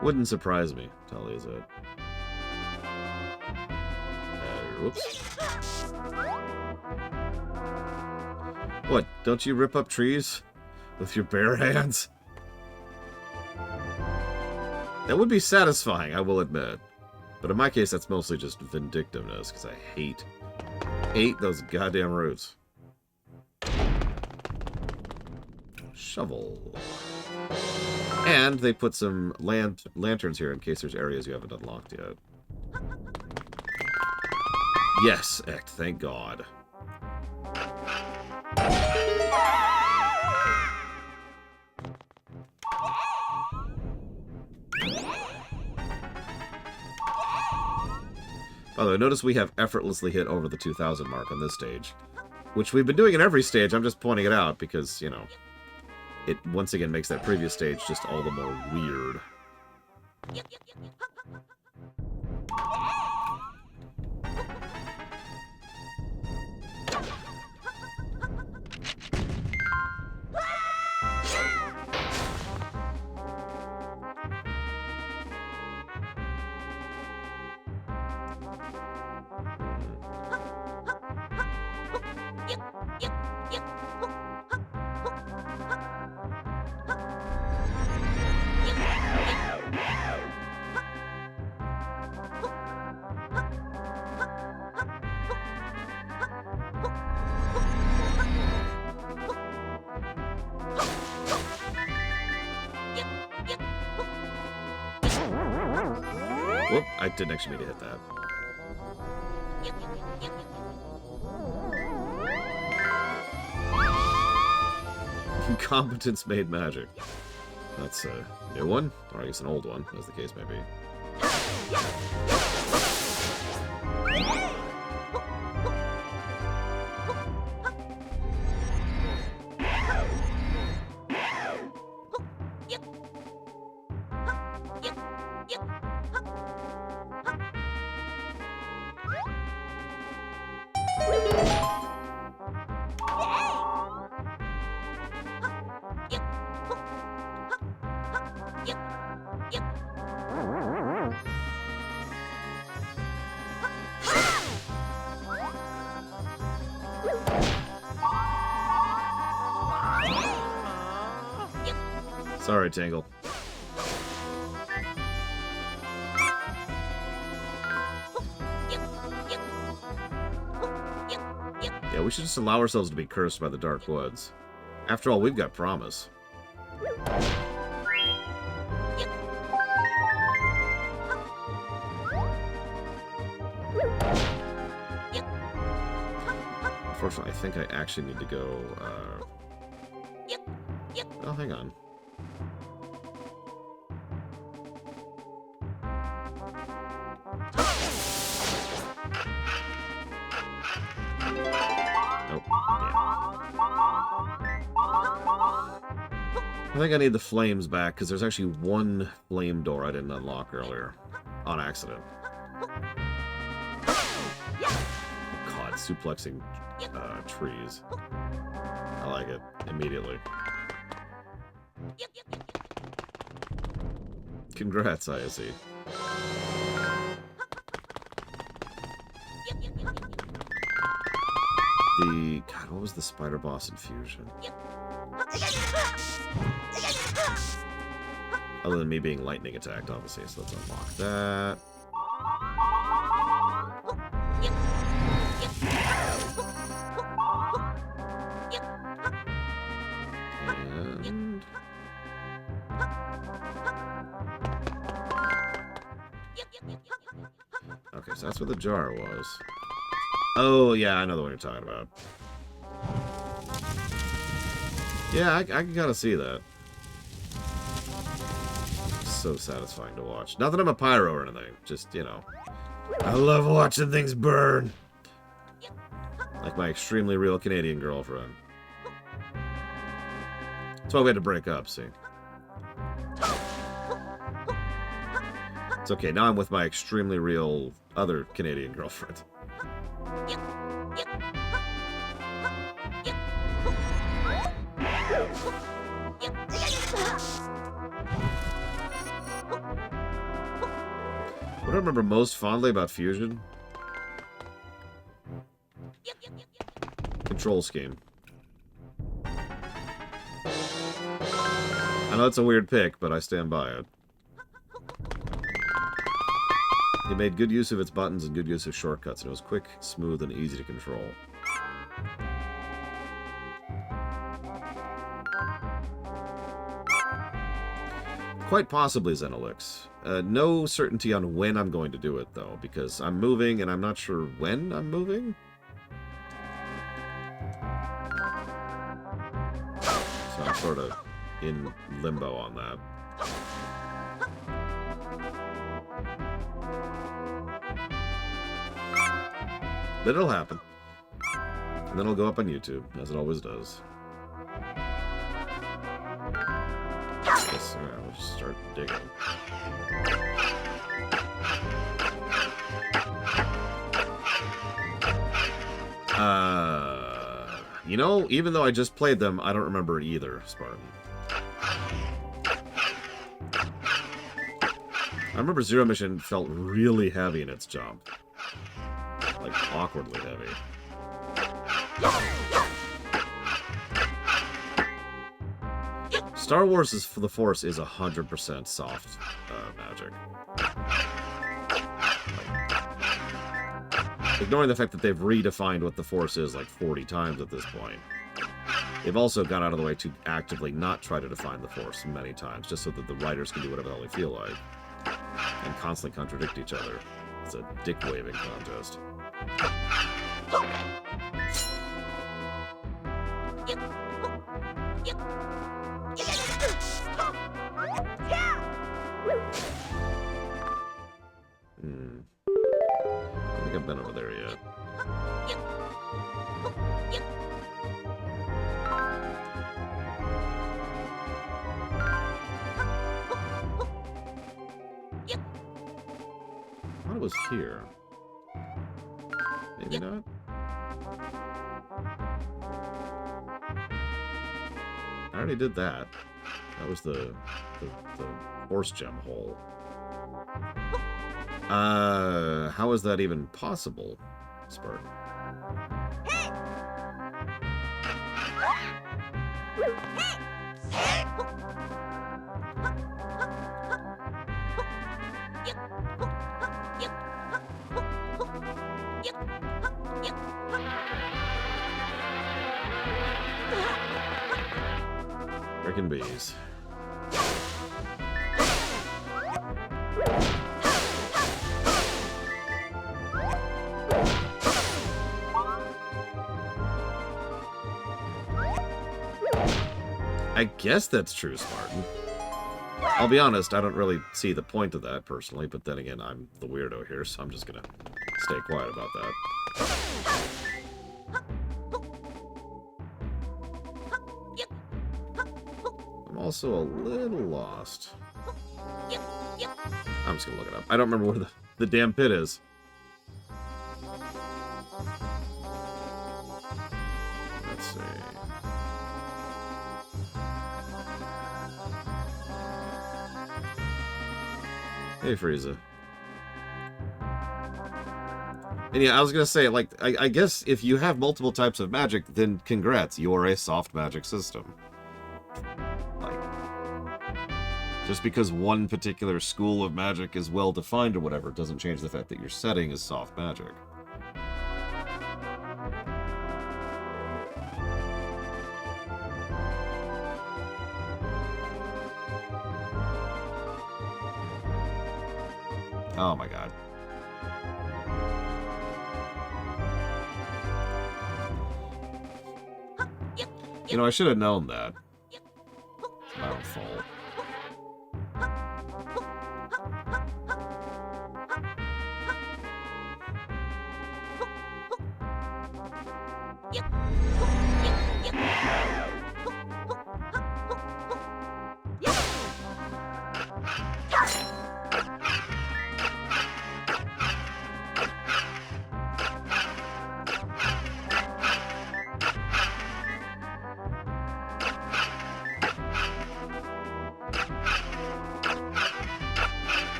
Wouldn't surprise me, tell you that. Whoops. What, don't you rip up trees with your bare hands? That would be satisfying, I will admit. But in my case, that's mostly just vindictiveness, because I hate those goddamn roots. Shovel. And they put some lanterns here in case there's areas you haven't unlocked yet. Yes, Ect, thank God. By the way, notice we have effortlessly hit over the 2,000 mark on this stage. Which we've been doing in every stage, I'm just pointing it out because, you know, it once again makes that previous stage just all the more weird. Whoop, I didn't actually mean to hit that. Incompetence made magic. That's a new one, or I guess an old one, as the case may be. Sorry, Tangle. Yeah, we should just allow ourselves to be cursed by the Dark Woods. After all, we've got promise. Unfortunately, I think I actually need to go, oh, hang on. Nope. I think I need the flames back, because there's actually one flame door I didn't unlock earlier. On accident. Oh, God, suplexing trees. I like it. Immediately. Congrats, ISE. God, what was the spider boss in Fusion? Other than me being lightning attacked, obviously, so let's unlock that. And... okay, so that's what the jar was. Oh, yeah, I know the one you're talking about. Yeah, I can kind of see that. So satisfying to watch. Not that I'm a pyro or anything, just, you know. I love watching things burn. Like my extremely real Canadian girlfriend. That's why we had to break up, see. It's okay, now I'm with my extremely real other Canadian girlfriend. What I remember most fondly about Fusion? Control scheme. I know it's a weird pick, but I stand by it. It made good use of its buttons and good use of shortcuts, and it was quick, smooth, and easy to control. Quite possibly, Xenolix. No certainty on when I'm going to do it, though, because I'm moving, and I'm not sure when I'm moving. So I'm sort of in limbo on that. But it'll happen. And then it'll go up on YouTube, as it always does. Guess, we'll just start digging. You know, even though I just played them, I don't remember it either, Spartan. I remember Zero Mission felt really heavy in its jump. Like, awkwardly heavy. Star Wars is for the Force is 100% soft magic. Like, ignoring the fact that they've redefined what the Force is like 40 times at this point. They've also gone out of the way to actively not try to define the Force many times, just so that the writers can do whatever the hell they feel like. And constantly contradict each other. It's a dick-waving contest. I think I've been over there yet. I thought it was here. Maybe not? I already did that. That was the horse gem hole. How is that even possible, Spartan? Frickin' bees. I guess that's true, Spartan. I'll be honest, I don't really see the point of that, personally, but then again, I'm the weirdo here, so I'm just gonna stay quiet about that. I'm also a little lost. I'm just gonna look it up. I don't remember where the damn pit is. Let's see. Hey, Frieza. And yeah, I was gonna say, like, I guess if you have multiple types of magic, then congrats, you're a soft magic system. Like, just because one particular school of magic is well defined or whatever, doesn't change the fact that your setting is soft magic. Oh my god. You know, I should have known that. My own fault.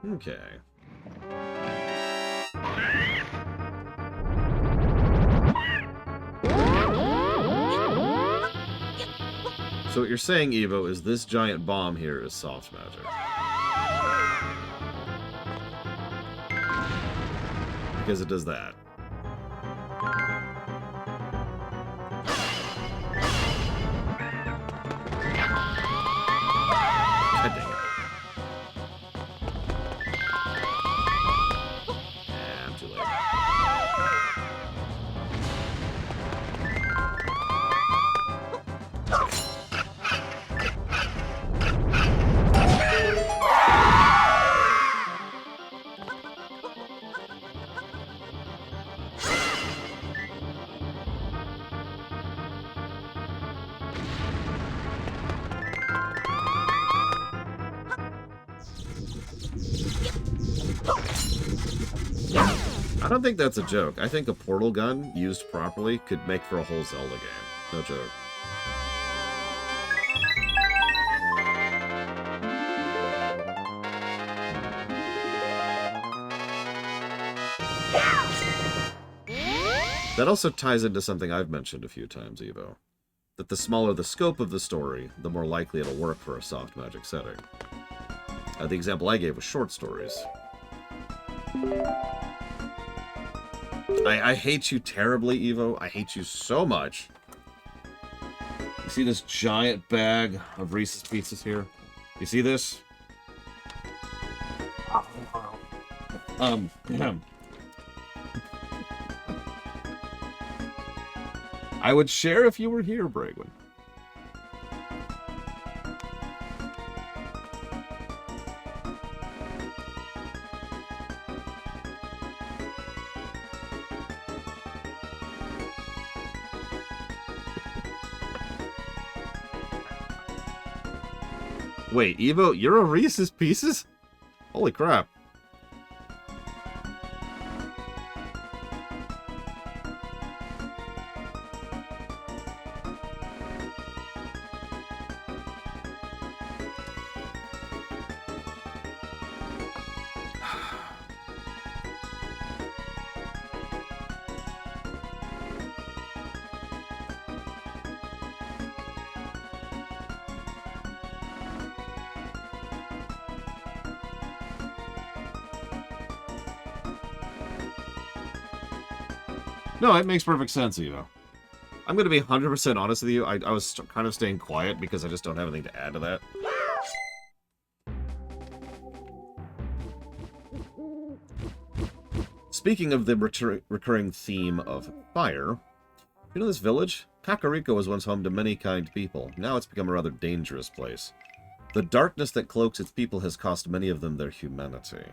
Okay. So what you're saying, Evo, is this giant bomb here is soft magic. Because it does that. God dang it. Yeah, I'm too late. I don't think that's a joke. I think a portal gun, used properly, could make for a whole Zelda game. No joke. That also ties into something I've mentioned a few times, Evo. That the smaller the scope of the story, the more likely it'll work for a soft magic setting. The example I gave was short stories. I hate you terribly, Evo. I hate you so much. You see this giant bag of Reese's Pieces here? You see this? I would share if you were here, Bragwin. Wait, Evo, you're a Reese's Pieces? Holy crap. No, it makes perfect sense, Evo. I'm going to be 100% honest with you. I was kind of staying quiet because I just don't have anything to add to that. Speaking of the recurring theme of fire, you know this village? Kakariko was once home to many kind people. Now it's become a rather dangerous place. The darkness that cloaks its people has cost many of them their humanity.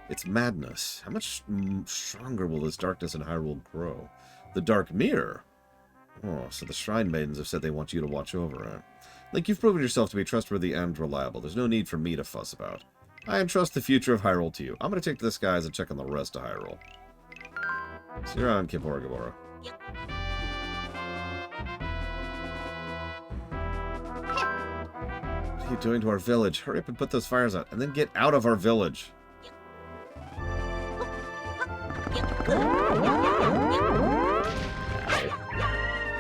It's madness. How much stronger will this darkness in Hyrule grow? The Dark Mirror? Oh, so the Shrine Maidens have said they want you to watch over it. Link, you've proven yourself to be trustworthy and reliable. There's no need for me to fuss about. I entrust the future of Hyrule to you. I'm going to take this guys and check on the rest of Hyrule. See you around, Kimpora Gabora. What are you doing to our village? Hurry up and put those fires out, and then get out of our village.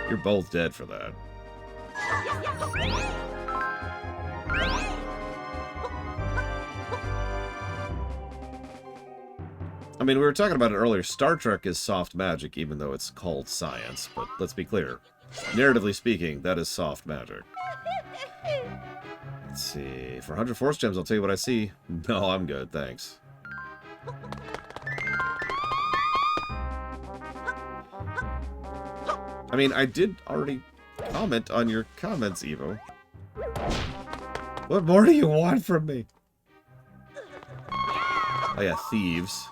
You're both dead for that. I mean, we were talking about it earlier. Star Trek is soft magic, even though it's called science. But let's be clear. Narratively speaking, that is soft magic. Let's see. For 100 Force Gems, I'll tell you what I see. No, I'm good, thanks. I mean, I did already comment on your comments, Evo. What more do you want from me? Oh yeah, thieves.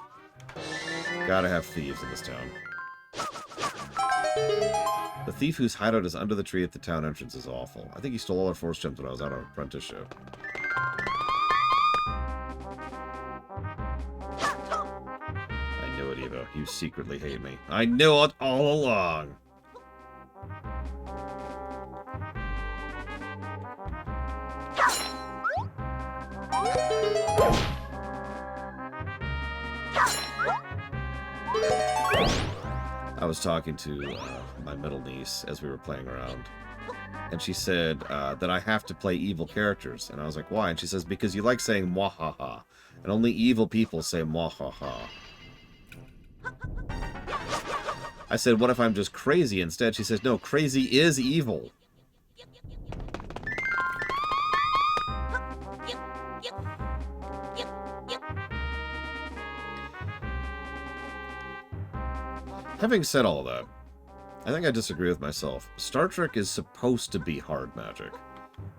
Gotta have thieves in this town. The thief whose hideout is under the tree at the town entrance is awful. I think he stole all our Force Gems when I was out on apprenticeship. I knew it, Evo. You secretly hate me. I knew it all along! I was talking to my middle niece as we were playing around. And she said that I have to play evil characters. And I was like, why? And she says, because you like saying mwahaha. And only evil people say mwahaha. I said, what if I'm just crazy instead? She says, no, crazy is evil. Having said all that, I think I disagree with myself. Star Trek is supposed to be hard magic.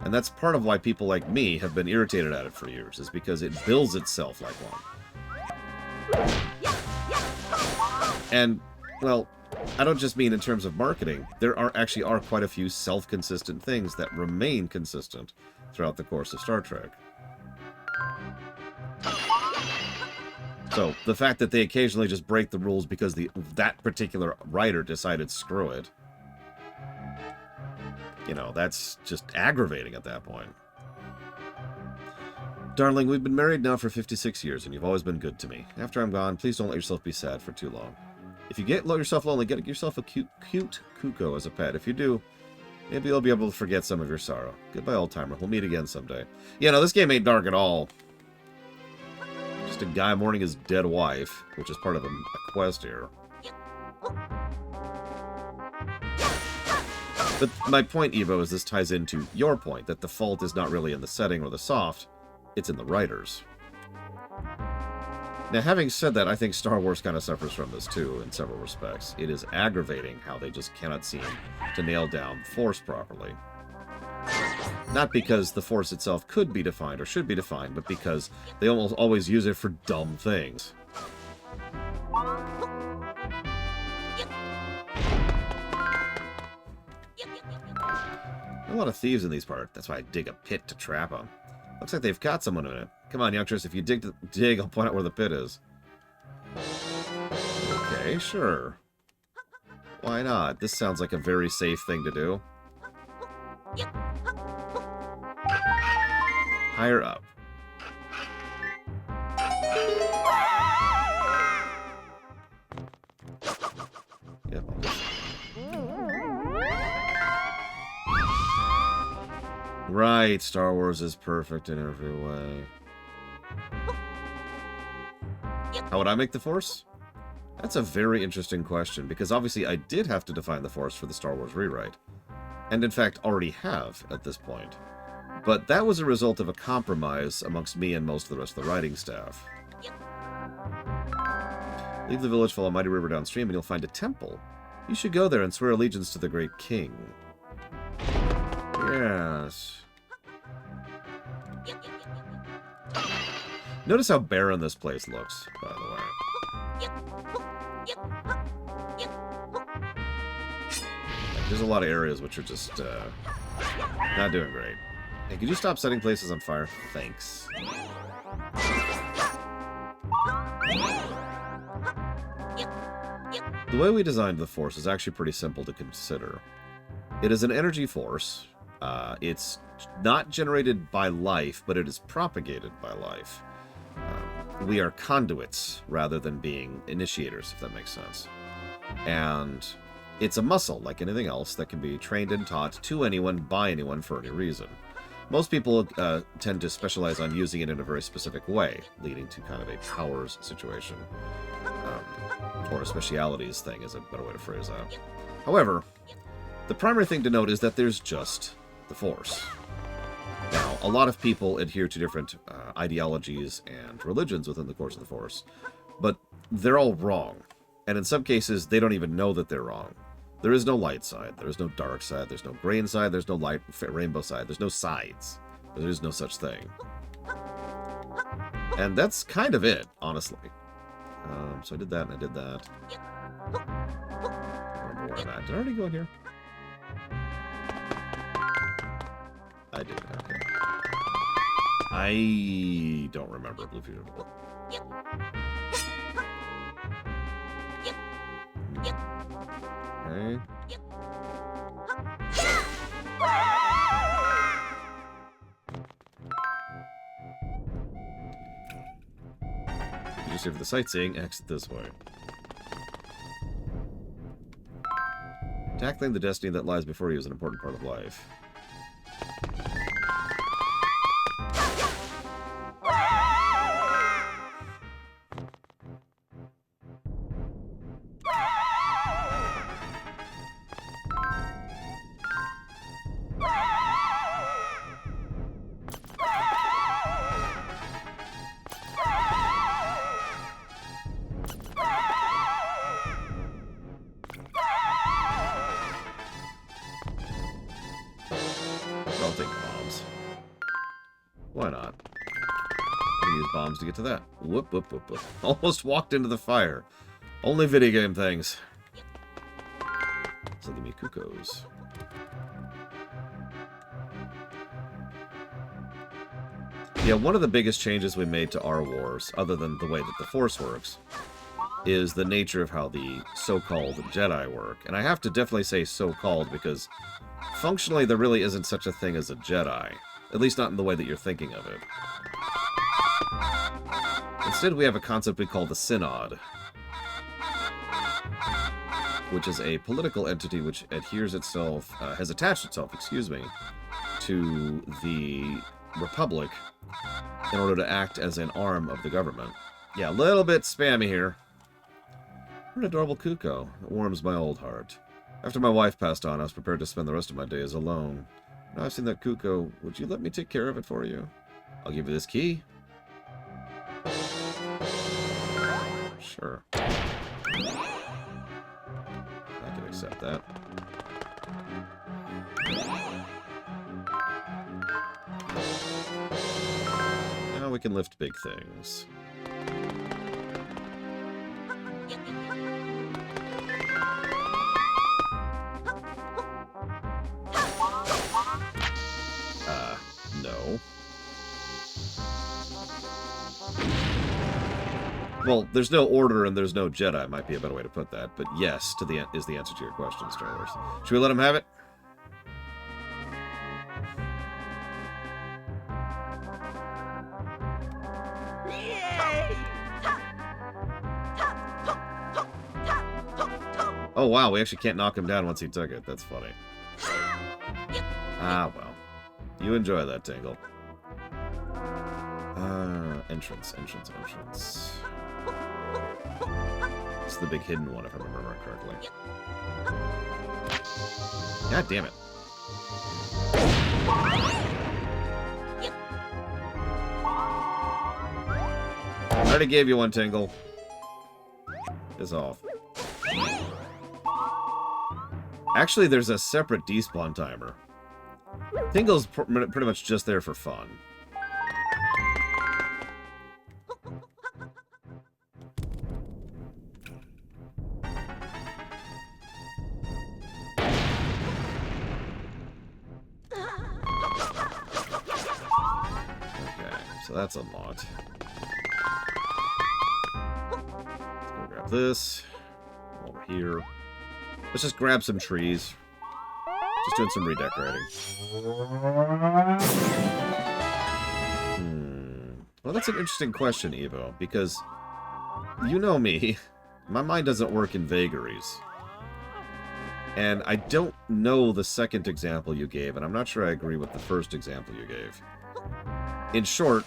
And that's part of why people like me have been irritated at it for years, is because it bills itself like one. And, well, I don't just mean in terms of marketing. There actually are quite a few self-consistent things that remain consistent throughout the course of Star Trek. So, the fact that they occasionally just break the rules because that particular writer decided screw it, you know, that's just aggravating at that point. Darling, we've been married now for 56 years, and you've always been good to me. After I'm gone, please don't let yourself be sad for too long. If you let yourself lonely, get yourself a cute cuckoo as a pet. If you do, maybe you'll be able to forget some of your sorrow. Goodbye, old-timer. We'll meet again someday. Yeah, no, this game ain't dark at all. Just a guy mourning his dead wife, which is part of a quest here. But my point, Evo, is this ties into your point, that the fault is not really in the setting or the soft, it's in the writers. Now, having said that, I think Star Wars kind of suffers from this too, in several respects. It is aggravating how they just cannot seem to nail down the Force properly. Not because the Force itself could be defined or should be defined, but because they almost always use it for dumb things. A lot of thieves in these parts. That's why I dig a pit to trap them. Looks like they've caught someone in it. Come on, youngsters, if you dig, I'll point out where the pit is. Okay, sure. Why not? This sounds like a very safe thing to do. Higher up. Yep. Right, Star Wars is perfect in every way. How would I make the Force? That's a very interesting question, because obviously I did have to define the Force for the Star Wars rewrite. And in fact already have at this point. But that was a result of a compromise amongst me and most of the rest of the writing staff. Leave the village, follow a mighty river downstream, and you'll find a temple. You should go there and swear allegiance to the great king. Yes. Notice how barren this place looks, by the way. There's a lot of areas which are just not doing great. Hey, could you stop setting places on fire? Thanks. The way we designed the Force is actually pretty simple to consider. It is an energy force. It's not generated by life, but it is propagated by life. We are conduits rather than being initiators, if that makes sense. And it's a muscle, like anything else, that can be trained and taught to anyone, by anyone, for any reason. Most people tend to specialize on using it in a very specific way, leading to kind of a powers situation. Or a specialities thing is a better way to phrase that. However, the primary thing to note is that there's just the Force. Now, a lot of people adhere to different ideologies and religions within the course of the Force, but they're all wrong. And in some cases, they don't even know that they're wrong. There is no light side, there is no dark side, there's no green side, there's no light rainbow side, there's no sides. There is no such thing. And that's kind of it, honestly. So I did that and I did that. I don't remember where I'm at. Did I already go in here? I did, okay. I don't remember Blue Fusion. Okay. You just here for the sightseeing, exit this way. Tackling the destiny that lies before you is an important part of life. I'll take bombs. Why not? I'm gonna use bombs to get to that. Whoop, whoop, whoop, whoop. Almost walked into the fire. Only video game things. So give me cuckoos. Yeah, one of the biggest changes we made to our wars, other than the way that the Force works, is the nature of how the so-called Jedi work. And I have to definitely say so-called because functionally there really isn't such a thing as a Jedi. At least not in the way that you're thinking of it. Instead, we have a concept we call the Synod, which is a political entity which adheres itself, has attached itself, excuse me, to the Republic in order to act as an arm of the government. Yeah, a little bit spammy here. What an adorable cuckoo. It warms my old heart. After my wife passed on, I was prepared to spend the rest of my days alone. Now I've seen that cuckoo. Would you let me take care of it for you? I'll give you this key. Sure. I can accept that. Now we can lift big things. No. Well, there's no order and there's no Jedi, might be a better way to put that. But yes, is the answer to your question, Star Wars. Should we let him have it? Oh, wow, we actually can't knock him down once he took it. That's funny. Ah, well. You enjoy that, Tingle. Entrance. It's the big hidden one, if I remember correctly. God damn it. I already gave you one, Tingle. Piss off. Actually, there's a separate despawn timer. Tingle's pretty much just there for fun. Okay, so that's unlocked. Let's go grab this. Over here. Let's just grab some trees. Just doing some redecorating. Well, that's an interesting question, Evo, because you know me. My mind doesn't work in vagaries. And I don't know the second example you gave, and I'm not sure I agree with the first example you gave. In short,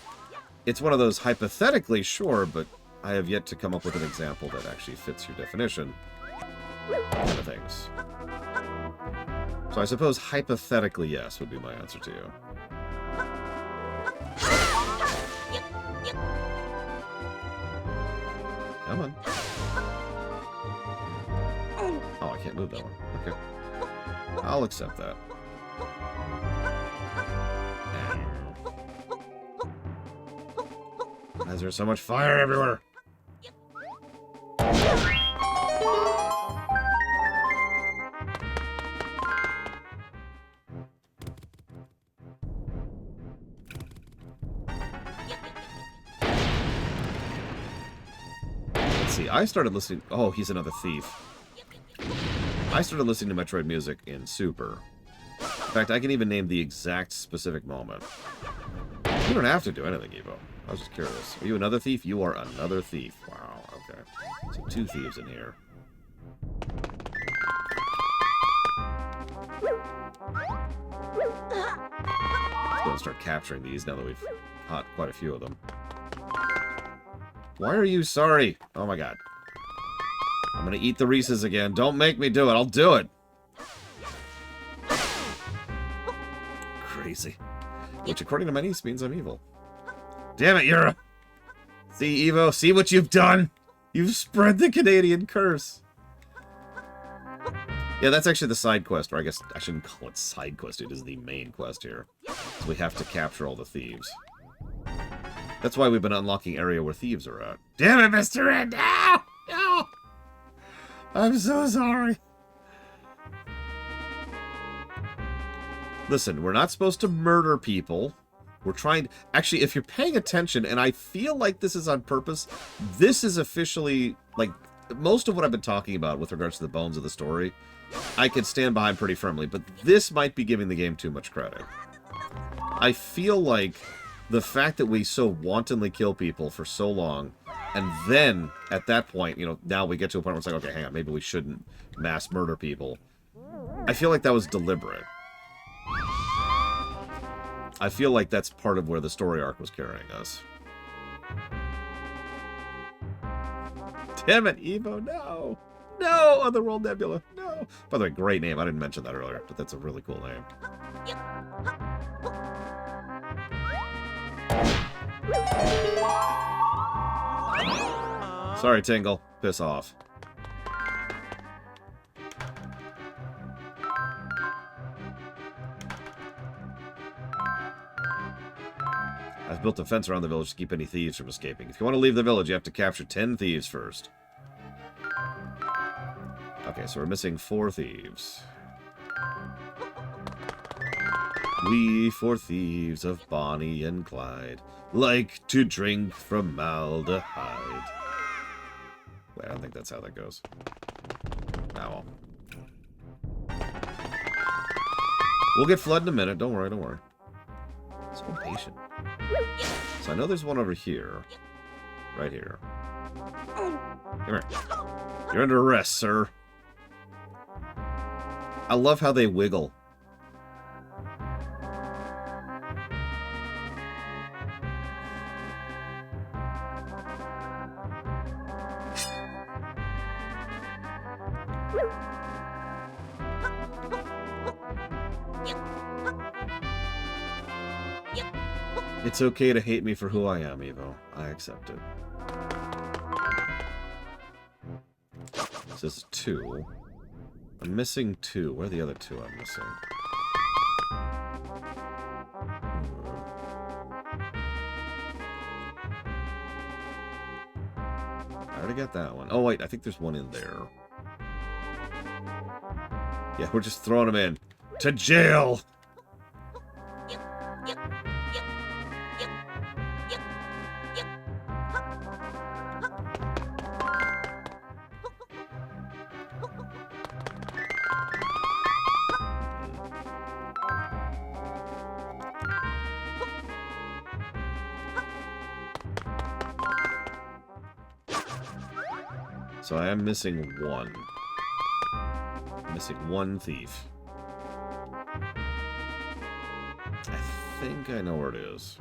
it's one of those hypothetically sure, but I have yet to come up with an example that actually fits your definition kind of things. So I suppose hypothetically yes would be my answer to you. Come on. Oh, I can't move that one. Okay. I'll accept that. Why is there so much fire everywhere? I started listening... Oh, he's another thief. I started listening to Metroid music in Super. In fact, I can even name the exact specific moment. You don't have to do anything, Evo. I was just curious. Are you another thief? You are another thief. Wow, okay. So 2 thieves in here. to start capturing these now that we've caught quite a few of them. Why are you sorry? Oh my god. I'm gonna eat the Reese's again. Don't make me do it. I'll do it. Crazy. Which, according to many, means I'm evil. Damn it, you're a... See, Evo? See what you've done? You've spread the Canadian curse. Yeah, that's actually the side quest, or I guess I shouldn't call it side quest. It is the main quest here. So we have to capture all the thieves. That's why we've been unlocking area where thieves are at. Damn it, Mr. Red! No! No! I'm so sorry. Listen, we're not supposed to murder people. We're trying... Actually, if you're paying attention, and I feel like this is on purpose, this is officially, like, most of what I've been talking about with regards to the bones of the story, I could stand behind pretty firmly, but this might be giving the game too much credit. I feel like the fact that we so wantonly kill people for so long, and then, at that point, you know, now we get to a point where it's like, okay, hang on, maybe we shouldn't mass murder people. I feel like that was deliberate. I feel like that's part of where the story arc was carrying us. Damn it, Evo, no! No! Otherworld Nebula, no! By the way, great name. I didn't mention that earlier, but that's a really cool name. Sorry, Tingle. Piss off. I've built a fence around the village to keep any thieves from escaping. If you want to leave the village, you have to capture 10 thieves first. Okay, so we're missing 4 thieves. We 4 thieves of Bonnie and Clyde like to drink formaldehyde. Wait, I don't think that's how that goes. Oh, well. We'll get flood in a minute. Don't worry, don't worry. So impatient. So I know there's one over here. Right here. Come here. You're under arrest, sir. I love how they wiggle. It's okay to hate me for who I am, Evo. I accept it. This is 2. I'm missing 2. Where are the other 2 I'm missing? I already got that one. Oh, wait. I think there's one in there. Yeah, we're just throwing them in. To jail! So I am missing 1. Missing 1 thief. I think I know where it is.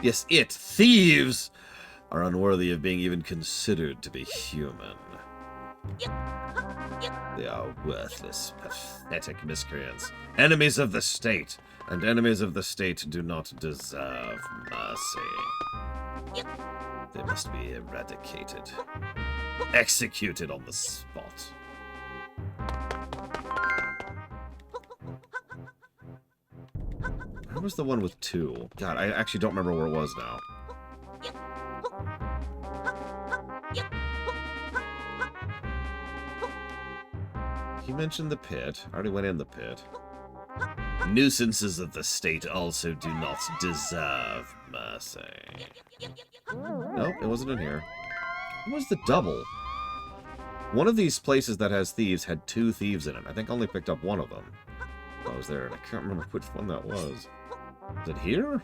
Yes, it! Thieves! Are unworthy of being even considered to be human. They are worthless, pathetic miscreants. Enemies of the state. And enemies of the state do not deserve mercy. They must be eradicated. Executed on the spot. Where was the one with 2? God, I actually don't remember where it was now. He mentioned the pit. I already went in the pit. Nuisances of the state also do not deserve mercy. Nope, it wasn't in here. What was the double? One of these places that has thieves had 2 thieves in it. I think I only picked up 1 of them. I was there, and I can't remember which one that was. Is it here?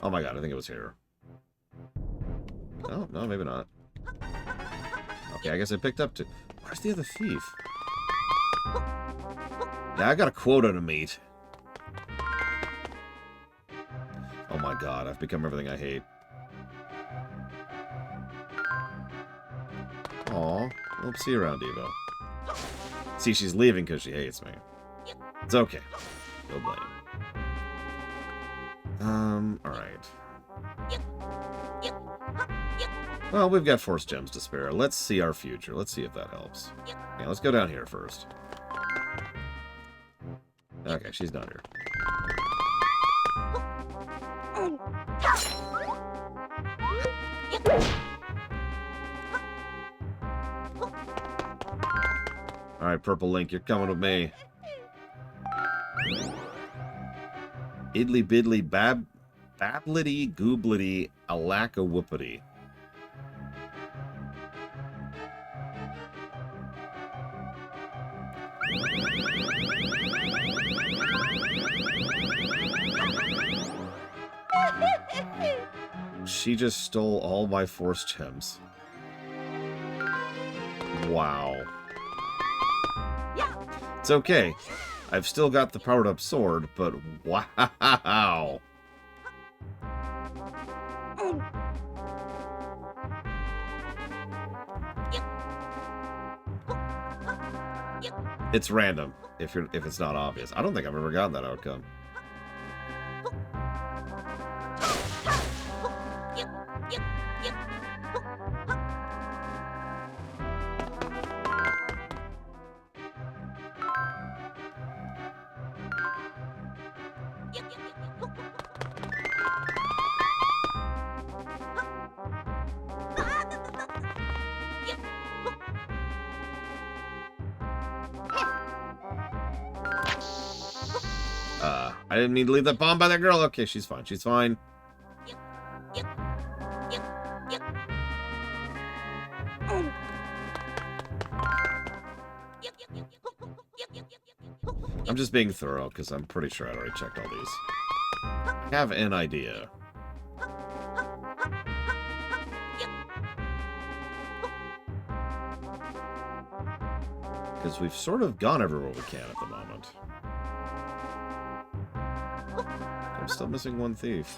Oh my god, I think it was here. No, no, maybe not. Okay, I guess I picked up 2. Where's the other thief? Yeah, I got a quota to meet. god, I've become everything I hate. Aw. Well, see you around, Evo. See, she's leaving because she hates me. It's okay. No blame. Alright. Well, we've got force gems to spare. Let's see our future. Let's see if that helps. Yeah, let's go down here first. Okay, she's not here. Alright, Purple Link, you're coming with me. Idly biddly bablity gooblity alaka whoopity. She just stole all my force gems. Wow. It's okay. I've still got the powered up sword, but wow. It's random if it's not obvious. I don't think I've ever gotten that outcome. I didn't mean to leave that bomb by that girl. Okay, she's fine. She's fine. I'm just being thorough because I'm pretty sure I already checked all these. I have an idea. Because we've sort of gone everywhere we can at the moment. I'm still missing one thief.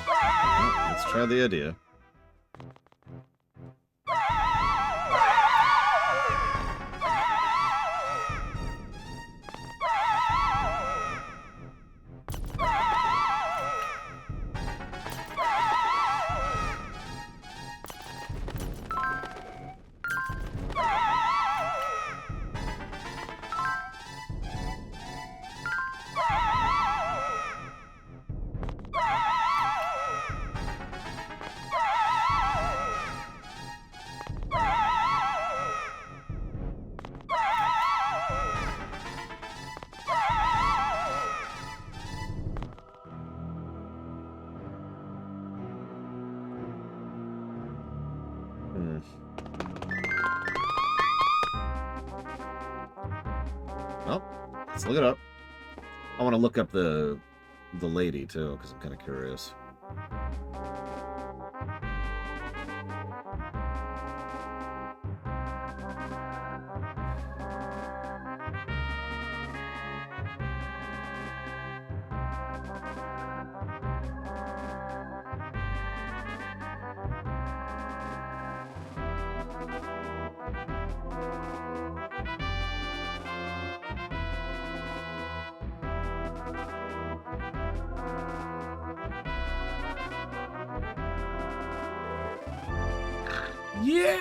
Well, let's try the idea. Well, let's look it up. I want to look up the lady too, because I'm kind of curious. Yeah!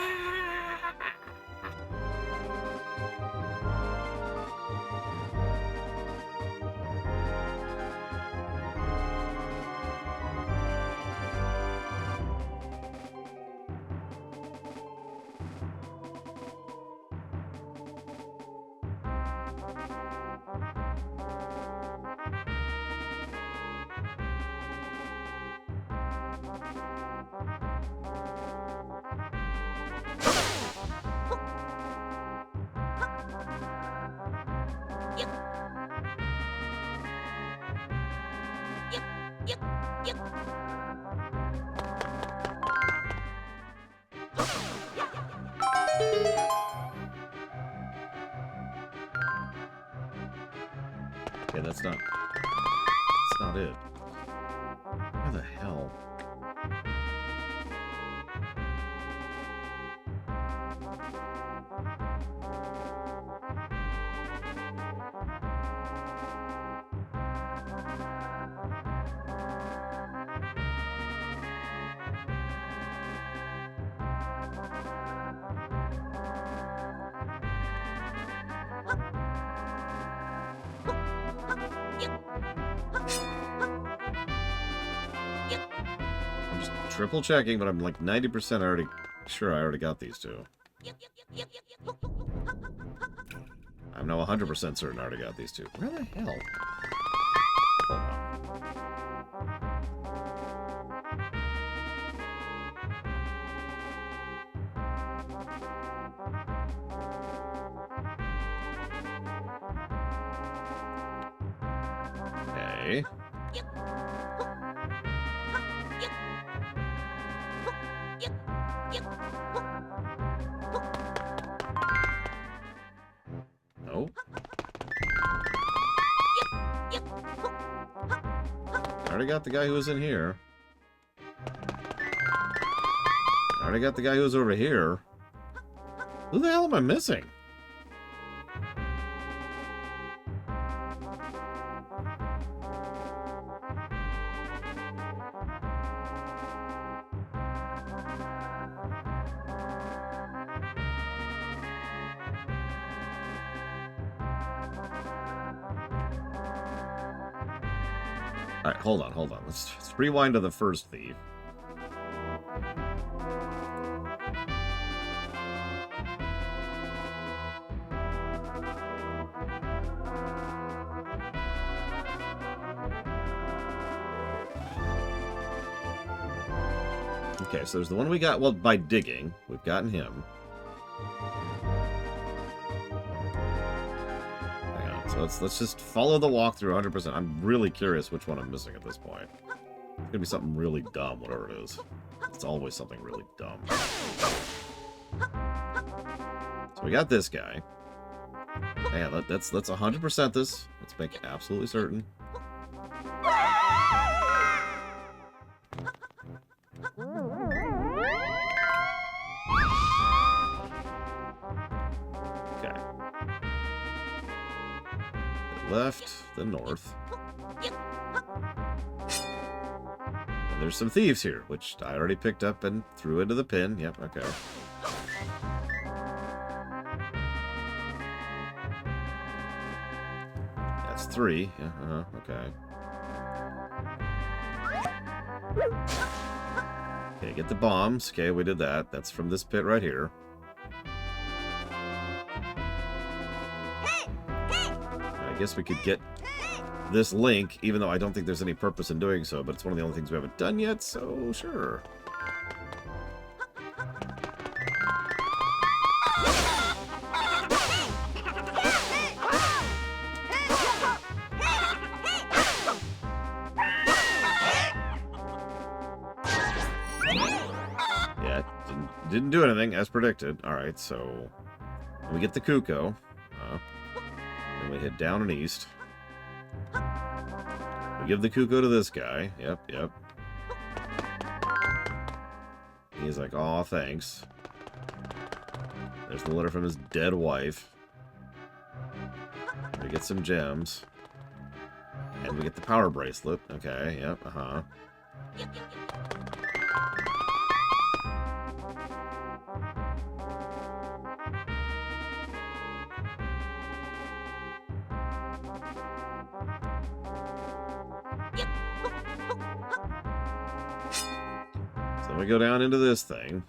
Okay, that's not it. Where the hell? I'm just triple checking, but I'm like 90% sure I already got these two. I'm now 100% certain I already got these two. Where the hell? Hold on. Okay. Nope. I already got the guy who was in here. I already got the guy who was over here. Who the hell am I missing? Alright, hold on. Let's rewind to the first thief. Okay, so there's the one we got, well, by digging. We've gotten him. Hang on, so let's just follow the walkthrough 100%. I'm really curious which one I'm missing at this point. It's gonna be something really dumb, whatever it is. It's always something really dumb. So we got this guy. Yeah, let's 100% this. Let's make it absolutely certain. Okay. Left, then north. And there's some thieves here, which I already picked up and threw into the pin. Yep, okay. That's 3. Yeah, okay. Okay, get the bombs. Okay, we did that. That's from this pit right here. I guess we could get this link, even though I don't think there's any purpose in doing so, but it's one of the only things we haven't done yet, so sure. Yeah, didn't do anything, as predicted. Alright, so we get the Kuko. Then we hit down and east. We give the Kuko to this guy. Yep. He's like, aw, thanks. There's the letter from his dead wife. We get some gems. And we get the power bracelet. Okay, yep, So we go down into this thing.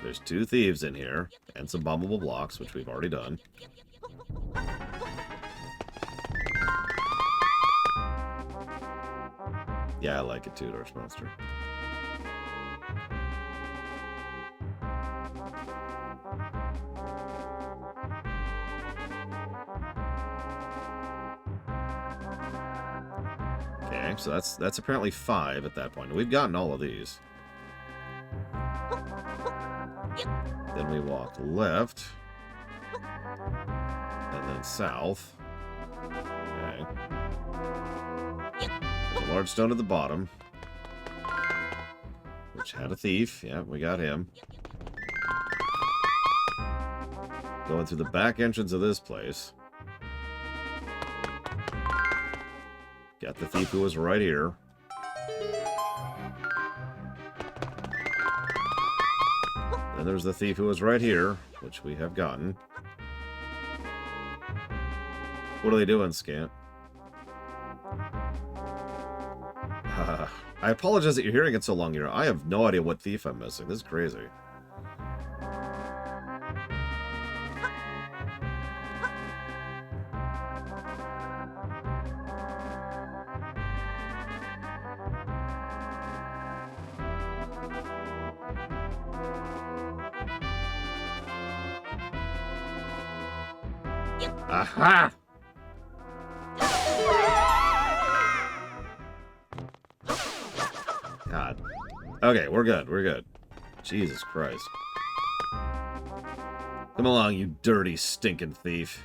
There's 2 thieves in here, and some bombable blocks, which we've already done. Yeah, I like it too, Dark Monster. Okay, so that's apparently 5 at that point. We've gotten all of these. Then we walk left. And then south. Large stone at the bottom. Which had a thief. Yeah, we got him. Going through the back entrance of this place. Got the thief who was right here. And there's the thief who was right here, which we have gotten. What are they doing, Scant? I apologize that you're hearing it so long here. I have no idea what thief I'm missing. This is crazy. Aha! God. Okay, we're good. We're good. Jesus Christ. Come along, you dirty, stinking thief.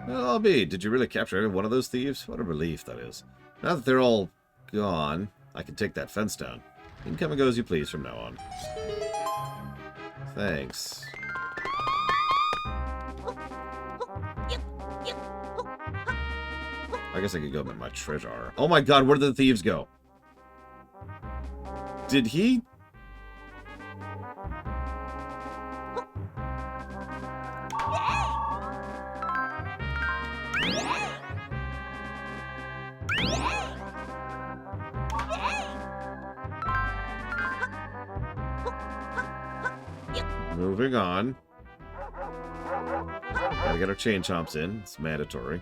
Well, I'll be. Did you really capture every one of those thieves? What a relief that is. Now that they're all gone, I can take that fence down. You can come and go as you please from now on. Thanks. I guess I could go get my treasure. Oh my god, where did the thieves go? Did he... Moving on. Gotta get our chain chomps in. It's mandatory.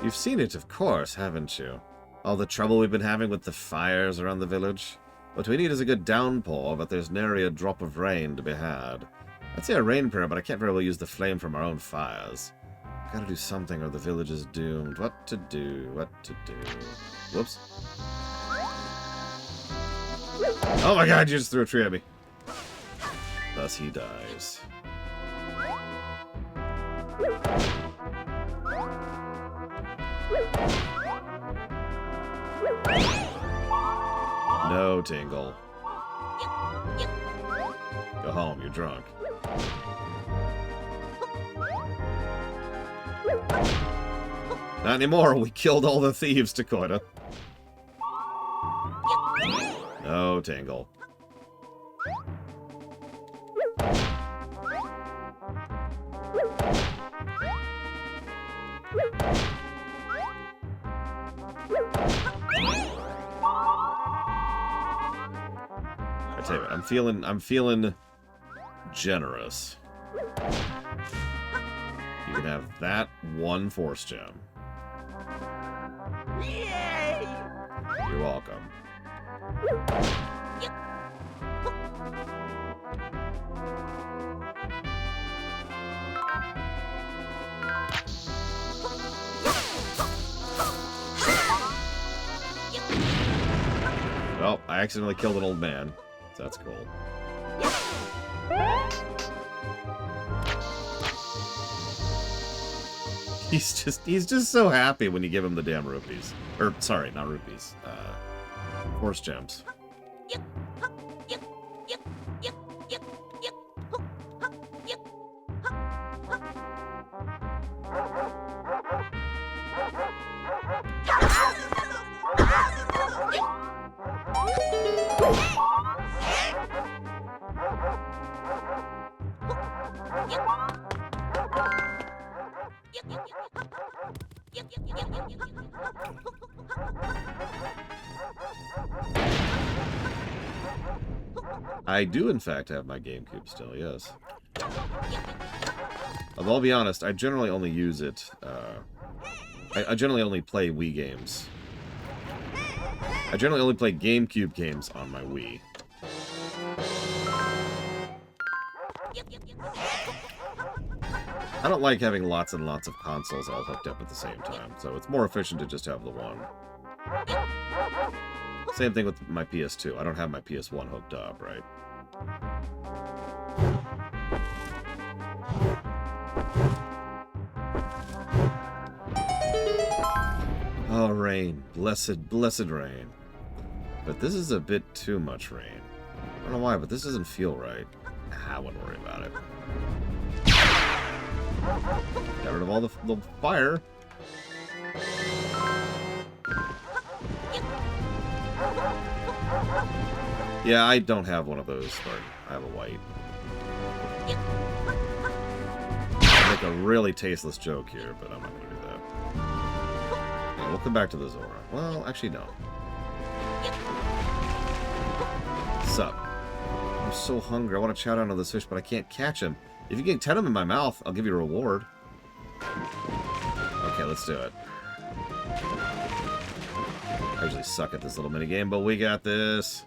You've seen it, of course, haven't you? All the trouble we've been having with the fires around the village. What we need is a good downpour, but there's nary a drop of rain to be had. I'd say a rain prayer, but I can't very well use the flame from our own fires. Gotta do something or the village is doomed. What to do? What to do? Whoops. Oh my god, you just threw a tree at me. Thus he dies. No, Tingle. Go home, you're drunk. Not anymore, we killed all the thieves, Dakota. No, Tingle. I tell you what, I'm feeling generous. You can have that one force gem. You're welcome. Well, I accidentally killed an old man. So that's cool. He's just so happy when you give him the damn rupees. Or, sorry, not rupees. Force gems. I do, in fact, have my GameCube still, yes. Although I'll be honest, I generally only use it, I generally only play Wii games. I generally only play GameCube games on my Wii. I don't like having lots and lots of consoles all hooked up at the same time, so it's more efficient to just have the one. Same thing with my PS2. I don't have my PS1 hooked up, right? Oh, rain. Blessed, blessed rain. But this is a bit too much rain. I don't know why, but this doesn't feel right. I wouldn't worry about it. Got rid of all the fire. Yeah, I don't have one of those, but I have a white. I make a really tasteless joke here, but I'm not going to do that. Yeah, we'll come back to the Zora. Well, actually, no. Sup? I'm so hungry. I want to chow down on this fish, but I can't catch him. If you get 10 of them in my mouth, I'll give you a reward. Okay, let's do it. I usually suck at this little minigame, but we got this.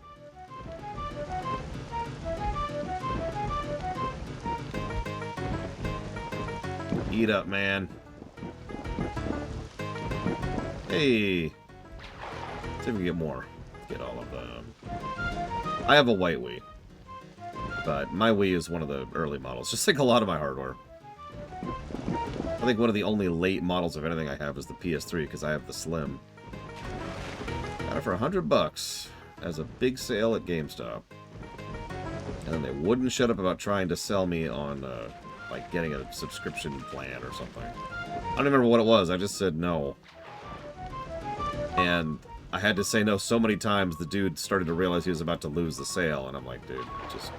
Eat up, man. Hey. See if we can get more. Get all of them. I have a white Wii. But my Wii is one of the early models, just like a lot of my hardware. I think one of the only late models of anything I have is the PS3, because I have the Slim. Got it for $100 as a big sale at GameStop. And then they wouldn't shut up about trying to sell me on, like, getting a subscription plan or something. I don't remember what it was, I just said no. And I had to say no so many times, the dude started to realize he was about to lose the sale, and I'm like, dude, just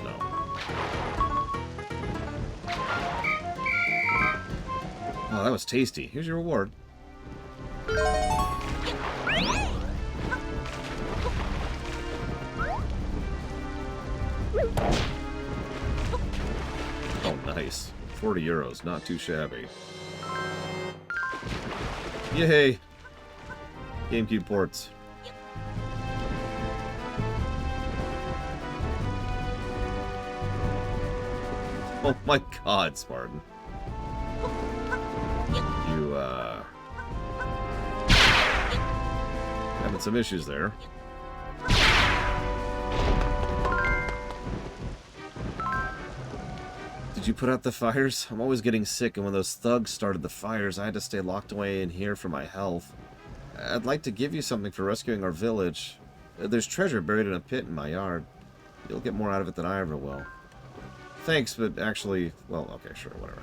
no. Oh, that was tasty. Here's your reward. Oh, nice. 40 euros. Not too shabby. Yay! GameCube ports. Oh my god, Spartan. You, having some issues there. Did you put out the fires? I'm always getting sick, and when those thugs started the fires, I had to stay locked away in here for my health. I'd like to give you something for rescuing our village. There's treasure buried in a pit in my yard. You'll get more out of it than I ever will. Thanks, but actually... Well, okay, sure, whatever.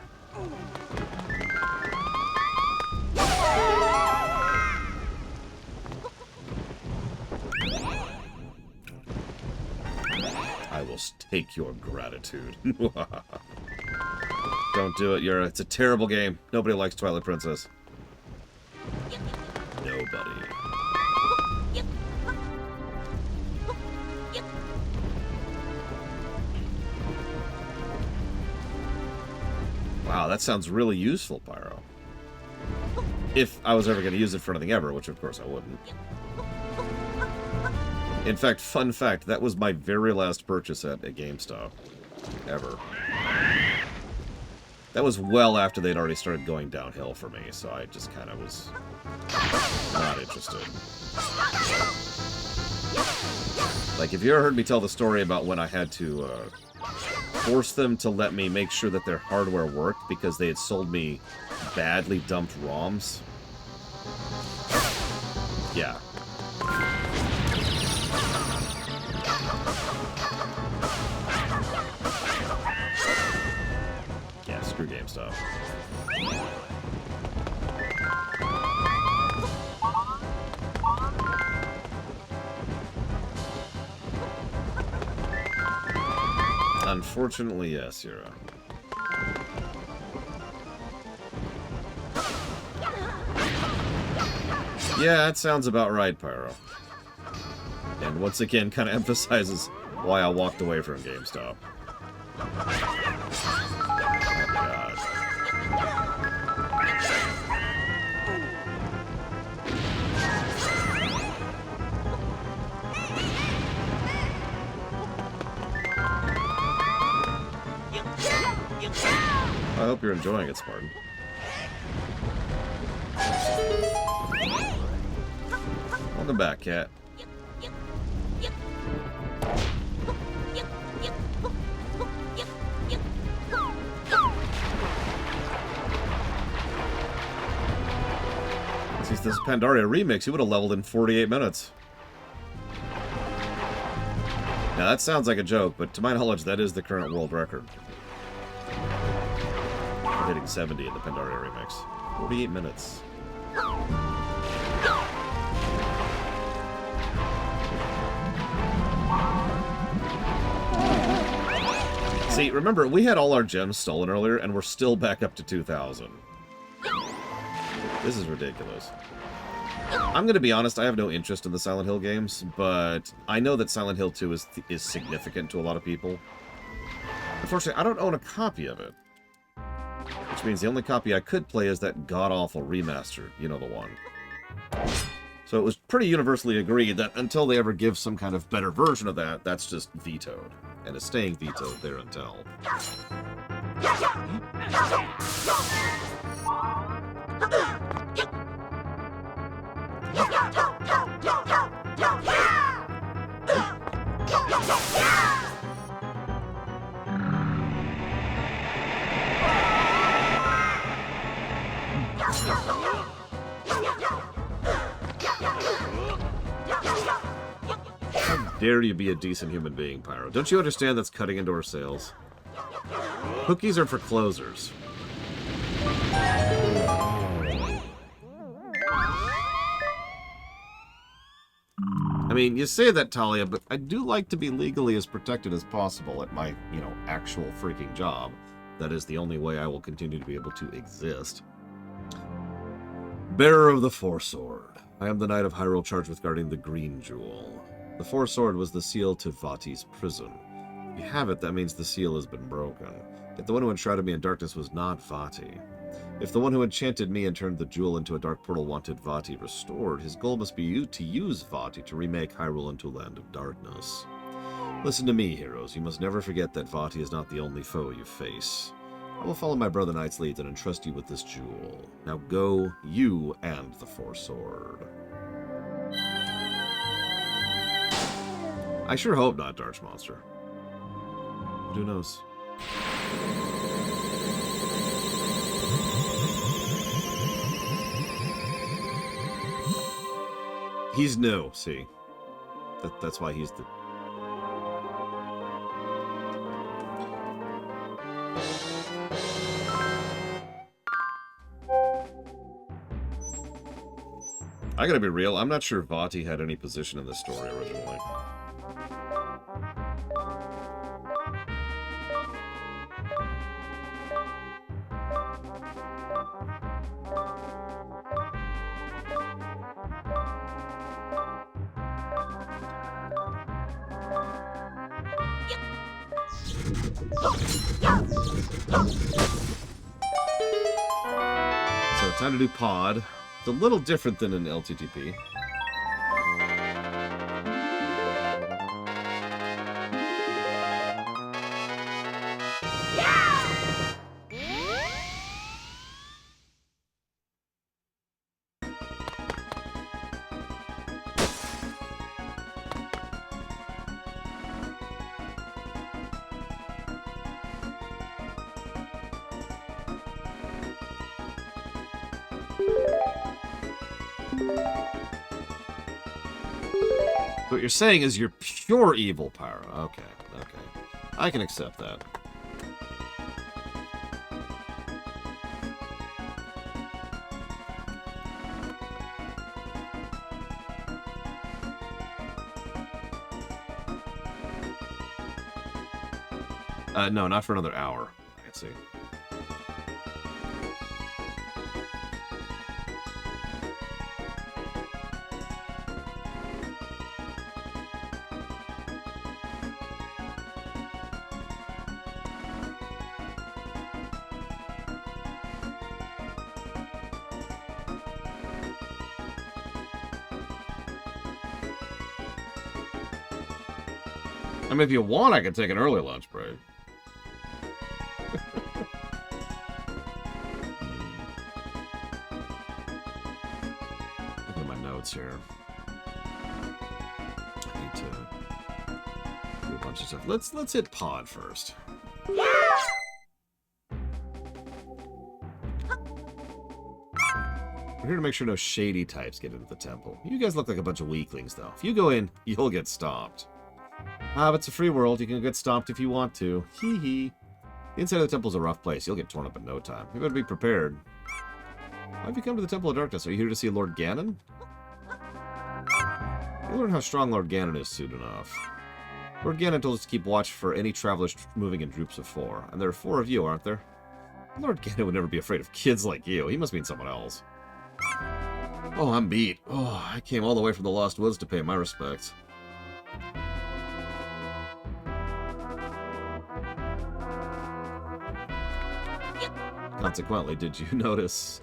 I will take your gratitude. Don't do it, Yura. It's a terrible game. Nobody likes Twilight Princess. Nobody. Wow, that sounds really useful, Pyro. If I was ever going to use it for anything ever, which of course I wouldn't. In fact, fun fact, that was my very last purchase at a GameStop. Ever. That was well after they'd already started going downhill for me, so I just kind of was not interested. Like, if you ever heard me tell the story about when I had to force them to let me make sure that their hardware worked because they had sold me badly dumped ROMs? Yeah. Yeah, screw GameStop. Unfortunately, yes, Yura. Yeah, that sounds about right, Pyro. And once again, kind of emphasizes why I walked away from GameStop. I hope you're enjoying it, Spartan. Welcome back, cat. Since this is Pandaria remix, you would have leveled in 48 minutes. Now that sounds like a joke, but to my knowledge, that is the current world record. We're hitting 70 in the Pandaria remix. 48 minutes. See, remember, we had all our gems stolen earlier, and we're still back up to 2,000. This is ridiculous. I'm going to be honest, I have no interest in the Silent Hill games, but I know that Silent Hill 2 is significant to a lot of people. Unfortunately, I don't own a copy of it. Which means the only copy I could play is that god-awful remaster. You know the one. So it was pretty universally agreed that until they ever give some kind of better version of that, that's just vetoed. And it's staying vetoed there until. How dare you be a decent human being, Pyro? Don't you understand that's cutting into our sales? Cookies are for closers. I mean, you say that, Talia, but I do like to be legally as protected as possible at my, actual freaking job. That is the only way I will continue to be able to exist. Bearer of the Four-Sword. I am the Knight of Hyrule charged with guarding the Green Jewel. The Four-Sword was the seal to Vati's prison. If you have it, that means the seal has been broken. Yet the one who enshrouded me in darkness was not Vati. If the one who enchanted me and turned the jewel into a dark portal wanted Vati restored, his goal must be to use Vati to remake Hyrule into a land of darkness. Listen to me, heroes. You must never forget that Vati is not the only foe you face. I will follow my brother Knight's lead and entrust you with this jewel. Now go, you and the Four-Sword. I sure hope not, Darch Monster. Who knows? He's new, see. That's why he's the... I gotta be real, I'm not sure Vati had any position in this story originally. So, time to do pod. It's a little different than an LTTP. What you're saying is you're pure evil, Pyro. Okay, okay. I can accept that. No, not for another hour. I can see. I mean, if you want, I can take an early lunch break. notes here. I need to do a bunch of stuff. Let's hit pod first. We're here to make sure no shady types get into the temple. You guys look like a bunch of weaklings, though. If you go in, you'll get stomped. Ah, but it's a free world. You can get stomped if you want to. Hee hee. The inside of the temple's a rough place. You'll get torn up in no time. You better be prepared. Why have you come to the Temple of Darkness? Are you here to see Lord Ganon? You'll learn how strong Lord Ganon is soon enough. Lord Ganon told us to keep watch for any travelers moving in groups of 4. And there are 4 of you, aren't there? Lord Ganon would never be afraid of kids like you. He must mean someone else. Oh, I'm beat. Oh, I came all the way from the Lost Woods to pay my respects. Consequently, did you notice,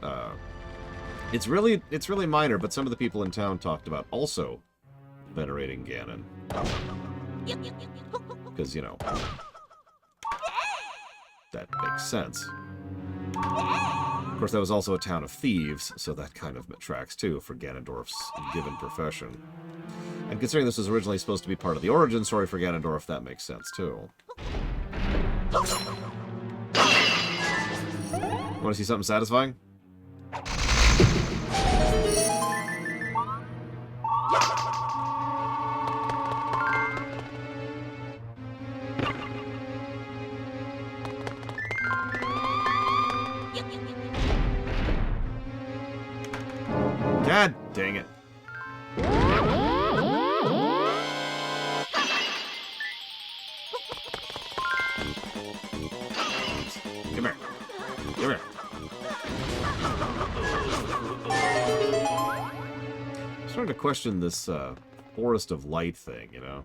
it's really minor, but some of the people in town talked about also venerating Ganon. Because, you know, that makes sense. Of course, that was also a town of thieves, so that kind of tracks, too, for Ganondorf's given profession. And considering this was originally supposed to be part of the origin story for Ganondorf, that makes sense, too. Want to see something satisfying? God dang it. Come here. Come here. I'm starting to question this Forest of Light thing, you know?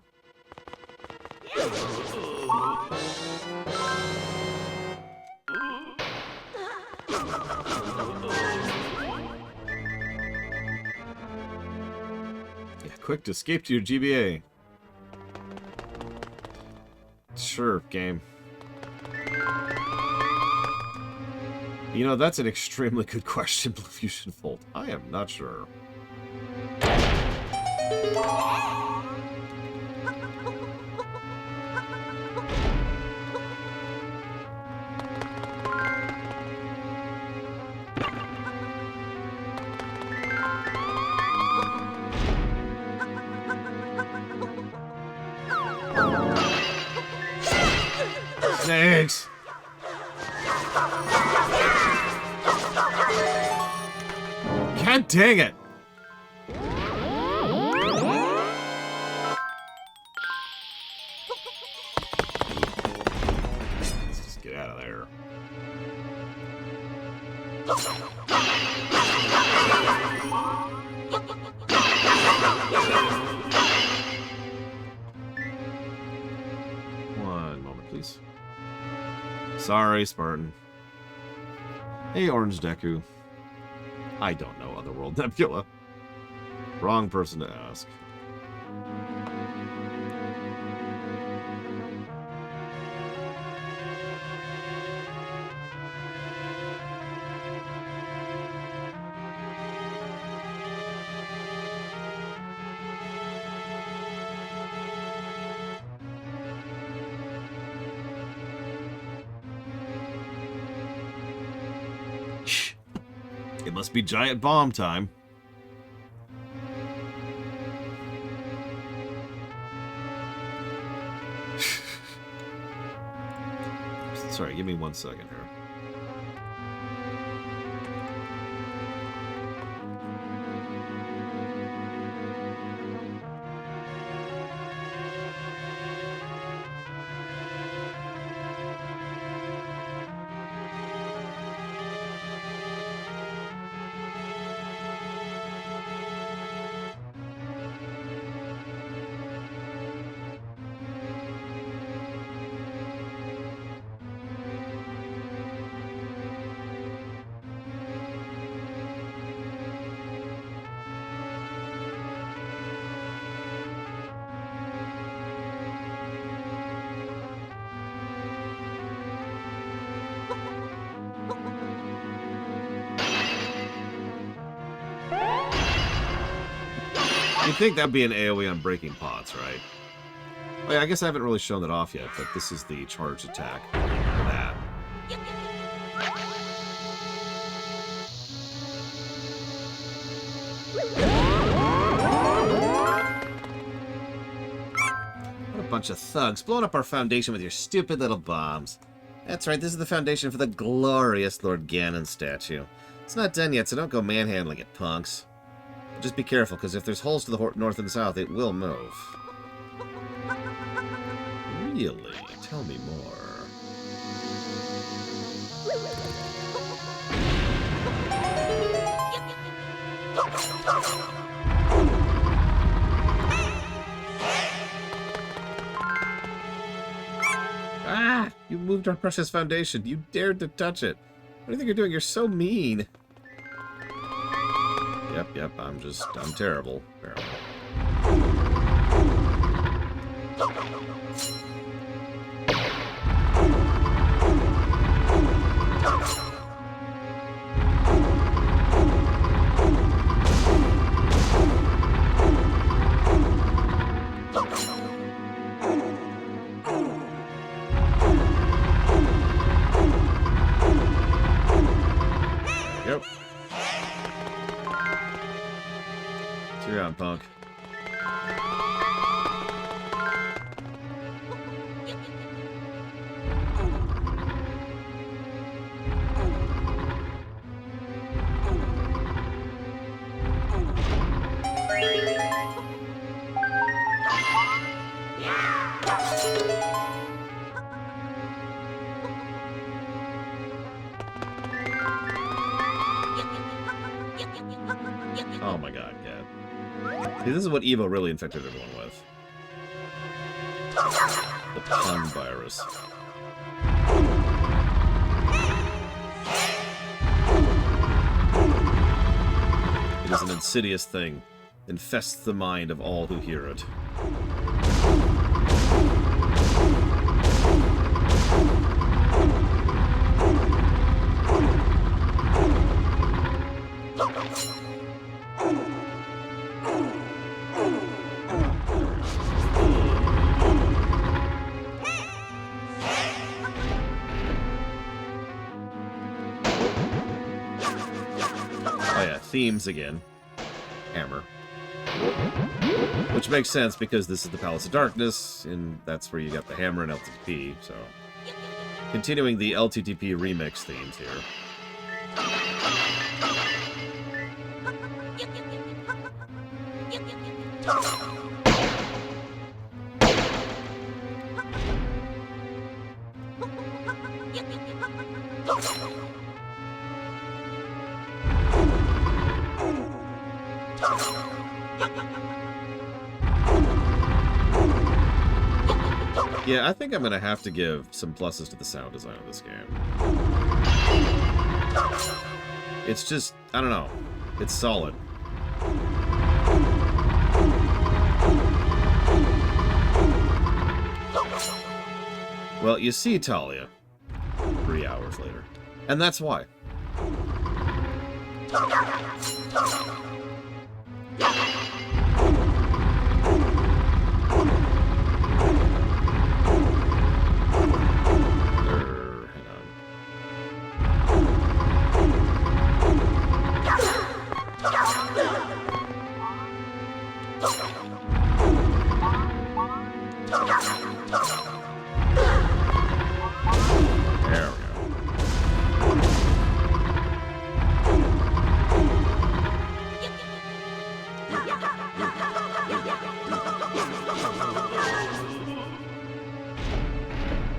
Yeah, quick to escape to your GBA. Sure, game. You know, that's an extremely good question, Blue Fusion Volt. I am not sure. Snakes! God dang it! Let's just get out of there. One moment, please. Sorry, Spartan. Hey, Orange Deku. I don't know Otherworld Nebula. Wrong person to ask. It must be giant bomb time. Sorry, give me 1 second here. You'd think that'd be an AoE on breaking pots, right? Oh, yeah, I guess I haven't really shown that off yet, but this is the charged attack for that. What a bunch of thugs, blowing up our foundation with your stupid little bombs. That's right, this is the foundation for the glorious Lord Ganon statue. It's not done yet, so don't go manhandling it, punks. Just be careful, because if there's holes to the north and south, it will move. Really? Tell me more. Ah! You moved our precious foundation. You dared to touch it. What do you think you're doing? You're so mean. Yep, I'm terrible. Apparently. Yep. You're on, punk. Oh my god, Cat. See, this is what Evo really infected everyone with. The pun virus. It is an insidious thing. Infests the mind of all who hear it. Oh yeah, themes again. Hammer. Which makes sense because this is the Palace of Darkness, and that's where you got the hammer and LTTP, so... Continuing the LTTP remix themes here. Yeah, I think I'm going to have to give some pluses to the sound design of this game. It's just, I don't know. It's solid. Well, you see Talia 3 hours later. And that's why.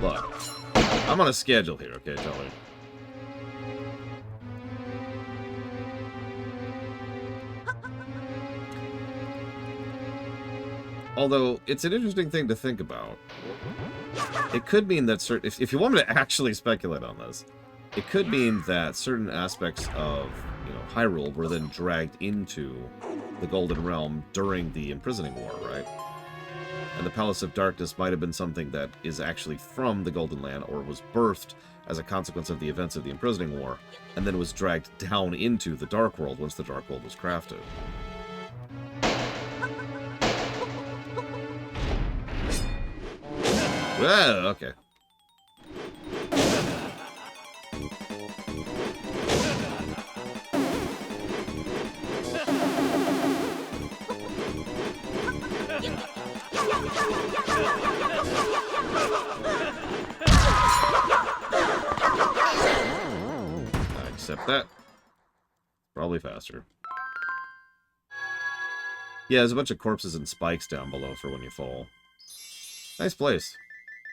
Look, I'm on a schedule here, okay, Tully? Although, it's an interesting thing to think about. It could mean that if you want me to actually speculate on this, it could mean that certain aspects of, Hyrule were then dragged into the Golden Realm during the Imprisoning War, right? And the Palace of Darkness might have been something that is actually from the Golden Land, or was birthed as a consequence of the events of the Imprisoning War, and then was dragged down into the Dark World once the Dark World was crafted. Well, okay. I accept that. Probably faster. Yeah, there's a bunch of corpses and spikes down below for when you fall. Nice place.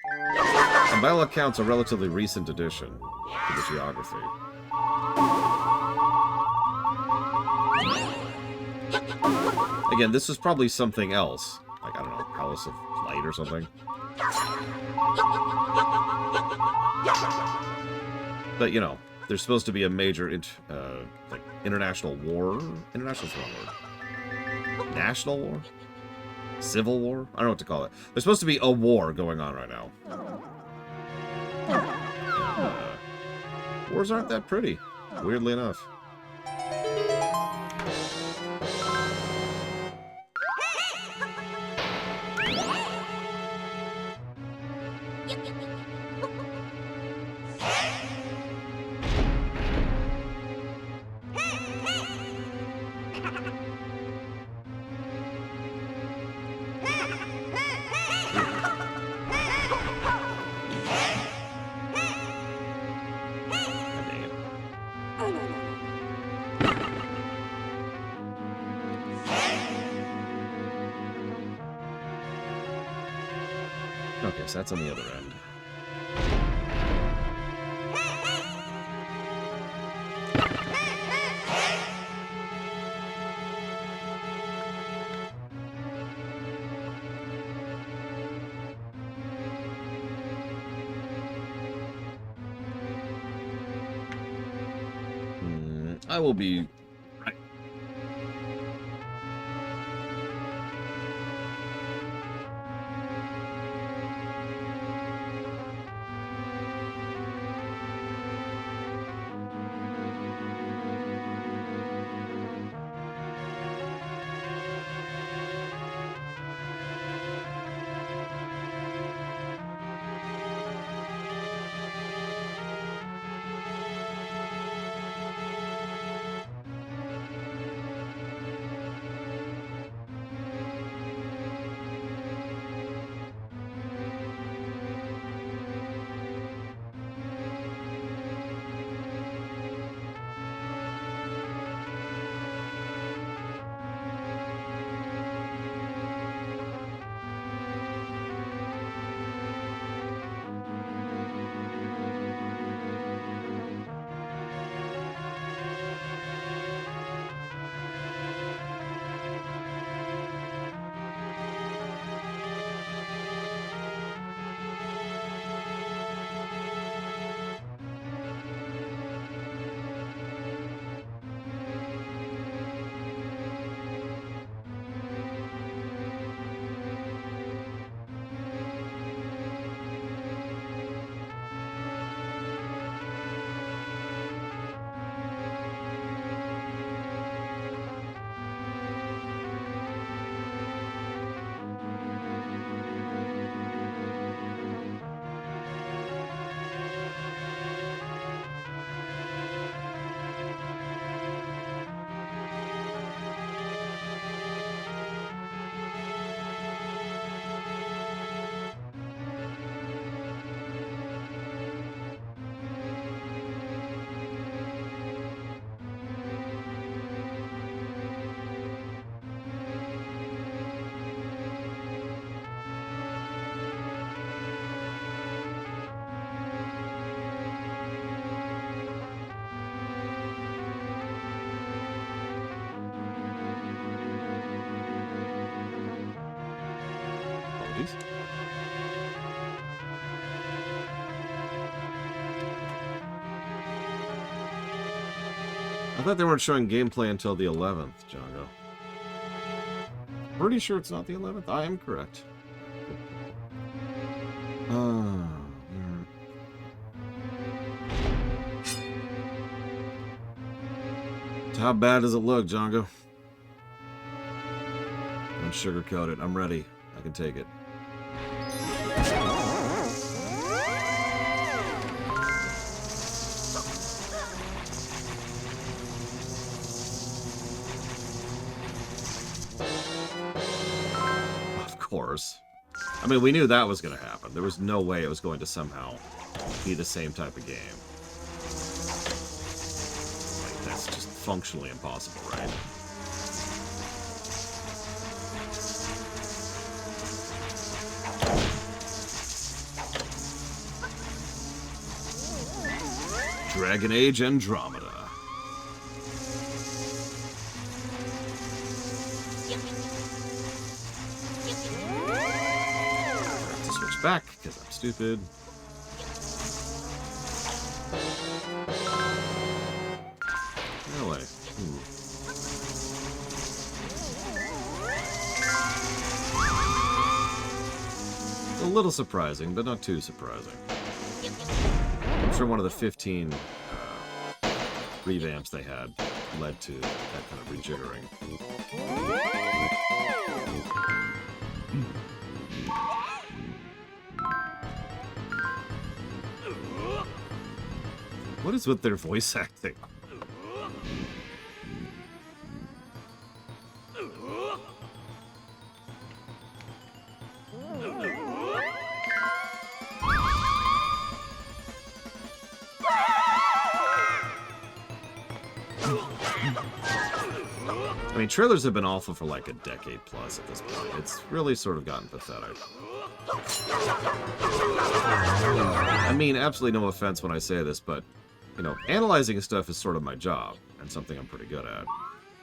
And by all accounts, a relatively recent addition to the geography. Again, this is probably something else. Like, I don't know, Palace of Light or something. But, you know, there's supposed to be a major, like, international war? International's the wrong word. National war? Civil war? I don't know what to call it. There's supposed to be a war going on right now. Wars aren't that pretty, weirdly enough. Okay, so that's on the other end. I will be right. Apologies. I thought they weren't showing gameplay until the 11th, Django. Pretty sure it's not the 11th. I am correct. How bad does it look, Django? Don't sugarcoat it. I'm ready. I can take it. course. I mean, we knew that was going to happen. There was no way it was going to somehow be the same type of game. Like, that's just functionally impossible, right? Dragon Age Andromeda. To switch back, because I'm stupid. No way. A little surprising, but not too surprising. I'm sure one of the 15 revamps they had led to that kind of rejiggering. What is with their voice acting? I mean, trailers have been awful for like a decade plus at this point. It's really sort of gotten pathetic. I mean, absolutely no offense when I say this, but, you know, analyzing stuff is sort of my job, and something I'm pretty good at.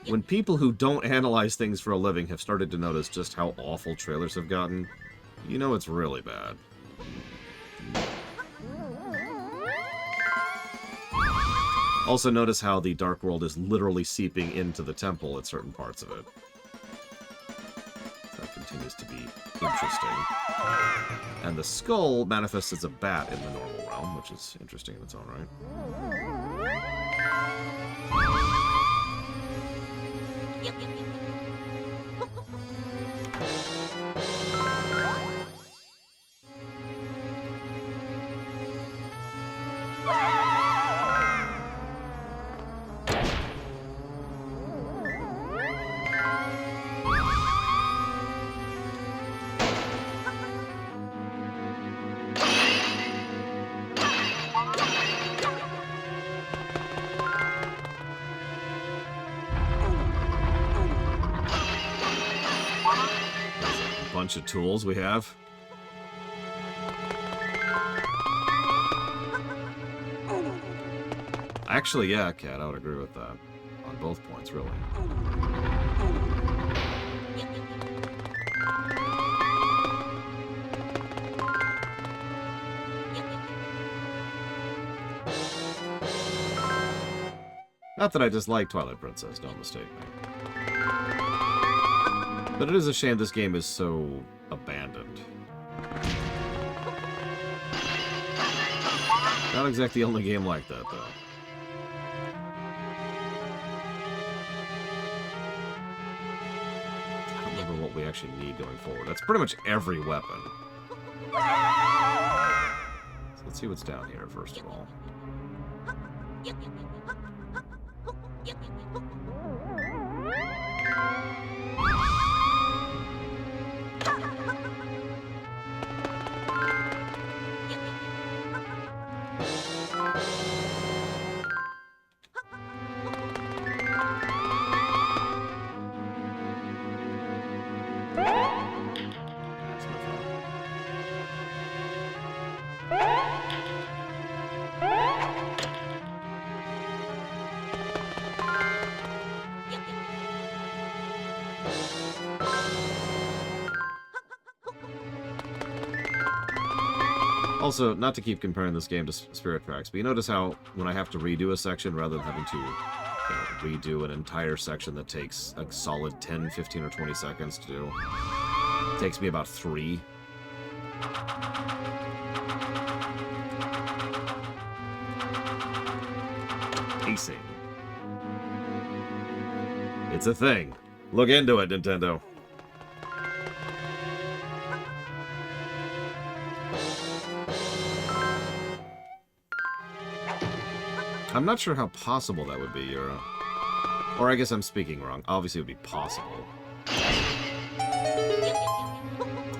When people who don't analyze things for a living have started to notice just how awful trailers have gotten, you know it's really bad. Also notice how the Dark World is literally seeping into the temple at certain parts of it. That continues to be interesting. And the skull manifests as a bat in the normal realm, which is interesting in its own right. Bunch of tools we have. Actually, yeah, Kat, I would agree with that. On both points, really. Not that I dislike Twilight Princess, don't mistake me. But it is a shame this game is so abandoned. Not exactly the only game like that, though. I don't remember what we actually need going forward. That's pretty much every weapon. So let's see what's down here, first of all. Also, not to keep comparing this game to Spirit Tracks, but you notice how when I have to redo a section rather than having to redo an entire section that takes a solid 10, 15, or 20 seconds to do, it takes me about 3. Pacing. It's a thing. Look into it, Nintendo. I'm not sure how possible that would be, Euro. Or I guess I'm speaking wrong. Obviously it would be possible.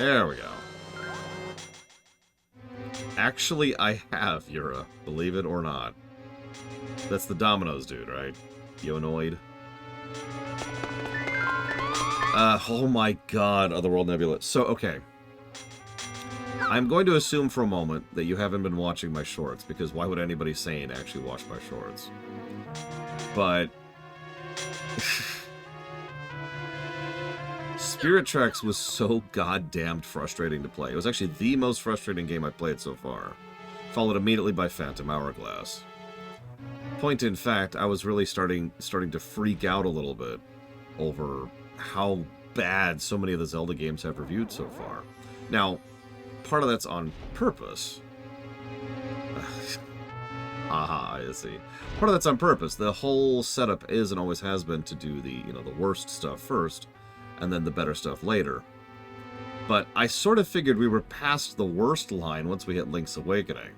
There we go. Actually, I have Yura, believe it or not. That's the Dominoes dude, right? Yonoid. Oh my god, Otherworld Nebula. So, okay. I'm going to assume for a moment that you haven't been watching my shorts, because why would anybody sane actually watch my shorts? But... Spirit Tracks was so goddamn frustrating to play. It was actually the most frustrating game I played so far. Followed immediately by Phantom Hourglass. Point in fact, I was really starting to freak out a little bit over how bad so many of the Zelda games have reviewed so far. Now, part of that's on purpose. Haha, I see. Part of that's on purpose. The whole setup is and always has been to do the, the worst stuff first, and then the better stuff later. But I sort of figured we were past the worst line once we hit Link's Awakening.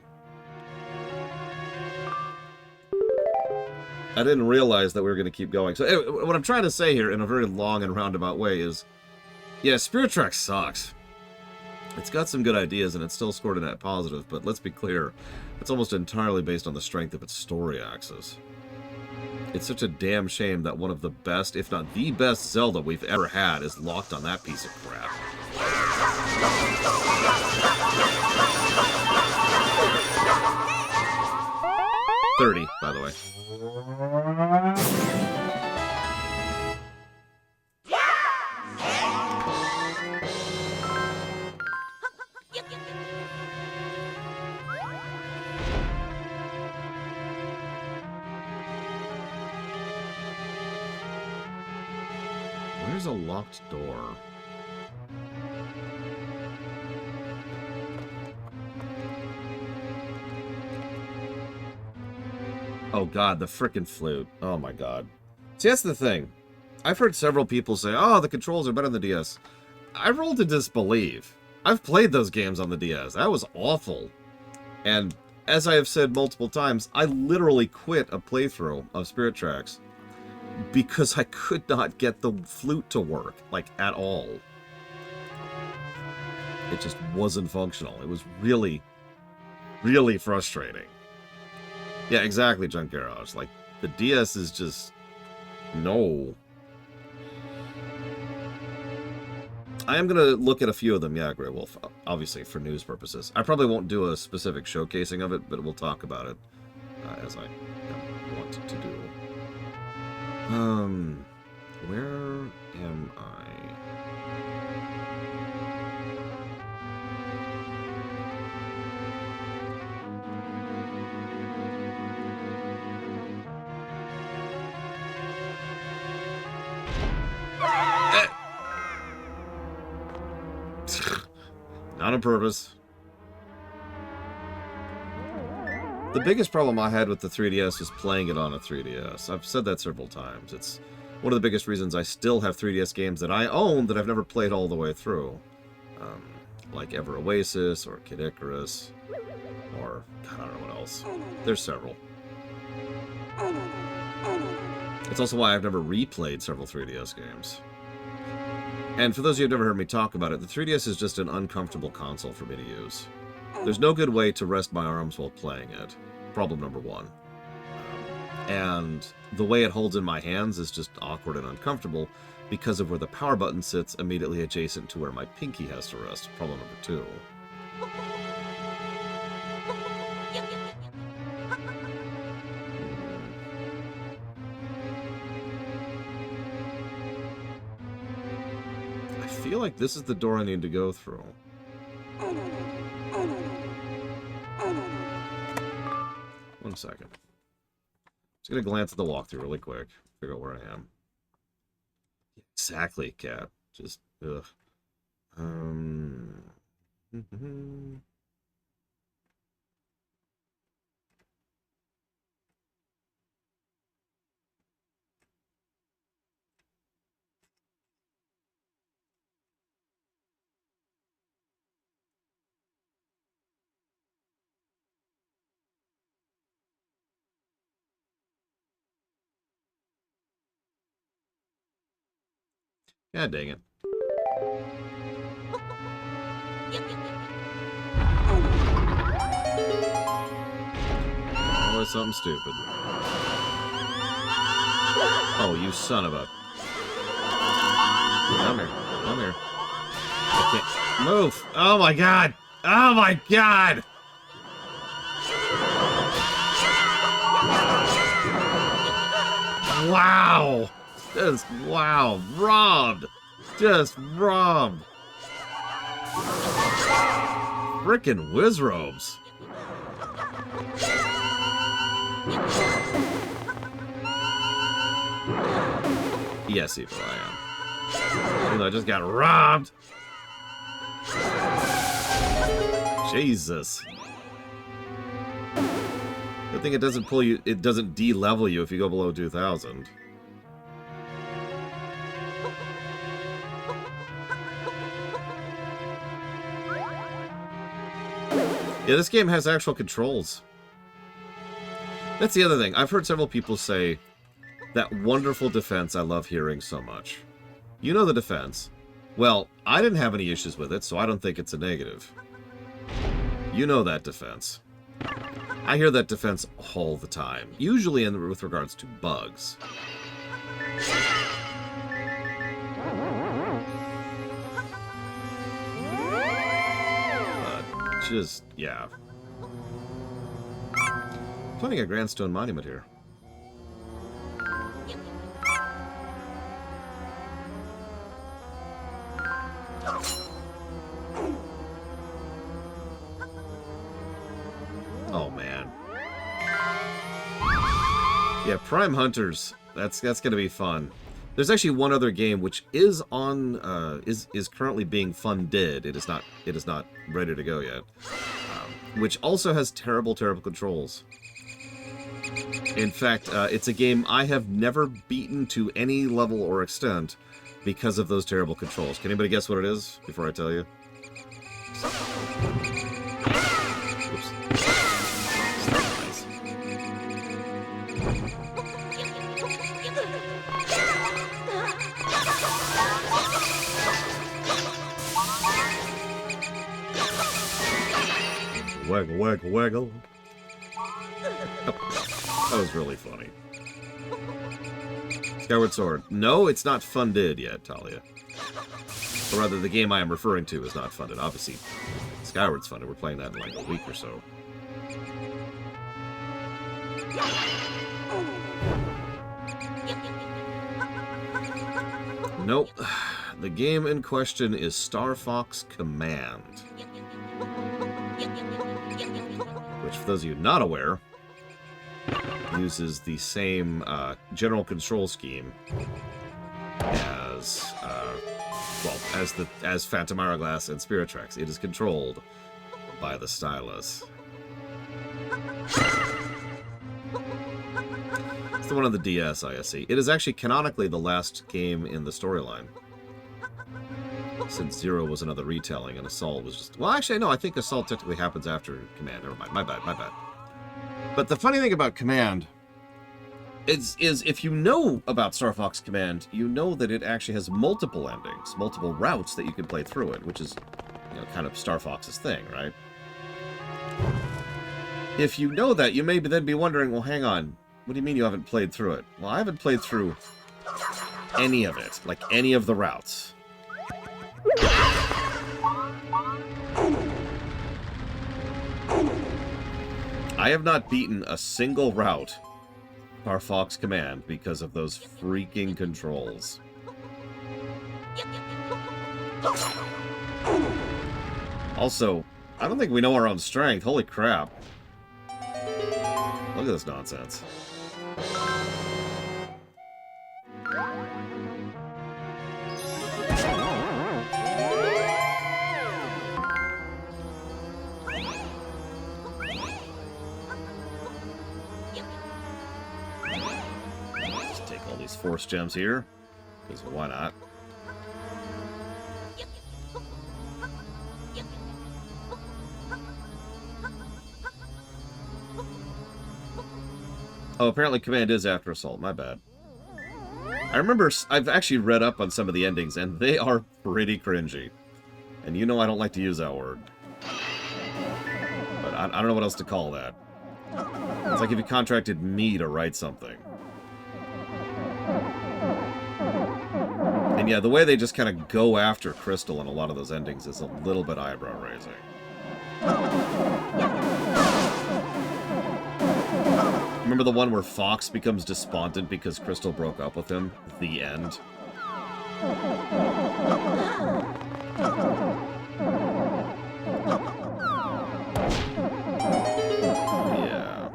I didn't realize that we were going to keep going. So anyway, what I'm trying to say here in a very long and roundabout way is, yeah, Spirit Tracks sucks. It's got some good ideas, and it's still scored a net positive, but let's be clear, it's almost entirely based on the strength of its story axis. It's such a damn shame that one of the best, if not the best Zelda we've ever had is locked on that piece of crap. $30, by the way. Where's a locked door? Oh god, the frickin' flute. Oh my god. See, that's the thing. I've heard several people say, oh, the controls are better on the DS. I roll to disbelieve. I've played those games on the DS. That was awful. And as I have said multiple times, I literally quit a playthrough of Spirit Tracks because I could not get the flute to work, like, at all. It just wasn't functional. It was really, really frustrating. Yeah, exactly, Junk Garage. Like, the DS is just... no. I am going to look at a few of them, yeah, Grey Wolf, obviously, for news purposes. I probably won't do a specific showcasing of it, but we'll talk about it as I want to do. Where am I? Not on purpose. The biggest problem I had with the 3DS was playing it on a 3DS. I've said that several times. It's one of the biggest reasons I still have 3DS games that I own that I've never played all the way through. Like Ever Oasis, or Kid Icarus, or I don't know what else. There's several. It's also why I've never replayed several 3DS games. And for those of you who've never heard me talk about it, the 3DS is just an uncomfortable console for me to use. There's no good way to rest my arms while playing it. Problem number one. And the way it holds in my hands is just awkward and uncomfortable because of where the power button sits immediately adjacent to where my pinky has to rest. Problem number two. I feel like this is the door I need to go through. One second. Just gonna glance at the walkthrough really quick. Figure out where I am. Exactly, cat. Just, ugh. God dang it. try something stupid. Oh, you son of a... Come here. Come here. I can't... Move! Oh my god! Oh my god! Wow! Just, wow. Robbed! Just robbed! Frickin' Wizrobes! Yes, evil I am. Even though I just got robbed! Jesus. Good thing it doesn't pull you, it doesn't de-level you if you go below 2,000. Yeah, this game has actual controls. That's the other thing. I've heard several people say that wonderful defense I love hearing so much. You know the defense. Well, I didn't have any issues with it, so I don't think it's a negative. You know that defense. I hear that defense all the time, usually with regards to bugs. But just, yeah. Finding a grandstone monument here. Oh man. Yeah, Prime Hunters. That's gonna be fun. There's actually one other game which is on is currently being funded. It is not ready to go yet. Which also has terrible controls. In fact, it's a game I have never beaten to any level or extent because of those terrible controls. Can anybody guess what it is before I tell you? Oops. Nice. Waggle, waggle, waggle. Oh, that was really funny. Skyward Sword. No, it's not funded yet, Talia. Or rather, the game I am referring to is not funded. Obviously, Skyward's funded. We're playing that in like a week or so. Nope. The game in question is Star Fox Command. Which, for those of you not aware, uses the same general control scheme as as Phantom Hourglass and Spirit Tracks. It is controlled by the stylus. It's the one on the DS, ISE. It is actually canonically the last game in the storyline. Since Zero was another retelling and Assault was just... Well, actually, no, I think Assault technically happens after Command. Never mind. My bad. But the funny thing about Command is if you know about Star Fox Command, you know that it actually has multiple endings, multiple routes that you can play through it, which is, you know, kind of Star Fox's thing, right? If you know that, you may then be wondering, well, hang on, what do you mean you haven't played through it? Well, I haven't played through any of it, like any of the routes. I have not beaten a single route Star Fox Command because of those freaking controls. Also, I don't think we know our own strength. Holy crap. Look at this nonsense. Force gems here, because why not? Oh, apparently Command is after Assault. My bad. I remember I've actually read up on some of the endings, and they are pretty cringy. And you know I don't like to use that word. But I don't know what else to call that. It's like if you contracted me to write something. And yeah, the way they just kind of go after Crystal in a lot of those endings is a little bit eyebrow-raising. Remember the one where Fox becomes despondent because Crystal broke up with him? The end. Yeah.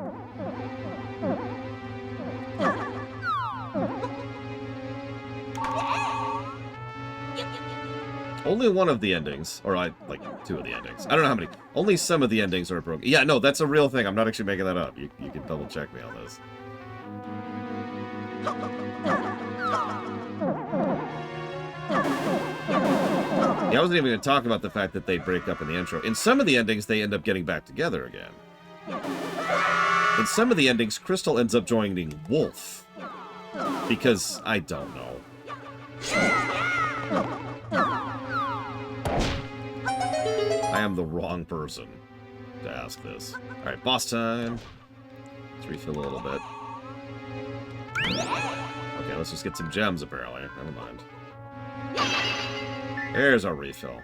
Only one of the endings, or like two of the endings. I don't know how many. Only some of the endings are broken. Yeah, no, that's a real thing. I'm not actually making that up. You can double check me on this. Yeah, I wasn't even going to talk about the fact that they break up in the intro. In some of the endings, they end up getting back together again. In some of the endings, Crystal ends up joining Wolf. Because, I don't know. I am the wrong person to ask this. Alright, boss time. Let's refill a little bit. Okay, let's just get some gems, apparently. Never mind. There's our refill.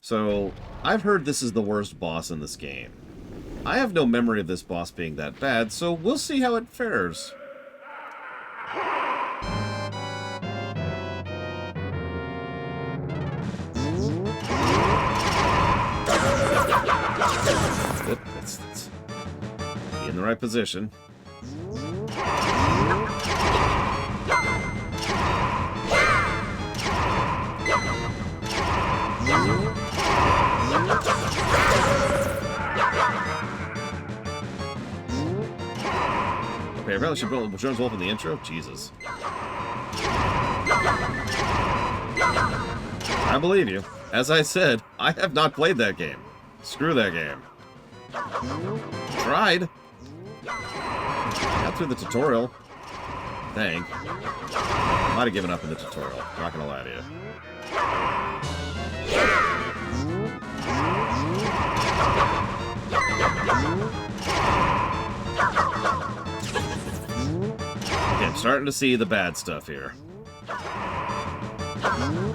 So, I've heard this is the worst boss in this game. I have no memory of this boss being that bad, so we'll see how it fares. Good. Let's be in the right position. Okay, I really should build Jones Wolf in the intro? Jesus. I believe you. As I said, I have not played that game. Screw that game. Tried. Got through the tutorial. Might have given up in the tutorial. Not gonna lie to you. Okay, I'm starting to see the bad stuff here.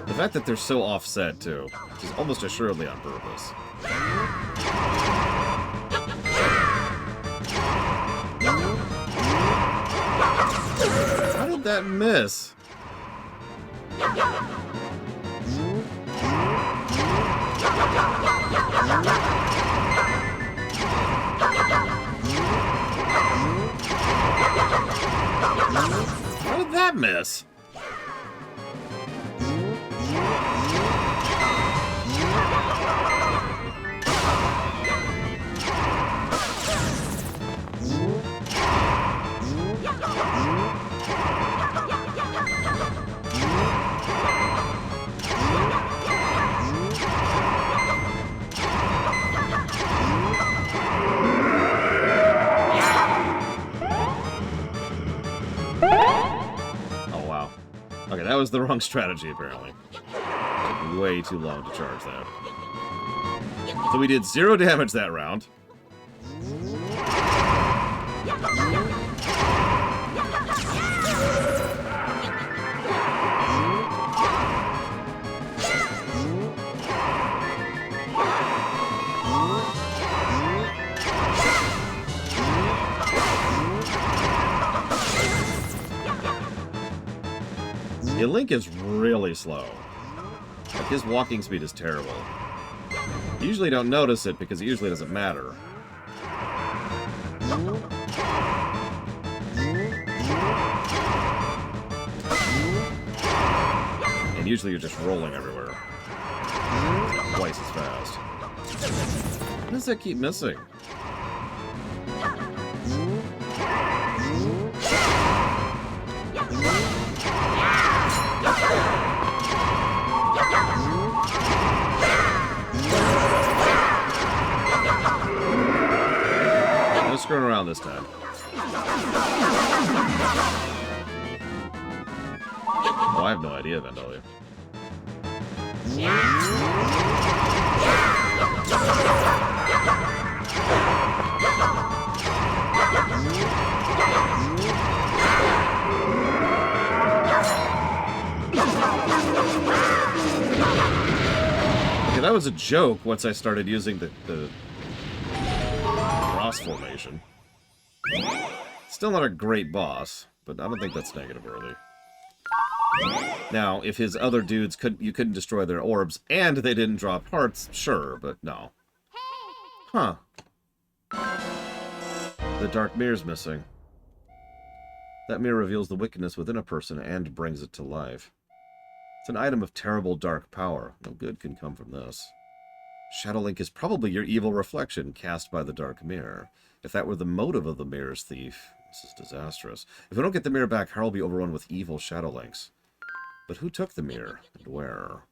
The fact that they're so offset, too, which is almost assuredly on purpose. How did that miss? How did that miss? Okay, that was the wrong strategy, apparently. Took way too long to charge that. So we did 0 damage that round. Yeah, Link is really slow. Like, his walking speed is terrible. You usually don't notice it because it usually doesn't matter. And usually you're just rolling everywhere. Twice as fast. Why does that keep missing? No screwing around this time. Oh, I have no idea, Vandalia. Okay, that was a joke once I started using the cross formation. Still not a great boss, but I don't think that's negative worthy. Now, if his other dudes you couldn't destroy their orbs and they didn't drop hearts, sure, but no. Huh. The dark mirror's missing. That mirror reveals the wickedness within a person and brings it to life. It's an item of terrible dark power. No good can come from this. Shadow Link is probably your evil reflection cast by the dark mirror. If that were the motive of the mirror's thief, this is disastrous. If we don't get the mirror back, Harl will be overrun with evil Shadow Links. But who took the mirror, and where?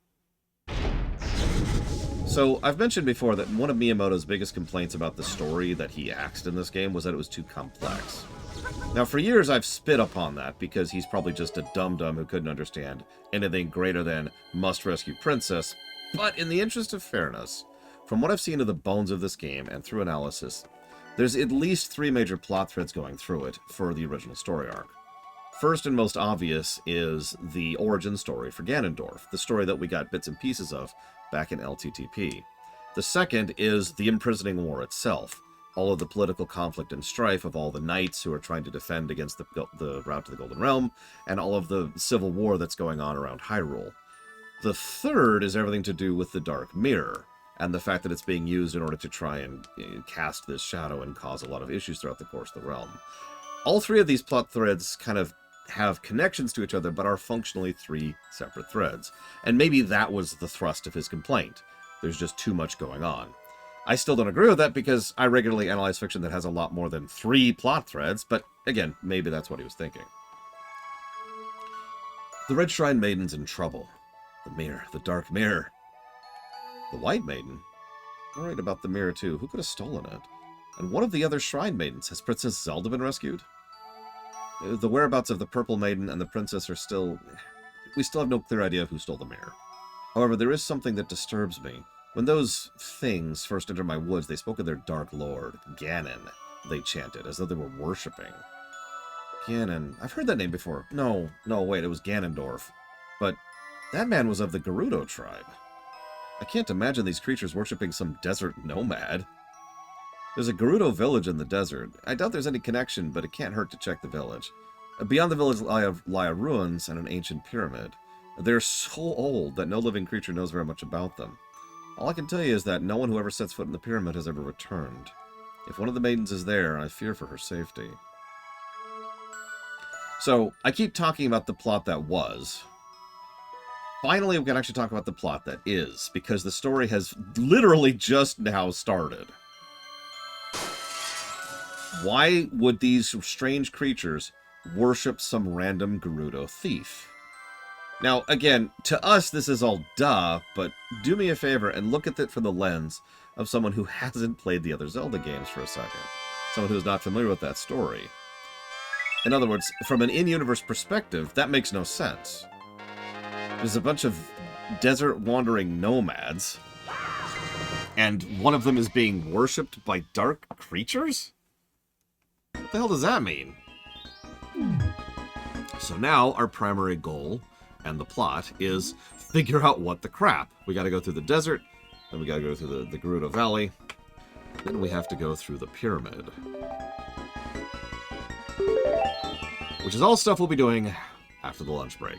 So, I've mentioned before that one of Miyamoto's biggest complaints about the story that he axed in this game was that it was too complex. Now, for years I've spit upon that because he's probably just a dum-dum who couldn't understand anything greater than must rescue princess, but in the interest of fairness, from what I've seen of the bones of this game and through analysis, there's at least 3 major plot threads going through it for the original story arc. First and most obvious is the origin story for Ganondorf, the story that we got bits and pieces of back in LTTP. The second is the imprisoning war itself, all of the political conflict and strife of all the knights who are trying to defend against the route to the Golden Realm, and all of the civil war that's going on around Hyrule. The third is everything to do with the Dark Mirror, and the fact that it's being used in order to try and cast this shadow and cause a lot of issues throughout the course of the realm. All 3 of these plot threads kind of have connections to each other, but are functionally 3 separate threads. And maybe that was the thrust of his complaint. There's just too much going on. I still don't agree with that because I regularly analyze fiction that has a lot more than 3 plot threads, but again, maybe that's what he was thinking. The Red Shrine Maiden's in trouble. The mirror, the Dark Mirror. The White Maiden? I'm worried about the mirror too. Who could have stolen it? And one of the other Shrine Maidens, has Princess Zelda been rescued? The whereabouts of the Purple Maiden and the Princess are still... We still have no clear idea of who stole the mirror. However, there is something that disturbs me. When those things first entered my woods, they spoke of their Dark Lord, Ganon, they chanted, as though they were worshipping. Ganon. I've heard that name before. No, wait, it was Ganondorf. But that man was of the Gerudo tribe. I can't imagine these creatures worshipping some desert nomad. There's a Gerudo village in the desert. I doubt there's any connection, but it can't hurt to check the village. Beyond the village lie ruins and an ancient pyramid. They're so old that no living creature knows very much about them. All I can tell you is that no one who ever sets foot in the pyramid has ever returned. If one of the maidens is there, I fear for her safety. So, I keep talking about the plot that was. Finally, we can actually talk about the plot that is, because the story has literally just now started. Why would these strange creatures worship some random Gerudo thief? Now, again, to us, this is all duh, but do me a favor and look at it from the lens of someone who hasn't played the other Zelda games for a second. Someone who's not familiar with that story. In other words, from an in-universe perspective, that makes no sense. There's a bunch of desert-wandering nomads, and one of them is being worshipped by dark creatures? What the hell does that mean? So now, our primary goal and the plot is figure out what the crap. We gotta go through the desert, then we gotta go through the Gerudo Valley, then we have to go through the pyramid. Which is all stuff we'll be doing after the lunch break.